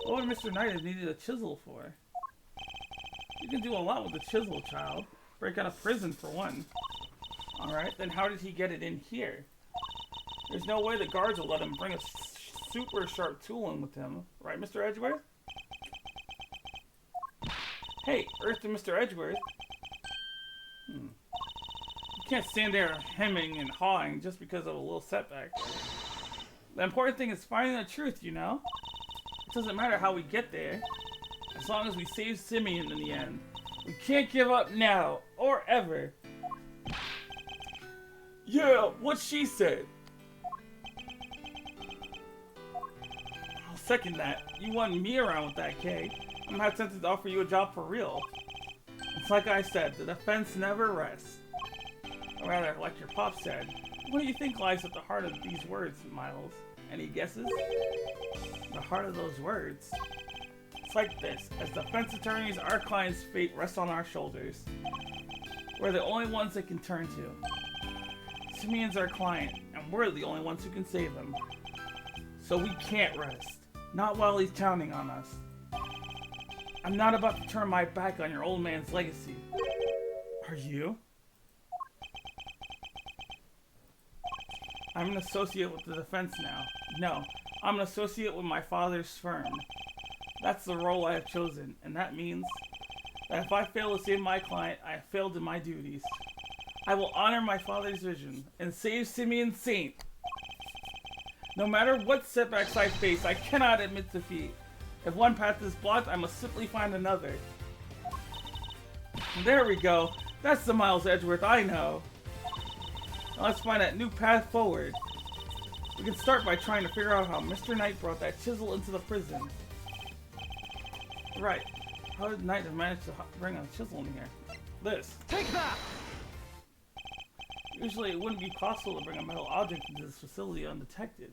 What would Mr. Knight have needed a chisel for? You can do a lot with a chisel, child. Break out of prison, for one. Alright, then how did he get it in here? There's no way the guards will let him bring a super sharp tool in with him. Right, Mr. Edgeworth? Hey, Earth to Mr. Edgeworth. You can't stand there hemming and hawing just because of a little setback. The important thing is finding the truth, you know? It doesn't matter how we get there, as long as we save Simeon in the end. We can't give up now, or ever. Yeah, what she said. I'll second that. You want me around with that, Kay. I'm not tempted to offer you a job for real. It's like I said, the defense never rests. Or rather, like your pop said, what do you think lies at the heart of these words, Miles? Any guesses? The heart of those words. It's like this. As defense attorneys, our client's fate rests on our shoulders. We're the only ones they can turn to. Simeon's our client, and we're the only ones who can save him. So we can't rest. Not while he's counting on us. I'm not about to turn my back on your old man's legacy. Are you? I'm an associate with the defense now. No, I'm an associate with my father's firm. That's the role I have chosen, and that means that if I fail to save my client, I have failed in my duties. I will honor my father's vision and save Simeon Saint. No matter what setbacks I face, I cannot admit defeat. If one path is blocked, I must simply find another. There we go. That's the Miles Edgeworth I know. Now let's find that new path forward. We can start by trying to figure out how Mr. Knight brought that chisel into the prison. Right. How did Knight have managed to bring a chisel in here? This. Take that! Usually it wouldn't be possible to bring a metal object into this facility undetected.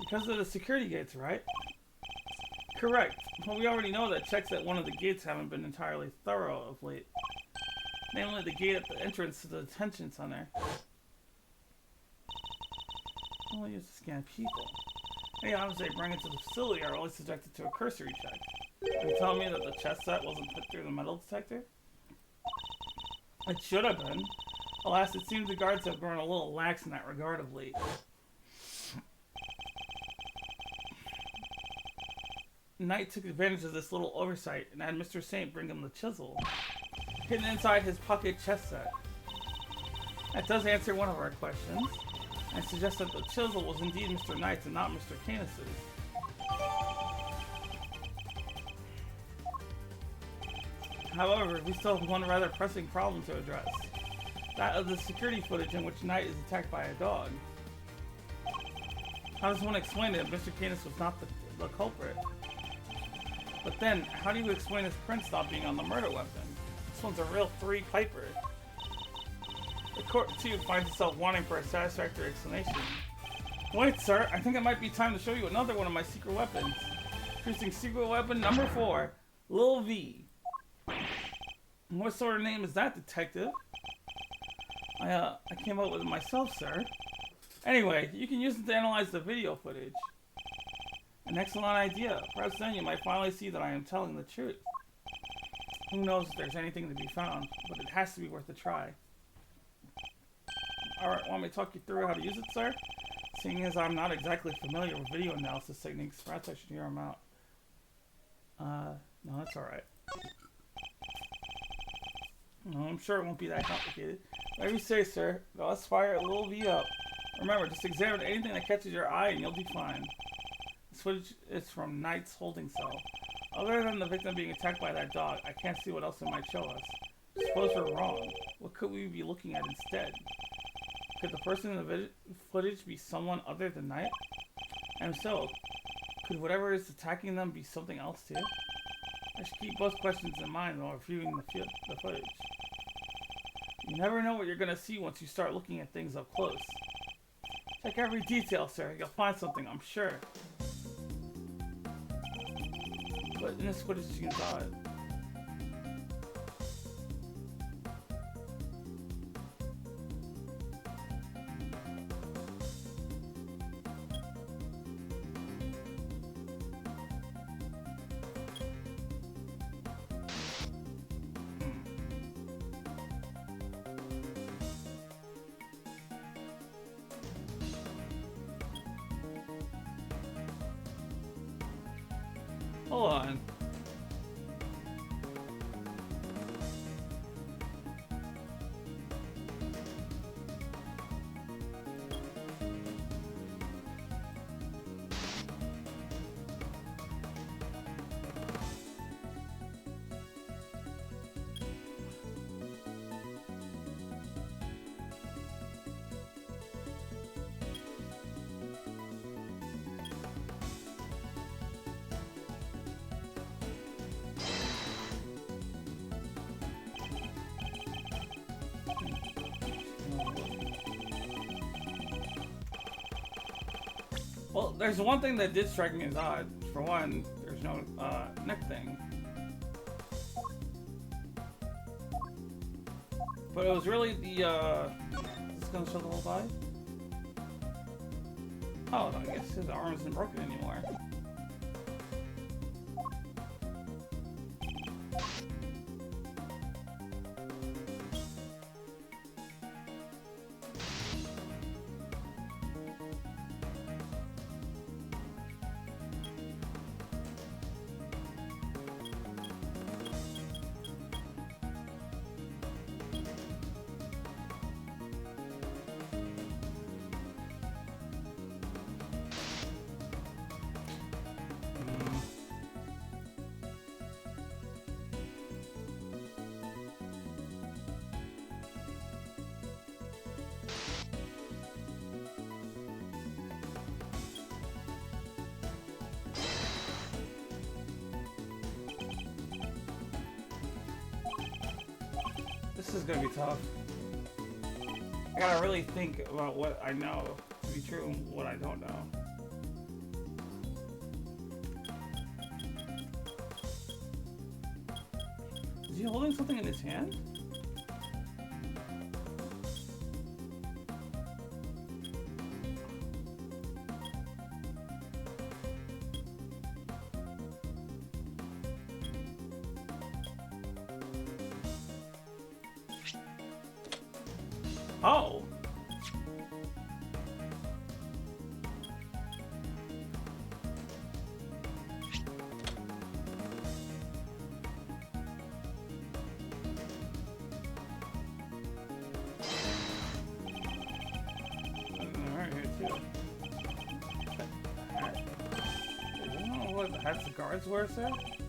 Because of the security gates, right? Correct. Well, we already know that checks at one of the gates haven't been entirely thorough of late. Namely, the gate at the entrance to the detention center. Only used to scan people. Any items they bring into the facility are only subjected to a cursory check. Are you telling me that the chest set wasn't put through the metal detector? It should have been. Alas, it seems the guards have grown a little lax in that regard of late. Knight took advantage of this little oversight and had Mr. Saint bring him the chisel, hidden inside his pocket chest set. That does answer one of our questions, and suggests that the chisel was indeed Mr. Knight's and not Mr. Canis's. However, we still have one rather pressing problem to address. That of the security footage in which Knight is attacked by a dog. How does one explain it if Mr. Canis was not the culprit? But then, how do you explain his prints not being on the murder weapon? This one's a real three-piper. The court, too, finds itself wanting for a satisfactory explanation. Wait, sir, I think it might be time to show you another one of my secret weapons. Introducing secret weapon number 4, Lil V. What sort of name is that, detective? I came up with it myself, sir. Anyway, you can use it to analyze the video footage. An excellent idea. Perhaps then you might finally see that I am telling the truth. Who knows if there's anything to be found, but it has to be worth a try. Alright, want me to talk you through how to use it, sir? Seeing as I'm not exactly familiar with video analysis techniques, perhaps I should hear them out. No, that's alright. No, I'm sure it won't be that complicated. Whatever you say, sir. Now let's fire a little V up. Remember, just examine anything that catches your eye and you'll be fine. This footage is from Knight's holding cell. Other than the victim being attacked by that dog, I can't see what else it might show us. Suppose we're wrong. What could we be looking at instead? Could the person in the footage be someone other than Knight? And if so, could whatever is attacking them be something else too? I should keep both questions in mind while reviewing the footage. You never know what you're going to see once you start looking at things up close. Check every detail, sir. You'll find something, I'm sure. But in this footage, you can saw it. Hold on. Well, there's one thing that did strike me as odd. For one, there's no neck thing. But it was really the, is this gonna show the whole body? Oh, I guess his arm isn't broken anymore. This is gonna be tough. I gotta really think about what I know to be true and what I don't know. Is he holding something in his hand? Oh! That's the guards wear, sir?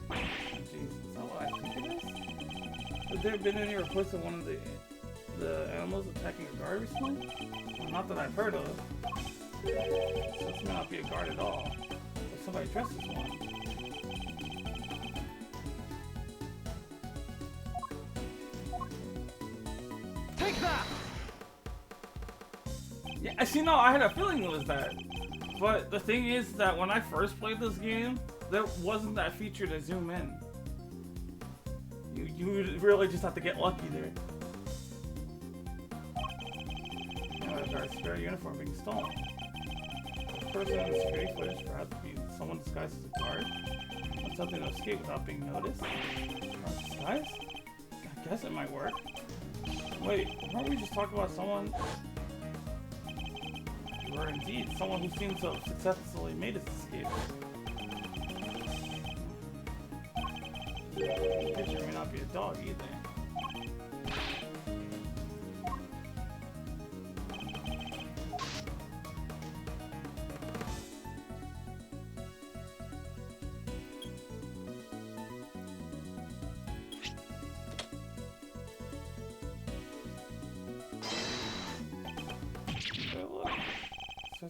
Jeez, is that what I think it is? Has there been any reports of one of the animals attacking a guard recently? Well, not that I've heard of. So this may not be a guard at all. But somebody dressed as one. Take that! Yeah, actually no, I had a feeling it was that. But the thing is that when I first played this game, there wasn't that feature to zoom in. You really just have to get lucky there. Our spare uniform being stolen. The person in the security footage perhaps be someone disguised as a guard. Attempting to escape without being noticed. Disguise? I guess it might work. Wait, weren't we just talking about someone? Or indeed, someone who seems to have successfully made his escape. The picture may not be a dog either.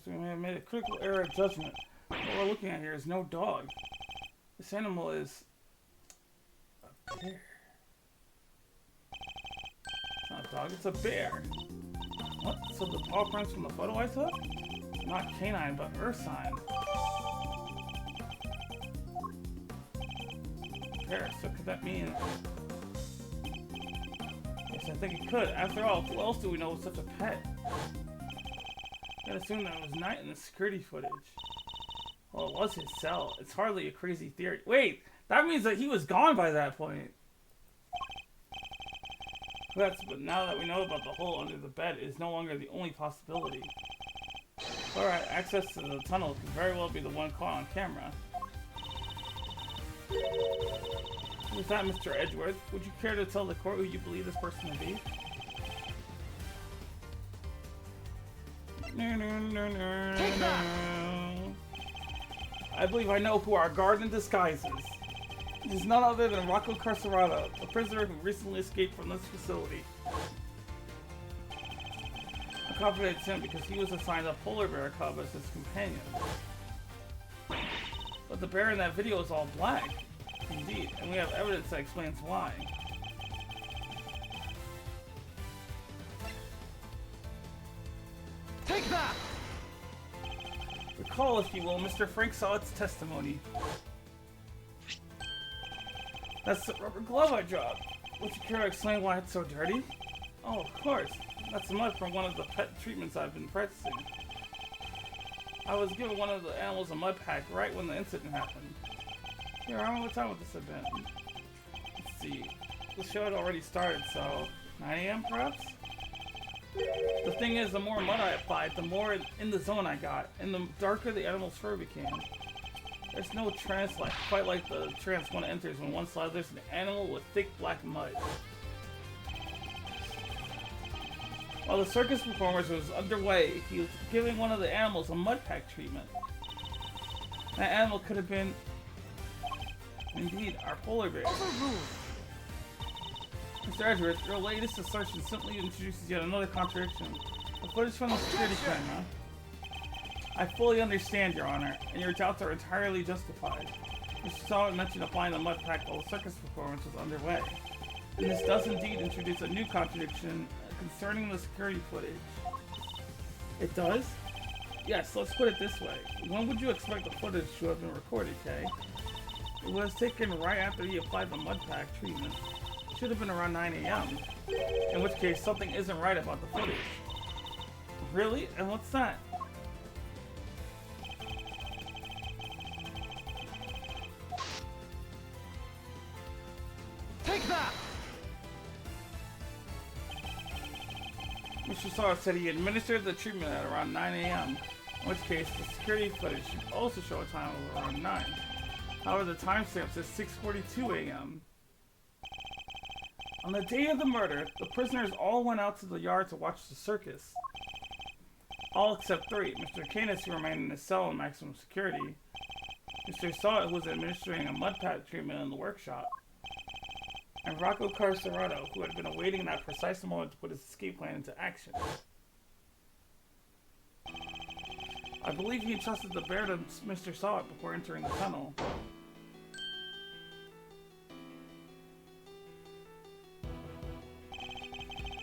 We may have made a critical error of judgment. What we're looking at here is no dog. This animal is a bear. It's not a dog, it's a bear. What? So the paw prints from the photo I took? Not canine, but ursine. Bear, so could that mean... Yes, I think it could. After all, who else do we know with such a pet? I'd assume that it was night in the security footage. Well, it was his cell. It's hardly a crazy theory. Wait, that means that he was gone by that point. But now that we know about the hole under the bed, it is no longer the only possibility. Alright, access to the tunnel could very well be the one caught on camera. Who's that, Mr. Edgeworth? Would you care to tell the court who you believe this person to be? Take that! I believe I know who our guard in disguise is. It is none other than Rocco Carcerado, a prisoner who recently escaped from this facility. I confided him because he was assigned a polar bear cub as his companion. But the bear in that video is all black. Indeed, and we have evidence that explains why. Take that! Recall, if you will, Mr. Frank Solid's testimony. That's the rubber glove I dropped. Would you care to explain why it's so dirty? Oh, of course. That's mud from one of the pet treatments I've been practicing. I was given one of the animals a mud pack right when the incident happened. Here, I don't know what time would this have been. Let's see. The show had already started, so 9 AM perhaps? The thing is, the more mud I applied, the more in the zone I got, and the darker the animal's fur became. There's no trance quite like the trance one enters when one slathers an animal with thick black mud. While the circus performance was underway, he was giving one of the animals a mud pack treatment. That animal could have been, indeed, our polar bear. Mr. Edgeworth, your latest assertion simply introduces yet another contradiction. The footage from the security camera. I fully understand, Your Honor, and your doubts are entirely justified. Mr. Solid mentioned applying the mud pack while the circus performance was underway. And this does indeed introduce a new contradiction concerning the security footage. It does? Yes, let's put it this way. When would you expect the footage to have been recorded, Kay? It was taken right after he applied the mud pack treatment. Should have been around 9 a.m. In which case, something isn't right about the footage. Really? And what's that? Take that! Mr. Saw said he administered the treatment at around 9 a.m. In which case, the security footage should also show a time of around 9. However, the timestamp says 6:42 a.m. On the day of the murder, the prisoners all went out to the yard to watch the circus. All except 3, Mr. Canis, who remained in his cell in maximum security, Mr. Saw, who was administering a mud pat treatment in the workshop, and Rocco Carcerado, who had been awaiting that precise moment to put his escape plan into action. I believe he entrusted the bear to Mr. Saw before entering the tunnel.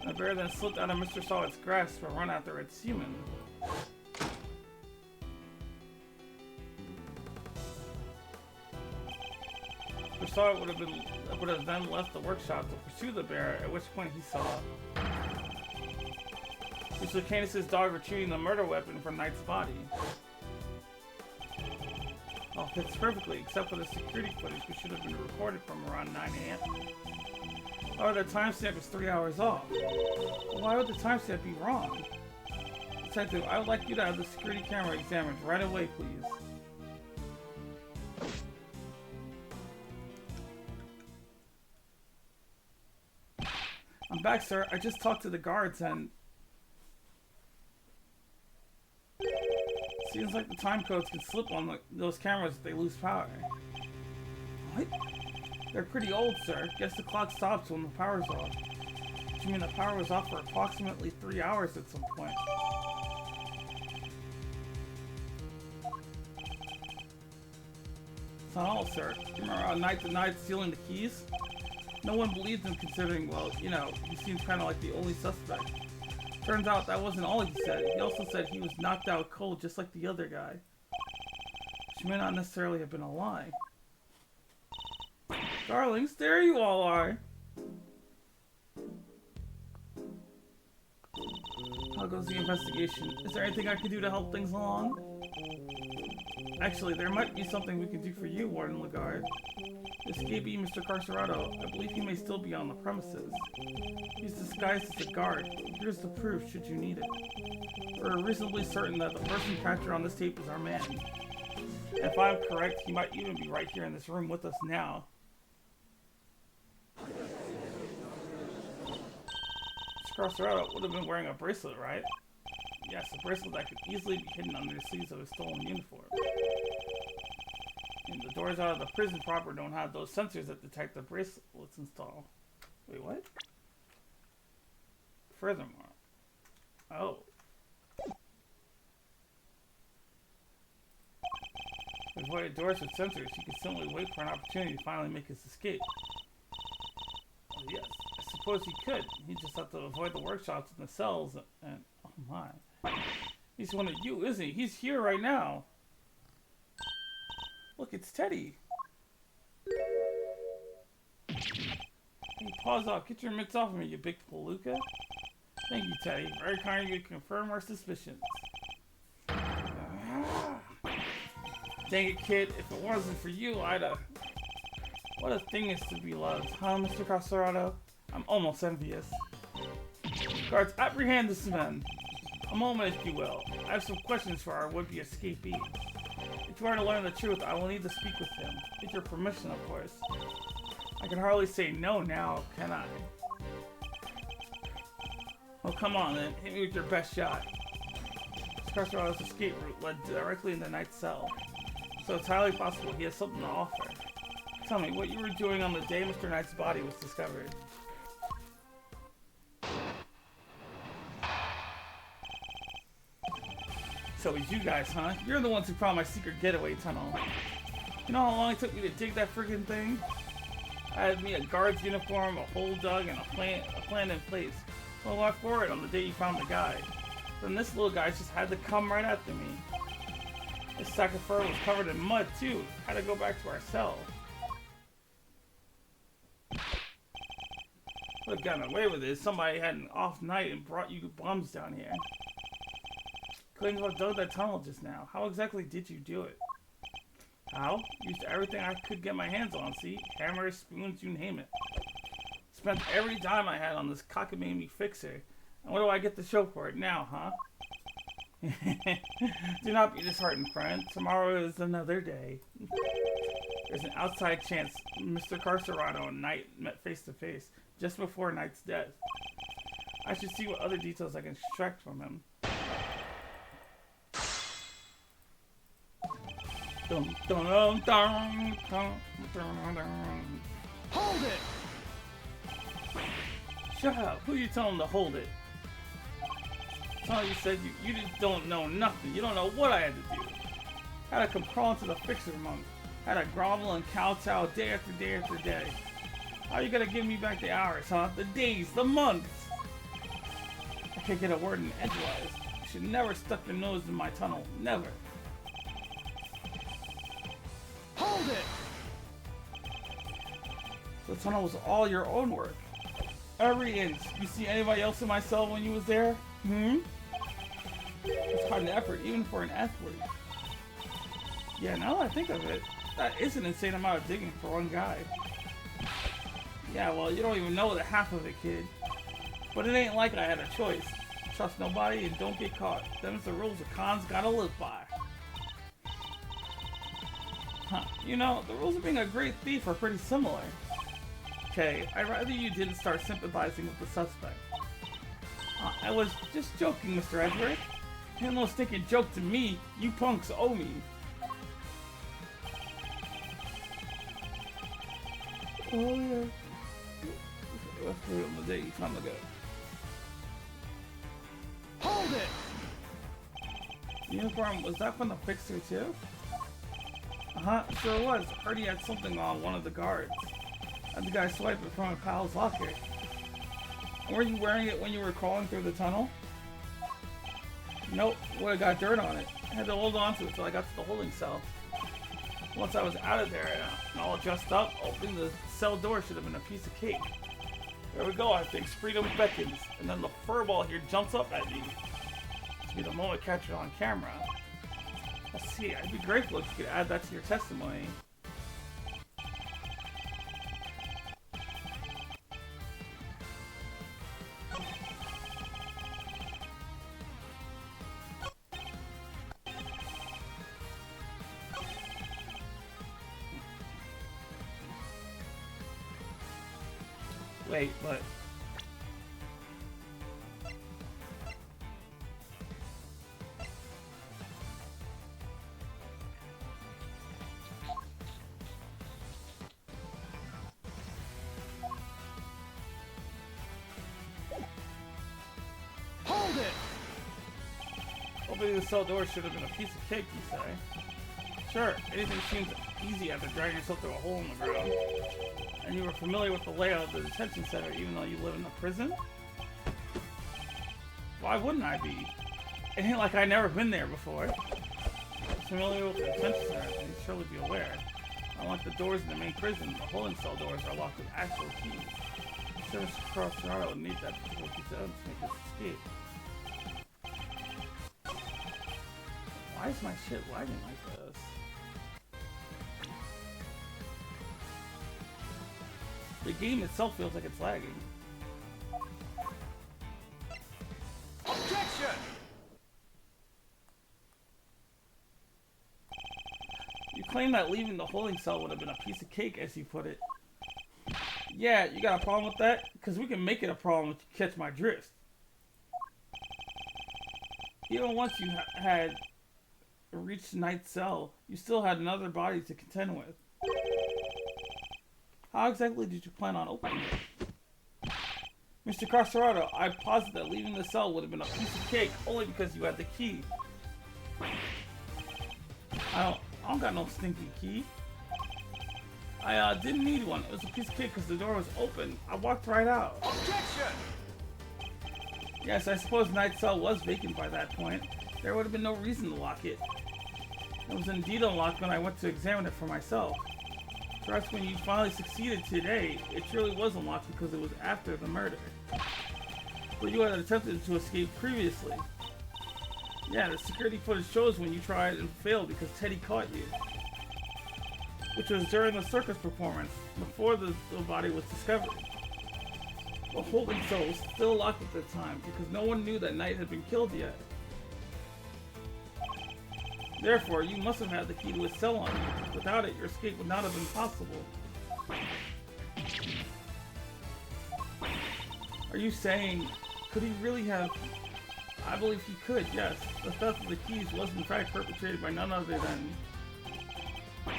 The bear then slipped out of Mr. Solid's grasp to run after its human. Mr. Solid would have then left the workshop to pursue the bear, at which point he saw Mr. Canis' dog retrieving the murder weapon from Knight's body. All fits perfectly, except for the security footage, which should have been recorded from around 9 a.m. However, the timestamp is 3 hours off. Why would the timestamp be wrong? Detective, I would like you to have the security camera examined right away, please. I'm back, sir. I just talked to the guards and... Seems like the time codes can slip on those cameras if they lose power. What? They're pretty old, sir. Guess the clock stops when the power's off. Do you mean the power was off for approximately 3 hours at some point? It's not all, sir. Remember Knight denied stealing the keys? No one believed him considering, well, you know, he seems kind of like the only suspect. Turns out that wasn't all he said. He also said he was knocked out cold just like the other guy. Which may not necessarily have been a lie. Darlings, there you all are! How goes the investigation? Is there anything I can do to help things along? Actually, there might be something we can do for you, Warden Lagarde. Escapee Mr. Carcerado, I believe he may still be on the premises. He's disguised as a guard. Here's the proof, should you need it. We're reasonably certain that the person captured on this tape is our man. If I'm correct, he might even be right here in this room with us now. Mr. Carcerado would have been wearing a bracelet, right? Yes, a bracelet that could easily be hidden under the sleeves of his stolen uniform. And the doors out of the prison proper don't have those sensors that detect the bracelets installed. Wait, what? Furthermore, oh. With voided doors with sensors, he could simply wait for an opportunity to finally make his escape. Well, yes, I suppose he could. He just have to avoid the workshops and the cells and oh my. He's one of you, isn't he? He's here right now. Look, it's Teddy. Hey, pause off. Get your mitts off of me, you big palooka. Thank you, Teddy. Very kind of you to confirm our suspicions. Dang it, kid. If it wasn't for you, I'd have... What a thing is to be loved, huh, Mr. Carcerado? I'm almost envious. Guards, apprehend this man. A moment, if you will. I have some questions for our would-be escapee. If you are to learn the truth, I will need to speak with him. With your permission, of course. I can hardly say no now, can I? Oh, come on then. Hit me with your best shot. Carcerado's escape route led directly into Knight's cell. So it's highly possible he has something to offer. Tell me what you were doing on the day Mr. Knight's body was discovered. So it's you guys, huh? You're the ones who found my secret getaway tunnel. You know how long it took me to dig that friggin' thing? I had me a guard's uniform, a hole dug, and a plan in place. Well, walk forward on the day you found the guy. Then this little guy just had to come right after me. This sack of fur was covered in mud, too. Had to go back to our cell. Would have gotten away with it if somebody had an off night and brought you bums down here. Claims to have dug that tunnel just now. How exactly did you do it? How? Used everything I could get my hands on, see? Hammers, spoons, you name it. Spent every dime I had on this cockamamie fixer. And what do I get to show for it now, huh? Do not be disheartened, friend. Tomorrow is another day. There's an outside chance Mr. Carcerado and Knight met face to face just before Knight's death. I should see what other details I can extract from him. Dum, dum, dum, dum, dum, dum, dum. Hold it! Shut up. Who you telling to hold it? Tell you said you just don't know nothing. You don't know what I had to do. Had to come crawling to the fixer monk. Had to grovel and kowtow day after day after day. How you gonna give me back the hours, huh? The days, the months. I can't get a word in edgewise. You should never stuck your nose in my tunnel. Never. Hold it! The tunnel was all your own work. Every inch. You see anybody else in my cell when you was there? It's quite an effort, even for an athlete. Yeah, now that I think of it, that is an insane amount of digging for one guy. Yeah, well, you don't even know the half of it, kid. But it ain't like I had a choice. Trust nobody and don't get caught. Them's the rules the cons gotta live by. Huh, you know, the rules of being a great thief are pretty similar. Okay, I'd rather you didn't start sympathizing with the suspect. I was just joking, Mr. Edward. Ain't no stinking joke to me. You punks owe me. Oh yeah. Let's put it on the date. Time to go. Hold it! Uniform, was that from the fixer too? Uh-huh, sure was. Heard he had something on one of the guards. Had the guy swipe it from a pal's locker. Were you wearing it when you were crawling through the tunnel? Nope, would have got dirt on it. I had to hold on to it till I got to the holding cell. Once I was out of there and all dressed up, opening the cell door should have been a piece of cake. There we go, I think. Freedom beckons. And then the furball here jumps up at me. To be the moment captured on camera. Let's see, I'd be grateful if you could add that to your testimony. Wait, but... Hold it! Opening the cell door should have been a piece of cake, you say? Sure, anything seems easy after dragging yourself through a hole in the ground. And you were familiar with the layout of the detention center even though you live in a prison? Why wouldn't I be? It ain't like I'd never been there before. Familiar with the detention center, so you'd surely be aware. Unlike the doors in the main prison, the holding cell doors are locked with actual keys. Service across Toronto would need that particular piece of evidence to make this escape. Why is my shit lagging like this? The game itself feels like it's lagging. Objection! You claim that leaving the holding cell would have been a piece of cake, as you put it. Yeah, you got a problem with that? Because we can make it a problem if you catch my drift. Even once you had reached Knight's cell, you still had another body to contend with. How exactly did you plan on opening it? Mr. Carcerado, I posit that leaving the cell would have been a piece of cake only because you had the key. I don't got no stinky key. I didn't need one. It was a piece of cake because the door was open. I walked right out. Objection! Yes, I suppose Knight's cell was vacant by that point. There would have been no reason to lock it. It was indeed unlocked when I went to examine it for myself. Trust when you finally succeeded today, it surely was unlocked because it was after the murder. But you had attempted to escape previously. Yeah, the security footage shows when you tried and failed because Teddy caught you. Which was during the circus performance, before the body was discovered. The holding cell was still locked at the time because no one knew that Knight had been killed yet. Therefore, you must have had the key to his cell on you. Without it, your escape would not have been possible. Are you saying, could he really have... I believe he could, yes. The theft of the keys was in fact perpetrated by none other than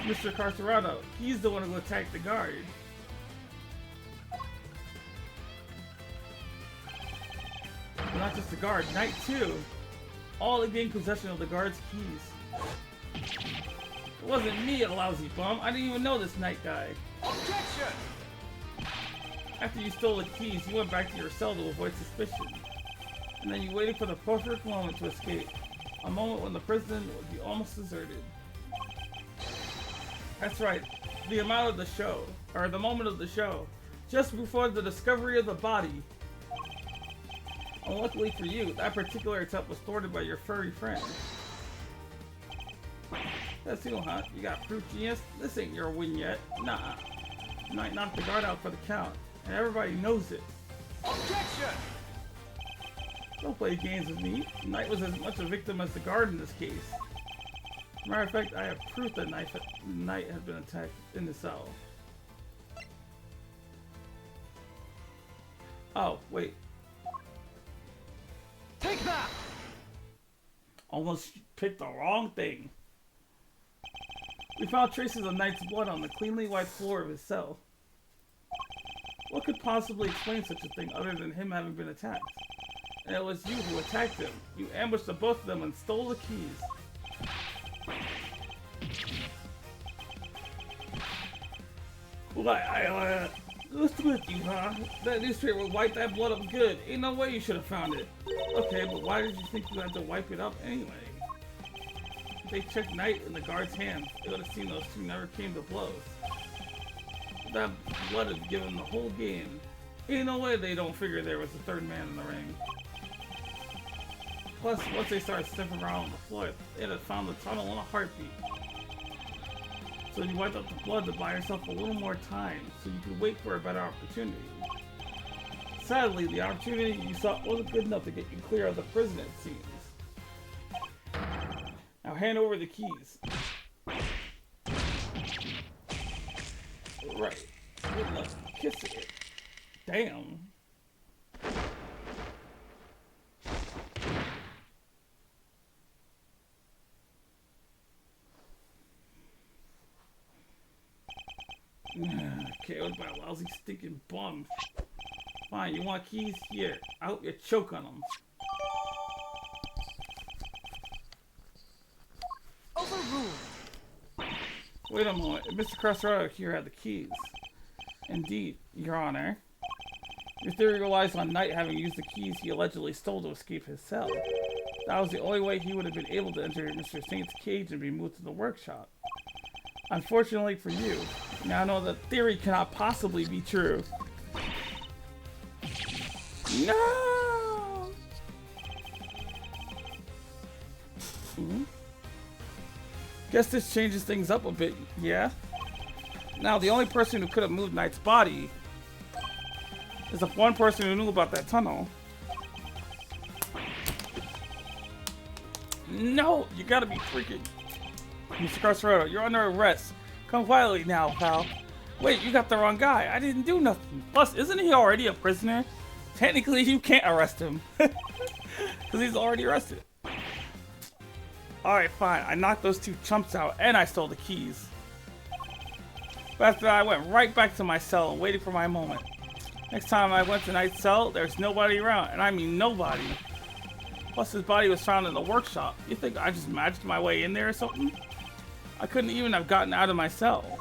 Mr. Carcerado. He's the one who attacked the guard. But not just the guard, Knight too. All to gain possession of the guard's keys. It wasn't me, a lousy bum. I didn't even know this Knight guy. Objection! After you stole the keys, you went back to your cell to avoid suspicion. And then you waited for the perfect moment to escape. A moment when the prison would be almost deserted. That's right. The amount of the show, or the moment of the show, just before the discovery of the body. Unluckily for you, that particular attempt was thwarted by your furry friend. That's you, huh? You got proof, genius? This ain't your win yet. Nah. Knight knocked the guard out for the count, and everybody knows it. Objection! Don't play games with me. Knight was as much a victim as the guard in this case. Matter of fact, I have proof that Knight had been attacked in the cell. Oh, wait. Take that! Almost picked the wrong thing. We found traces of Knight's blood on the cleanly white floor of his cell. What could possibly explain such a thing other than him having been attacked? And it was you who attacked him. You ambushed the both of them and stole the keys. Well, what's with you, huh? That newspaper would wipe that blood up good. Ain't no way you should have found it. Okay, but why did you think you had to wipe it up anyway? If they checked Knight in the guard's hands, they would have seen those two never came to blows. That blood had given the whole game. Ain't no way they don't figure there was a third man in the ring. Plus, once they started sniffing around on the floor, they'd have found the tunnel in a heartbeat. So you wiped up the blood to buy yourself a little more time, so you could wait for a better opportunity. Sadly, the opportunity you sought wasn't good enough to get you clear of the prison, it seems. Now hand over the keys. Right. Good enough. Kiss it. Damn. KO'd by a lousy stinking bum. Fine, you want keys? Here. I hope you choke on them. Overruled. Wait a moment. Mr. Carcerado here had the keys. Indeed, Your Honor. Your theory relies on Knight having used the keys he allegedly stole to escape his cell. That was the only way he would have been able to enter Mr. Saint's cage and be moved to the workshop. Unfortunately for you, now know that theory cannot possibly be true. No! Guess this changes things up a bit, yeah? Now, the only person who could have moved Knight's body is the one person who knew about that tunnel. No! You gotta be freaking... Mr. Carcerado, you're under arrest. Come quietly now, pal. Wait, you got the wrong guy. I didn't do nothing. Plus, isn't he already a prisoner? Technically, you can't arrest him. Because he's already arrested. Alright, fine. I knocked those two chumps out, and I stole the keys. But after that, I went right back to my cell and waited for my moment. Next time I went to Knight's cell, there's nobody around. And I mean nobody. Plus, his body was found in the workshop. You think I just magicked my way in there or something? I couldn't even have gotten out of my cell.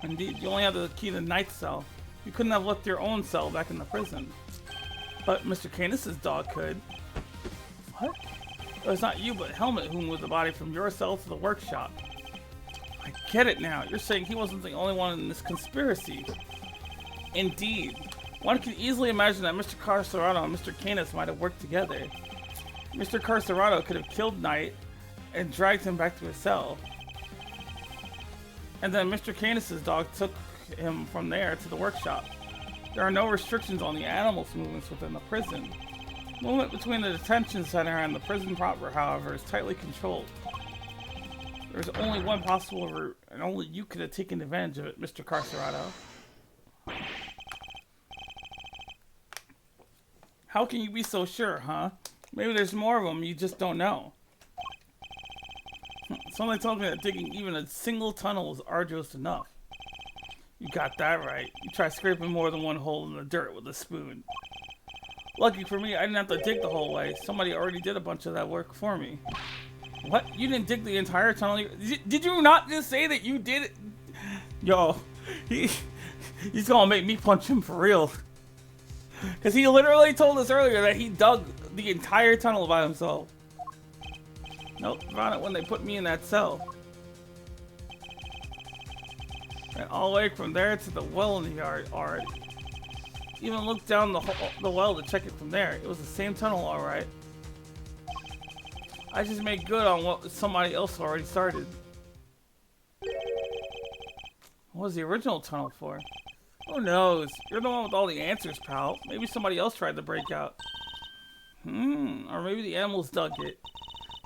Indeed, you only have the key to Knight's cell. You couldn't have left your own cell back in the prison. But Mr. Canis' dog could. What? It was not you, but Helmet who moved the body from your cell to the workshop. I get it now. You're saying he wasn't the only one in this conspiracy. Indeed. One could easily imagine that Mr. Carcerado and Mr. Canis might have worked together. Mr. Carcerado could have killed Knight and dragged him back to his cell. And then Mr. Canis' dog took him from there to the workshop. There are no restrictions on the animals' movements within the prison. Movement between the detention center and the prison proper, however, is tightly controlled. There's only one possible route, and only you could have taken advantage of it, Mr. Carcerado. How can you be so sure, huh? Maybe there's more of them, you just don't know. Somebody told me that digging even a single tunnel was arduous enough. You got that right. You tried scraping more than one hole in the dirt with a spoon. Lucky for me, I didn't have to dig the whole way. Somebody already did a bunch of that work for me. What? You didn't dig the entire tunnel? Did you not just say that you did it? Yo, he's gonna make me punch him for real. Because he literally told us earlier that he dug the entire tunnel by himself. Nope, found it when they put me in that cell. And all the way from there to the well in the yard already. Even looked down the well to check it from there. It was the same tunnel, alright. I just made good on what somebody else already started. What was the original tunnel for? Who knows? You're the one with all the answers, pal. Maybe somebody else tried to break out. Or maybe the animals dug it.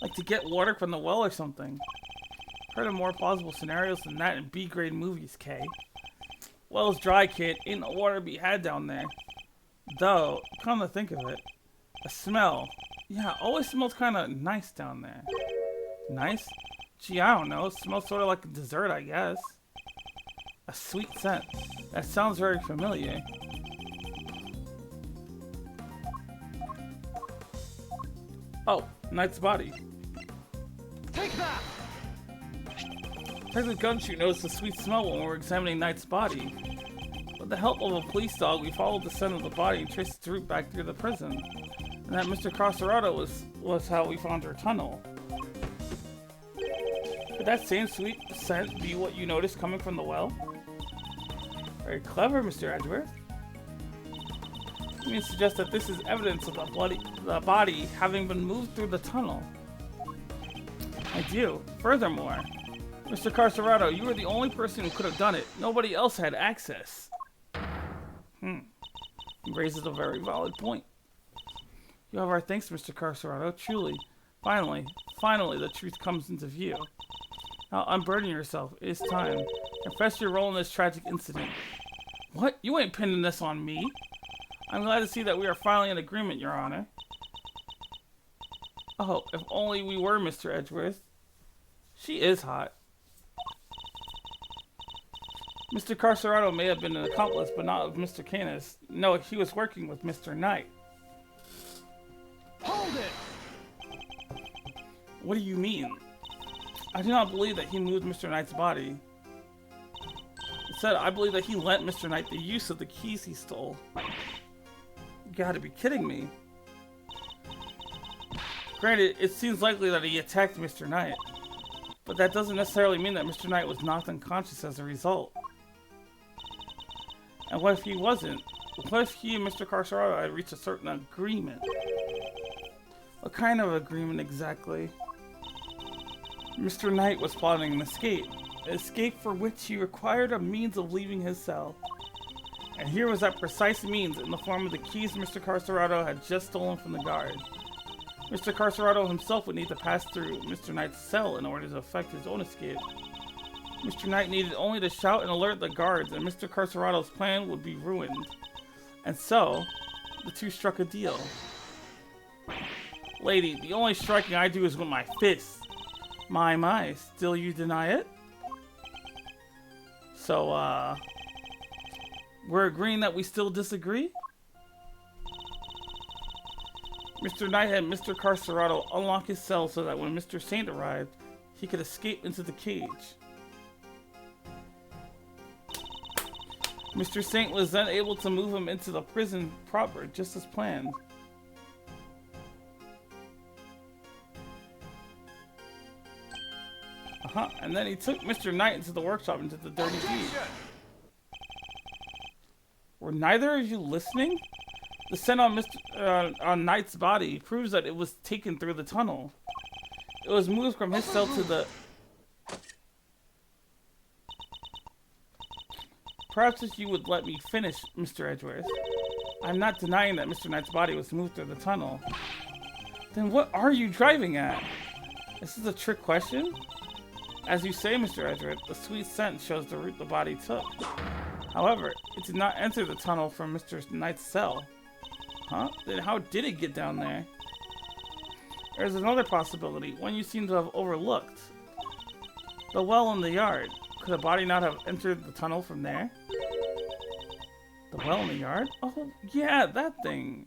Like to get water from the well or something. Heard of more plausible scenarios than that in B-grade movies, Kay. Well's dry, kid. Ain't no water to be had down there. Though, come to think of it, a smell. Yeah, always smells kind of nice down there. Nice? Gee, I don't know. It smells sort of like a dessert, I guess. A sweet scent. That sounds very familiar. Oh, Knight's body. Take that! Detective Gumshoe noticed the sweet smell when we were examining Knight's body. With the help of a police dog, we followed the scent of the body and traced its route back through the prison. And that Mr. Carcerado was how we found her tunnel. Could that same sweet scent be what you noticed coming from the well? Very clever, Mr. Edgeworth. You mean to suggest that this is evidence of the body having been moved through the tunnel? I do. Furthermore, Mr. Carcerado, you were the only person who could have done it. Nobody else had access. He raises a very valid point. You have our thanks, Mr. Carcerado, truly. Finally, the truth comes into view. Now unburden yourself. It is time. Confess your role in this tragic incident. What? You ain't pinning this on me. I'm glad to see that we are finally in agreement, Your Honor. Oh, if only we were, Mr. Edgeworth. She is hot. Mr. Carcerado may have been an accomplice, but not of Mr. Canis. No, he was working with Mr. Knight. Hold it! What do you mean? I do not believe that he moved Mr. Knight's body. Instead, I believe that he lent Mr. Knight the use of the keys he stole. You gotta be kidding me. Granted, it seems likely that he attacked Mr. Knight, but that doesn't necessarily mean that Mr. Knight was knocked unconscious as a result. And what if he wasn't? What if he and Mr. Carcerado had reached a certain agreement? What kind of agreement exactly? Mr. Knight was plotting an escape for which he required a means of leaving his cell. And here was that precise means in the form of the keys Mr. Carcerado had just stolen from the guard. Mr. Carcerado himself would need to pass through Mr. Knight's cell in order to effect his own escape. Mr. Knight needed only to shout and alert the guards, and Mr. Carcerado's plan would be ruined. And so, the two struck a deal. Lady, the only striking I do is with my fists. My, still you deny it? So, we're agreeing that we still disagree? Mr. Knight had Mr. Carcerado unlock his cell so that when Mr. Saint arrived, he could escape into the cage. Mr. Saint was then able to move him into the prison proper, just as planned. A And then he took Mr. Knight into the workshop and did the dirty deed. Were neither of you listening? The scent on on Knight's body proves that it was taken through the tunnel. It was moved from his cell to the... Perhaps if you would let me finish, Mr. Edgeworth. I'm not denying that Mr. Knight's body was moved through the tunnel. Then what are you driving at? This is a trick question? As you say, Mr. Edgeworth, the sweet scent shows the route the body took. However, it did not enter the tunnel from Mr. Knight's cell. Huh? Then how did it get down there? There's another possibility, one you seem to have overlooked. The well in the yard. Could a body not have entered the tunnel from there? The well in the yard? Oh, yeah, that thing.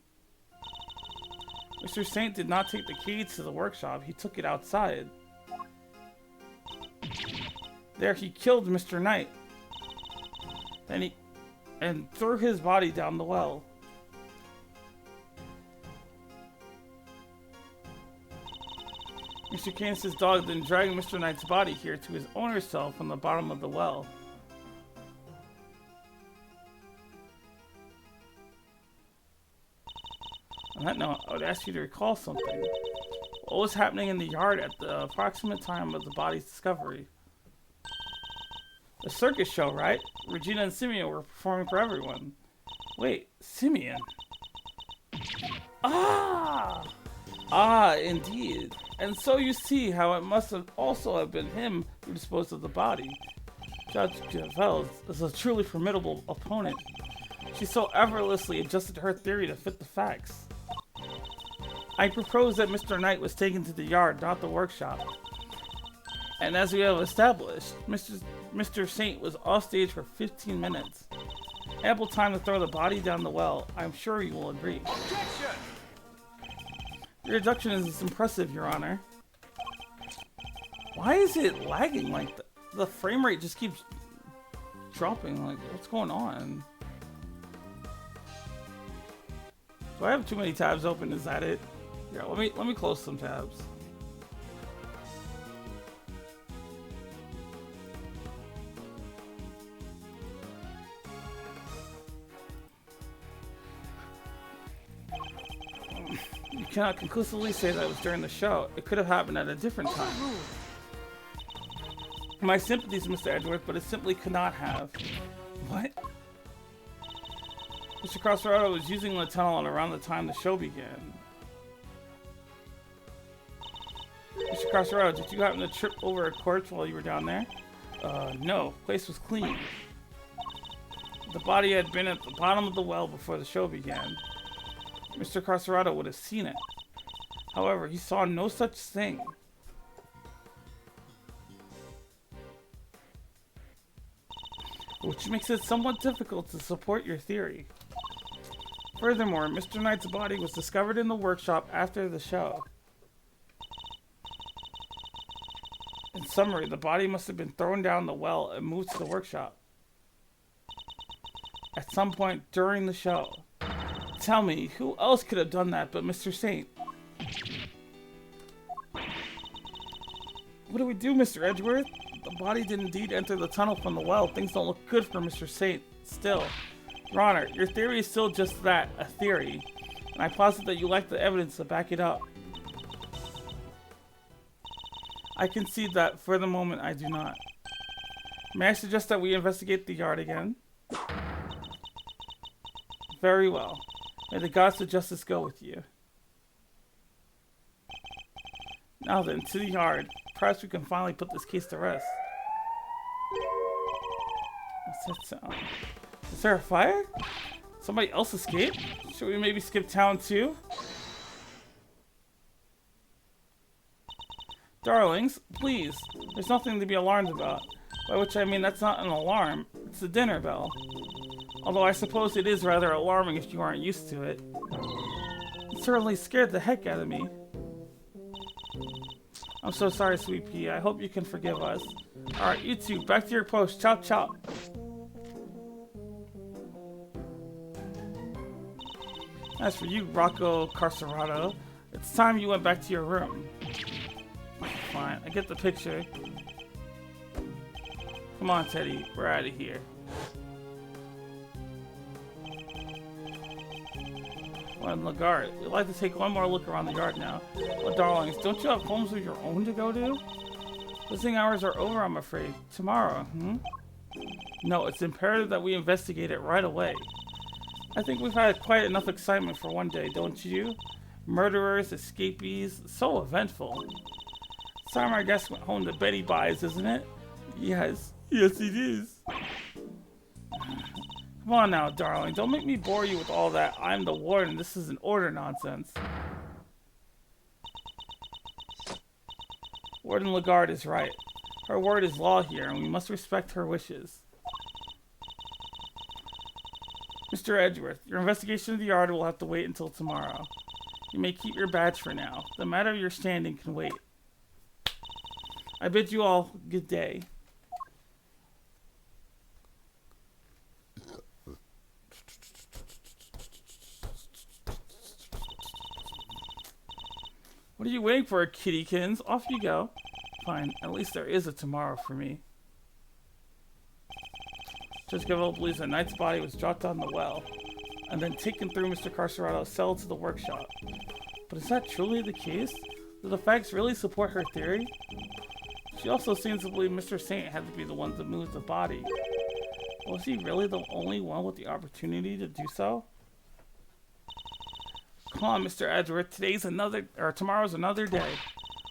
Mr. Saint did not take the key to the workshop. He took it outside. There he killed Mr. Knight. Then he threw his body down the well. Mr. Canis' dog then dragged Mr. Knight's body here to his owner's cell from the bottom of the well. On that note, I would ask you to recall something. What was happening in the yard at the approximate time of the body's discovery? The circus show, right? Regina and Simeon were performing for everyone. Wait, Simeon? Ah! Ah, indeed. And so you see how it must have also have been him who disposed of the body. Judge Javels is a truly formidable opponent. She so effortlessly adjusted her theory to fit the facts. I propose that Mr. Knight was taken to the yard, not the workshop. And as we have established, Mr. Saint was off stage for 15 minutes. Ample time to throw the body down the well. I'm sure you will agree. Objection! Your deduction is impressive, Your Honor. Why is it lagging like that? The frame rate just keeps dropping. Like, what's going on? Do I have too many tabs open? Is that it? Yeah, let me close some tabs. You cannot conclusively say that it was during the show. It could have happened at a different time. My sympathies, Mr. Edgeworth, but it simply could not have. What? Mr. Crossroads was using the tunnel at around the time the show began. Mr. Crossroads, did you happen to trip over a corpse while you were down there? No. The place was clean. The body had been at the bottom of the well before the show began. Mr. Carcerado would have seen it. However, he saw no such thing. Which makes it somewhat difficult to support your theory. Furthermore, Mr. Knight's body was discovered in the workshop after the show. In summary, the body must have been thrown down the well and moved to the workshop at some point during the show. Tell me, who else could have done that but Mr. Saint? What do we do, Mr. Edgeworth? The body did indeed enter the tunnel from the well. Things don't look good for Mr. Saint. Still, Your Honor, your theory is still just that, a theory. And I posit that you lack the evidence to back it up. I concede that, for the moment, I do not. May I suggest that we investigate the yard again? Very well. May the gods of justice go with you. Now then, to the yard. Perhaps we can finally put this case to rest. What's that sound? Is there a fire? Somebody else escaped? Should we maybe skip town too? Darlings, please. There's nothing to be alarmed about. By which I mean that's not an alarm. It's the dinner bell. Although I suppose it is rather alarming if you aren't used to it. It certainly scared the heck out of me. I'm so sorry, Sweet Pea. I hope you can forgive us. Alright, you two, back to your post. Chop chop. As for you, Rocco Carcerado, it's time you went back to your room. Fine, I get the picture. Come on, Teddy. We're out of here. On Lagarde. We'd like to take one more look around the yard now. Well, darlings, don't you have homes of your own to go to? Visiting hours are over, I'm afraid. Tomorrow, No, it's imperative that we investigate it right away. I think we've had quite enough excitement for one day, don't you? Murderers, escapees, so eventful. It's time our guest went home to Betty Buys, isn't it? Yes. Yes, it is. Come on now, darling. Don't make me bore you with all that I'm the warden, this is an order nonsense. Warden Lagarde is right. Her word is law here, and we must respect her wishes. Mr. Edgeworth, your investigation of the yard will have to wait until tomorrow. You may keep your badge for now. The matter of your standing can wait. I bid you all good day. What are you waiting for, kittykins? Off you go. Fine, at least there is a tomorrow for me. Judge Gavel believes that Knight's body was dropped down the well, and then taken through Mr. Carcerato's cell to the workshop. But is that truly the case? Do the facts really support her theory? She also seems to believe Mr. Saint had to be the one to move the body. Was he really the only one with the opportunity to do so? Come on, Mr. Edgeworth. Tomorrow's another day.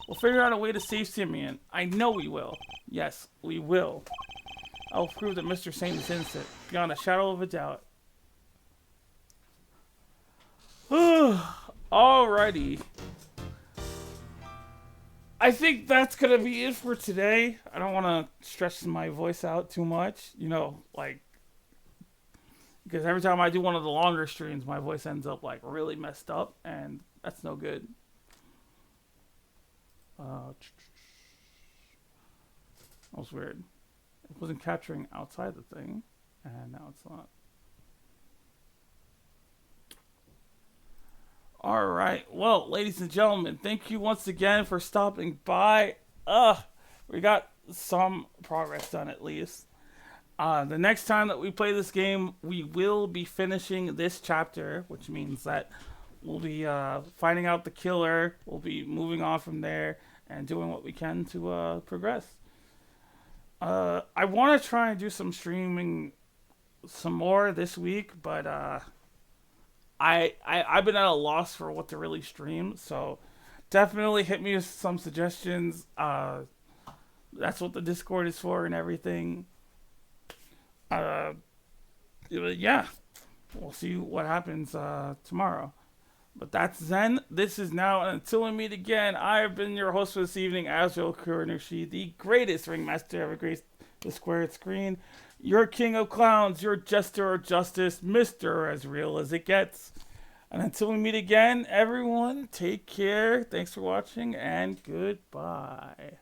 We'll figure out a way to save Simeon. I know we will. Yes, we will. I'll prove that Mr. Saint is innocent, beyond a shadow of a doubt. Alrighty. I think that's gonna be it for today. I don't want to stretch my voice out too much. You know, like, because every time I do one of the longer streams, my voice ends up like really messed up, and that's no good. That was weird. It wasn't capturing outside the thing, and now it's not. Alright, well, ladies and gentlemen, thank you once again for stopping by. We got some progress done at least. The next time that we play this game, we will be finishing this chapter, which means that we'll be finding out the killer, we'll be moving on from there, and doing what we can to progress. I want to try and do some streaming some more this week, but I've been at a loss for what to really stream, so definitely hit me with some suggestions. That's what the Discord is for and everything. Yeah, we'll see what happens tomorrow. But that's Zen. This is now, and until we meet again, I have been your host for this evening, Azrael Kuronushi, the greatest ringmaster ever graced the squared screen. Your king of clowns, your jester of justice, Mr. As Real As It Gets. And until we meet again, everyone, take care. Thanks for watching, and goodbye.